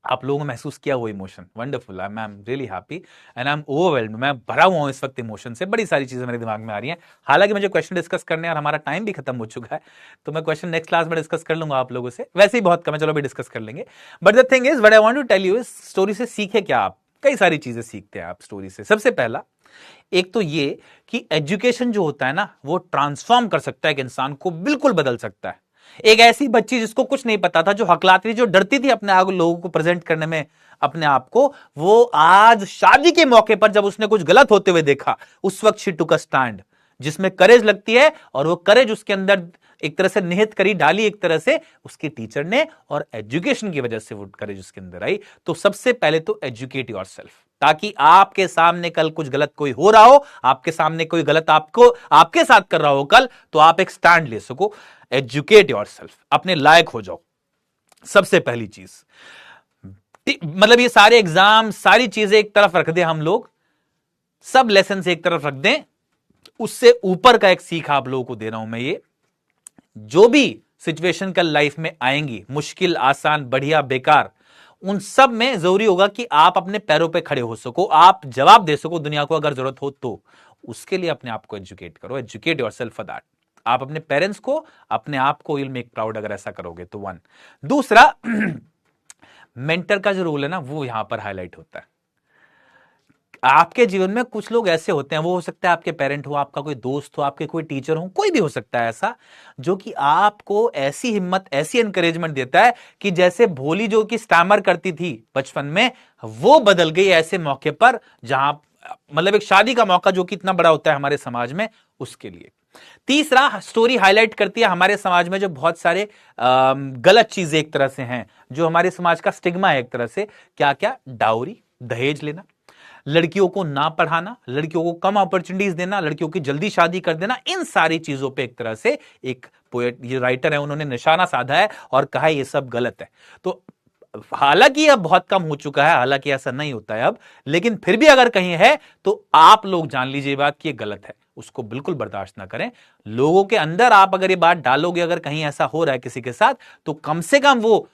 आप लोगों ने महसूस किया वो emotion, wonderful. I am really happy and I am overwhelmed, मैं भरा हुआ हूं इस वक्त इमोशन से, बड़ी सारी चीजें मेरे दिमाग में आ रही हैं। हालांकि मुझे क्वेश्चन डिस्कस करने और हमारा टाइम भी खत्म हो चुका है, तो मैं क्वेश्चन नेक्स्ट क्लास में डिस्कस कर लूंगा आप लोगों से, वैसे ही बहुत कम है, चलो भी डिस्कस कर लेंगे। But the thing is what I want to tell you is, story से सीखे क्या आप? कई सारी चीजें सीखते हैं आप स्टोरी से। सबसे पहला एक तो ये कि एजुकेशन जो होता है ना, वो ट्रांसफॉर्म कर सकता है, एक इंसान को बिल्कुल बदल सकता है। एक ऐसी बच्ची जिसको कुछ नहीं पता था, जो हकलाती थी, जो डरती थी अपने आप लोगों को प्रेजेंट करने में अपने आप को, वो आज शादी के मौके पर जब उसने कुछ गलत होते हुए देखा, उस वक्त शी टुक अ स्टैंड, जिसमें करेज लगती है, और वो करेज उसके अंदर एक तरह से निहित करी डाली एक तरह से उसकी टीचर ने, और एजुकेशन की वजह से वो करेज उसके अंदर आई। तो सबसे पहले तो एजुकेट योरसेल्फ, ताकि आपके सामने कल कुछ गलत कोई हो रहा हो, आपके सामने कोई गलत आपको आपके साथ कर रहा हो कल, तो आप एक स्टैंड ले सको। एजुकेट योरसेल्फ, अपने लायक हो जाओ, सबसे पहली चीज। मतलब ये सारे एग्जाम, सारी चीजें एक तरफ रख दें हम लोग, सब लेसन एक तरफ रख दें, उससे ऊपर का एक सीख आप लोगों को दे रहा हूं मैं। ये जो भी सिचुएशन कल लाइफ में आएंगी, मुश्किल, आसान, बढ़िया, बेकार, उन सब में जरूरी होगा कि आप अपने पैरों पे खड़े हो सको, आप जवाब दे सको दुनिया को अगर जरूरत हो तो। उसके लिए अपने आप को एजुकेट करो, एजुकेट योरसेल्फ फॉर दैट। आप अपने पेरेंट्स को, अपने आप को विल मेक प्राउड अगर ऐसा करोगे तो। वन, दूसरा मेंटर का जो रोल है ना, वो यहां पर हाईलाइट होता है। आपके जीवन में कुछ लोग ऐसे होते हैं, वो हो सकता है आपके पेरेंट हो, आपका कोई दोस्त हो, आपके कोई टीचर हो, कोई भी हो सकता है ऐसा, जो कि आपको ऐसी हिम्मत, ऐसी एनकरेजमेंट देता है कि जैसे भोली जो कि स्टैमर करती थी बचपन में, वो बदल गई ऐसे मौके पर, जहां मतलब एक शादी का मौका जो कि इतना बड़ा होता है हमारे समाज में, उसके लिए। तीसरा, स्टोरी हाईलाइट करती है हमारे समाज में जो बहुत सारे गलत चीजें एक तरह से हैं, जो हमारे समाज का स्टिग्मा है एक तरह से। क्या क्या? डाउरी, दहेज लेना, लड़कियों को ना पढ़ाना, लड़कियों को कम अपॉर्चुनिटीज देना, लड़कियों की जल्दी शादी कर देना, इन सारी चीजों पे एक तरह से एक पोएट, ये राइटर है, उन्होंने निशाना साधा है और कहा है ये सब गलत है। तो हालांकि अब बहुत कम हो चुका है, हालांकि ऐसा नहीं होता है अब, लेकिन फिर भी अगर कहीं है तो आप लोग जान लीजिए बात कि ये गलत है, उसको बिल्कुल बर्दाश्त ना करें। लोगों के अंदर आप अगर ये बात डालोगे, अगर कहीं ऐसा हो रहा है किसी के साथ, तो कम से कम वो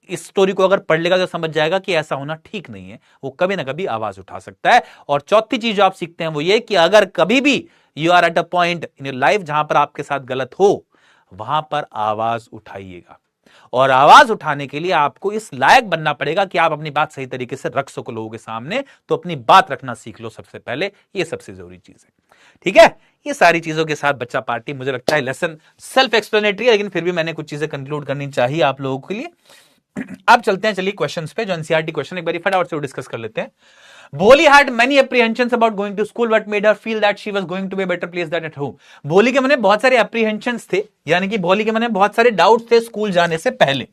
इस स्टोरी को अगर पढ़ लेगा तो समझ जाएगा कि ऐसा होना ठीक नहीं है, वो कभी ना कभी आवाज उठा सकता है। और चौथी चीज जो आप सीखते हैं वो ये कि अगर कभी भी you are at a point in your life जहां पर आपके साथ गलत हो, वहां पर आवाज उठाइएगा। और आवाज उठाने के लिए आपको इस लायक बनना पड़ेगा कि आप अपनी बात सही तरीके से रख सको लोगों के सामने। तो अपनी बात रखना सीख लो सबसे पहले, ये सबसे जरूरी चीज है। ठीक है, ये सारी चीजों के साथ बच्चा पार्टी, मुझे लगता है लेसन सेल्फ एक्सप्लेनेटरी है, लेकिन फिर भी मैंने कुछ चीजें कंक्लूड करनी चाहिए आप लोगों के लिए। अब चलते हैं, चलिए क्वेश्चंस पे, जो एनसीईआरटी क्वेश्चन एक बार फटाफट से डिस्कस कर लेते हैं। Bholi had many apprehensions about going to school, what made her feel that she was going to be a better place than at home. भोली के मन में बहुत सारे apprehensions थे, यानी कि भोली के मन में बहुत सारे डाउट थे स्कूल जाने से पहले,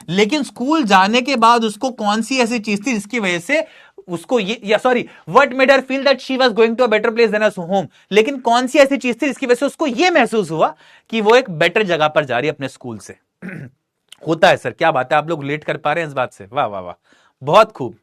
लेकिन स्कूल जाने के बाद उसको कौन सी ऐसी चीज थी जिसकी वजह से उसको what made her feel that she was going to a better place than her home, लेकिन कौन सी ऐसी चीज थी जिसकी वजह से उसको यह महसूस हुआ कि वो एक बेटर जगह पर जा रही है अपने स्कूल से। होता है सर, क्या बात है, आप लोग रिलेट कर पा रहे हैं इस बात से, वाह वाह वाह, बहुत खूब।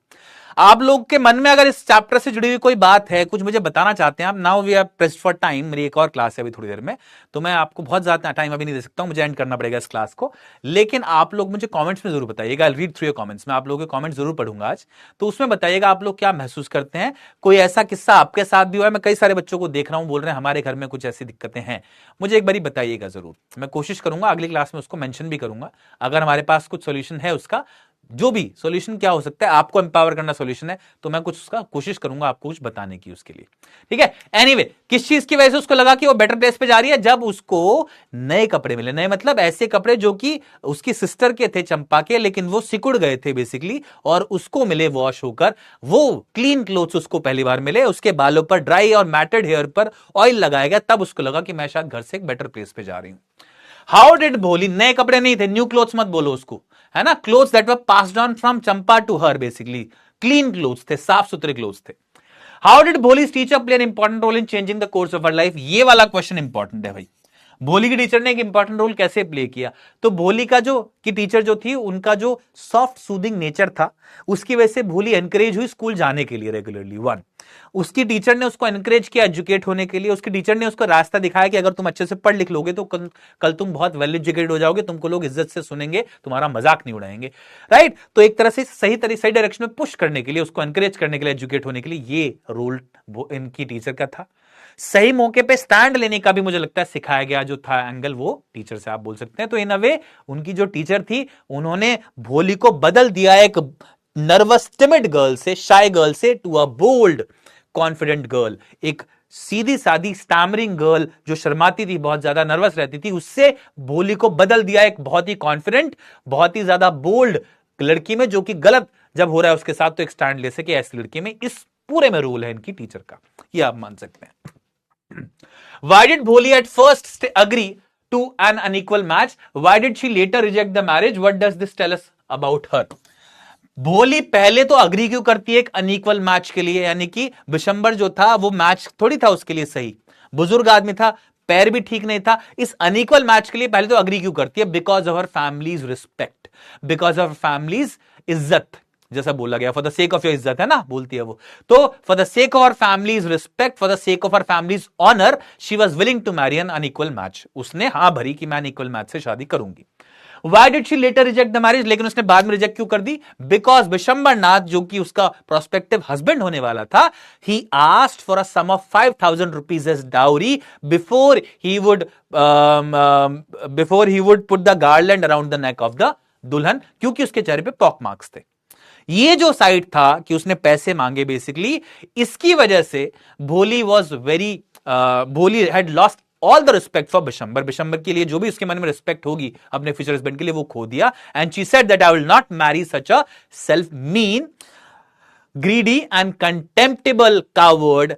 आप लोग के मन में अगर इस चैप्टर से जुड़ी हुई कोई बात है, कुछ मुझे बताना चाहते हैं आप, now we are pressed for time, मेरी एक और क्लास है अभी थोड़ी देर में, तो मैं आपको बहुत ज्यादा टाइम अभी नहीं दे सकता हूं, मुझे एंड करना पड़ेगा इस क्लास को। लेकिन आप लोग मुझे कमेंट्स में जरूर बताइएगा, I read through your comments, मैं आप लोगों के कमेंट्स जरूर पढ़ूंगा आज, तो उसमें बताइएगा आप लोग क्या महसूस करते हैं। कोई ऐसा किस्सा आपके साथ भी हुआ है? मैं कई सारे बच्चों को देख रहा हूं बोल रहे हैं हमारे घर में कुछ ऐसी दिक्कतें हैं, मुझे एक बार बताइएगा जरूर, मैं कोशिश करूंगा अगली क्लास में उसको मेंशन भी करूंगा, अगर हमारे पास कुछ सोल्यूशन है उसका, जो भी सॉल्यूशन क्या हो सकता है, आपको एम्पावर करना सॉल्यूशन है, तो मैं कुछ उसका कोशिश करूंगा आपको कुछ बताने की उसके लिए। ठीक है, एनीवे, किस चीज की वजह से उसको लगा कि वो बेटर प्लेस पे जा रही है? जब उसको नए कपड़े मिले, नए मतलब ऐसे कपड़े जो कि उसकी सिस्टर के थे चंपा के, लेकिन वो सिकुड़ गए थे बेसिकली, और उसको मिले वॉश होकर, वो क्लीन क्लोथ्स उसको पहली बार मिले, उसके बालों पर ड्राई और मैटेड हेयर पर ऑयल लगाया गया, तब उसको लगा कि मैं शायद घर से एक बेटर प्लेस पे जा रही हूं। हाउ डिड भोली, नए कपड़े नहीं थे, न्यू क्लोथ्स मत बोलो उसको, है ना, clothes that were passed on from Champa to her, basically clean clothes थे, साफ सुथरे क्लोथ्स थे। How did Bholi teacher play an important role in changing the course of her life? ये वाला क्वेश्चन इंपॉर्टेंट है भाई, भोली की टीचर ने एक इंपॉर्टेंट रोल कैसे प्ले किया? तो भोली का जो की टीचर जो थी, उनका जो सॉफ्ट सूदिंग नेचर था, उसकी वजह से भोली एनकरेज हुई स्कूल जाने के लिए रेगुलरली। वन, उसकी टीचर ने उसको एनकरेज किया एजुकेट होने के लिए, उसकी टीचर ने उसको रास्ता दिखाया कि अगर तुम अच्छे से पढ़ लिख लोगे तो कल तुम बहुत वेल एजुकेटेड हो जाओगे, तुमको लोग इज्जत से सुनेंगे, तुम्हारा मजाक नहीं उड़ाएंगे, राइट? तो एक तरह से सही डायरेक्शन में पुश करने के लिए, उसको एनकरेज करने के लिए, एजुकेट होने के लिए, ये रोल इनकी टीचर का था। सही मौके पे स्टैंड लेने का भी मुझे लगता है सिखाया गया जो था एंगल, वो टीचर से आप बोल सकते हैं। तो इन अ वे उनकी जो टीचर थी, उन्होंने भोली को बदल दिया एक नर्वस टिमिड गर्ल से, शाय गर्ल से, to a bold confident girl, एक सीधी सादी स्टैमरिंग गर्ल जो शर्माती थी, बहुत ज्यादा नर्वस रहती थी, उससे भोली को बदल दिया एक बहुत ही कॉन्फिडेंट, बहुत ही ज्यादा बोल्ड लड़की में, जो कि गलत जब हो रहा है उसके साथ तो एक स्टैंड ले सके ऐसी लड़की में। इस पूरे में रोल है इनकी टीचर का, ये आप मान सकते हैं। Why did Bholi at first agree to an unequal match? Why did she later reject the marriage? What does this tell us about her? भोली पहले तो अग्री क्यों करती है एक अनइक्वल मैच के लिए, यानी कि बिशंबर जो था वो मैच थोड़ी था उसके लिए सही, बुजुर्ग आदमी था, पैर भी ठीक नहीं था, इस अनइक्वल मैच के लिए पहले तो अग्री क्यों करती है? Because of her family's respect, because of family's इज्जत, जैसा बोला गया, for the sake of your इज्जत, है ना, बोलती है वो। तो for the sake of our family's respect, for the sake of our family's honour, she was willing to marry an unequal match, उसने हां भरी कि मैं अनइक्वल मैच से शादी करूंगी। Why did she later reject the marriage? लेकिन उसने बाद में रिजेक्ट क्यों कर दी? Because बिशंबर नाथ, जो कि उसका प्रोस्पेक्टिव हस्बैंड होने वाला था, he asked for a sum of 5,000 rupees as dowry before he would put the garland around the neck of the दुल्हन, क्योंकि उसके चेहरे पे पॉक मार्क्स थे। ये जो साइड था कि उसने पैसे मांगे बेसिकली, इसकी वजह से भोली वॉज वेरी भोली had lost all the respect for Bishambar. Bishambar के लिए जो भी उसके मन में रिस्पेक्ट होगी अपने फ्यूचर हस्बैंड के लिए, वो खो दिया। And she said that I will not marry such a self mean, greedy and contemptible coward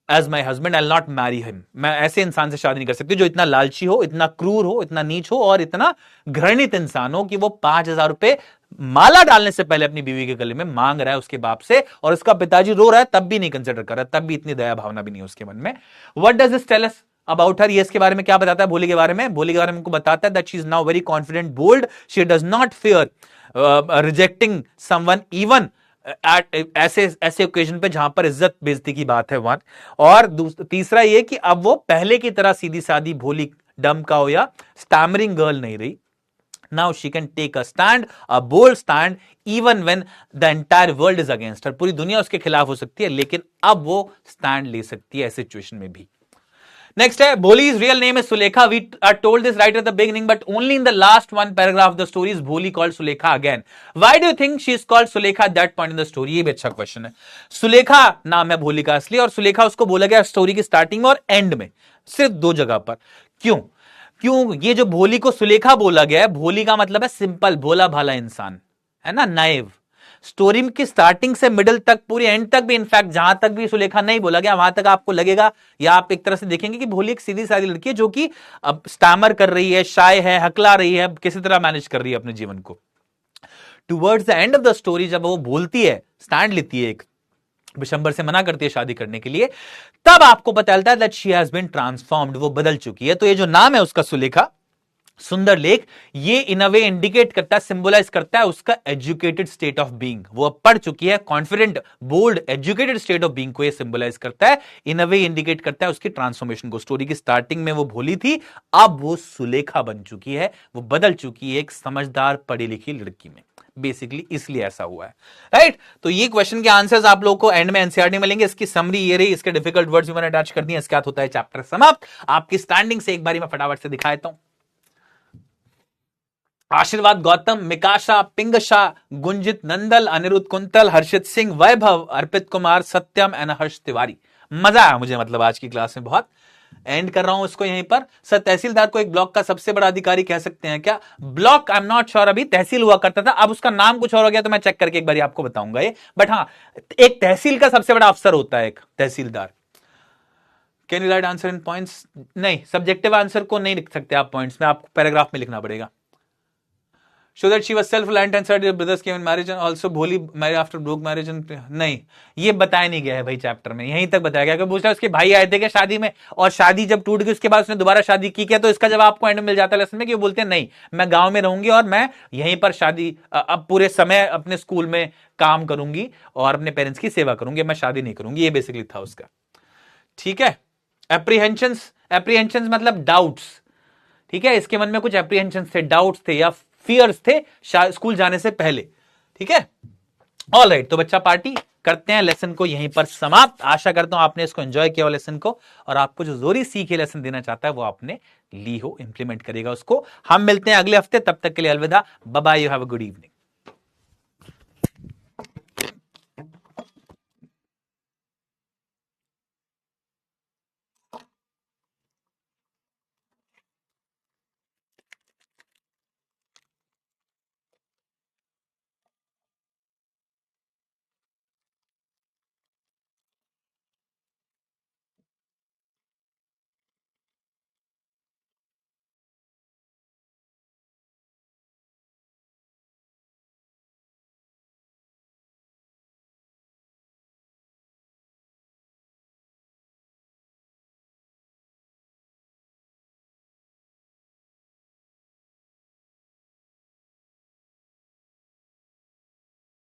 as my husband, I will not marry him. मैं ऐसे इंसान से शादी नहीं कर सकती जो इतना लालची हो, इतना क्रूर हो, इतना नीच हो और इतना घृणित इंसान हो कि वो 5,000 रुपए माला डालने से पहले अपनी बीवी के गले में मांग रहा है उसके बाप से, और उसका पिताजी रो रहा है तब भी नहीं कंसिडर कर रहा, तब भी इतनी दया भावना भी नहीं है उसके मन में। What does this tell us about her? ये इसके बारे में क्या बताता है भोली के बारे में? भोली के बारे में हमको बताता है that she is now very confident, bold, she does not fear rejecting someone even ऐसे ओकेजन पे जहां पर इज्जत बेइज्जती की बात है, वन। और तीसरा ये कि अब वो पहले की तरह सीधी सादी भोली डम का हो या स्टैमरिंग गर्ल नहीं रही। Now she can take a stand, a bold stand, even when the entire world is against her. पूरी दुनिया उसके खिलाफ हो सकती है, लेकिन अब वो स्टैंड ले सकती है ऐसे सिचुएशन में भी। नेक्स्ट है, Bholi's real name is Sulekha. We are told this right at the beginning, but only in the last one paragraph of the story is Bholi called Sulekha again. Why do you think she is called Sulekha at that point in the story? ये भी अच्छा question है। सुलेखा नाम है भोली का असली, और सुलेखा उसको बोला गया स्टोरी की स्टार्टिंग में और एंड में, सिर्फ 2 जगह पर। क्यों? ये जो भोली को सुलेखा बोला गया है, भोली का मतलब है सिंपल, भोला भाला इंसान, है ना, नाइव। स्टोरी की स्टार्टिंग से मिडिल तक, पूरी एंड तक भी, इनफैक्ट जहां तक भी सुलेखा नहीं बोला गया वहां तक आपको लगेगा, या आप एक तरह से देखेंगे कि भोली एक सीधी सादी लड़की है जो कि अब स्टैमर कर रही है, शाय है, हकला रही है, किसी तरह मैनेज कर रही है अपने जीवन को। Towards the end of the story जब वो बोलती है, स्टैंड लेती है, एक बिशंबर से मना करती है शादी करने के लिए, तब आपको पता चलता है that she has been transformed, वो बदल चुकी है। तो ये जो नाम है उसका सुलेखा, सुंदर लेख, ये इन अ वे इंडिकेट करता है, सिंबलाइज करता है उसका एजुकेटेड स्टेट ऑफ बीइंग। वो अब पढ़ चुकी है, confident, bold, educated state of being को ये सिंबलाइज करता है, इन अ वे इंडिकेट करता है उसकी ट्रांसफॉर्मेशन को। स्टोरी की स्टार्टिंग में वो भोली थी, अब वो सुलेखा बन चुकी है, वो बदल चुकी है एक समझदार पढ़ी लिखी लड़की में। बेसिकली इसलिए ऐसा हुआ है, राइट? तो ये क्वेश्चन के आंसर्स आप लोगों को एंड में एनसीईआरटी में मिलेंगे। इसकी समरी ये रही, इसके डिफिकल्ट वर्ड्स भी मैंने अटैच कर दिए। इसके साथ होता है चैप्टर समाप्त। आपकी स्टैंडिंग से एक बारी मैं फटाफट से दिखा देता हूं। आशीर्वाद गौतम, मिकाशा, पिंगशा, गुंजित नंदल, अनिरुद्ध कुंतल, हर्षित सिंह, वैभव, अर्पित कुमार, सत्यम एंड हर्ष तिवारी। मजा आया मुझे, मतलब आज की क्लास में बहुत। एंड कर रहा हूं इसको यहीं पर। सर, तहसीलदार को एक ब्लॉक का सबसे बड़ा अधिकारी कह सकते हैं क्या? Block I am not sure, अभी तहसील हुआ करता था, अब उसका नाम कुछ और हो गया, तो मैं चेक करके एक बार आपको बताऊंगा ये। बट हाँ, एक तहसील का सबसे बड़ा अफसर होता है एक tehsildar. Can you write answer in points? नहीं, सब्जेक्टिव आंसर को नहीं लिख सकते आप पॉइंट्स में, आपको पैराग्राफ में लिखना पड़ेगा। Show that she was self-reliant and said your brothers came in marriage and also Bholi married after broke marriage and नहीं, ये बताया नहीं गया है भाई चैप्टर में, यहीं तक बताया गया। पूछ रहा है उसके भाई आए थे क्या शादी में, और शादी जब टूट गई उसके बाद उसने दोबारा शादी की क्या? तो इसका जवाब आपको एंड में मिल जाता है लेसन में, कि वो बोलते हैं नहीं, मैं गांव में रहूंगी और मैं यहीं पर शादी, अब पूरे समय अपने स्कूल में काम करूंगी और अपने पेरेंट्स की सेवा करूंगी, मैं शादी नहीं करूंगी। ये बेसिकली था उसका, ठीक है। एप्रीहेंशंस मतलब डाउट्स, ठीक है। इसके मन में कुछ एप्रीहेंशंस थे, डाउट्स थे या फियर्स थे स्कूल जाने से पहले, ठीक है। ऑल राइट, तो बच्चा पार्टी करते हैं लेसन को यहीं पर समाप्त। आशा करता हूं आपने इसको एंजॉय किया हो लेसन को, और आपको जो जोरी सीख है लेसन देना चाहता है वो आपने ली हो, इंप्लीमेंट करेगा उसको। हम मिलते हैं अगले हफ्ते, तब तक के लिए अलविदा, bye bye, you have a good evening.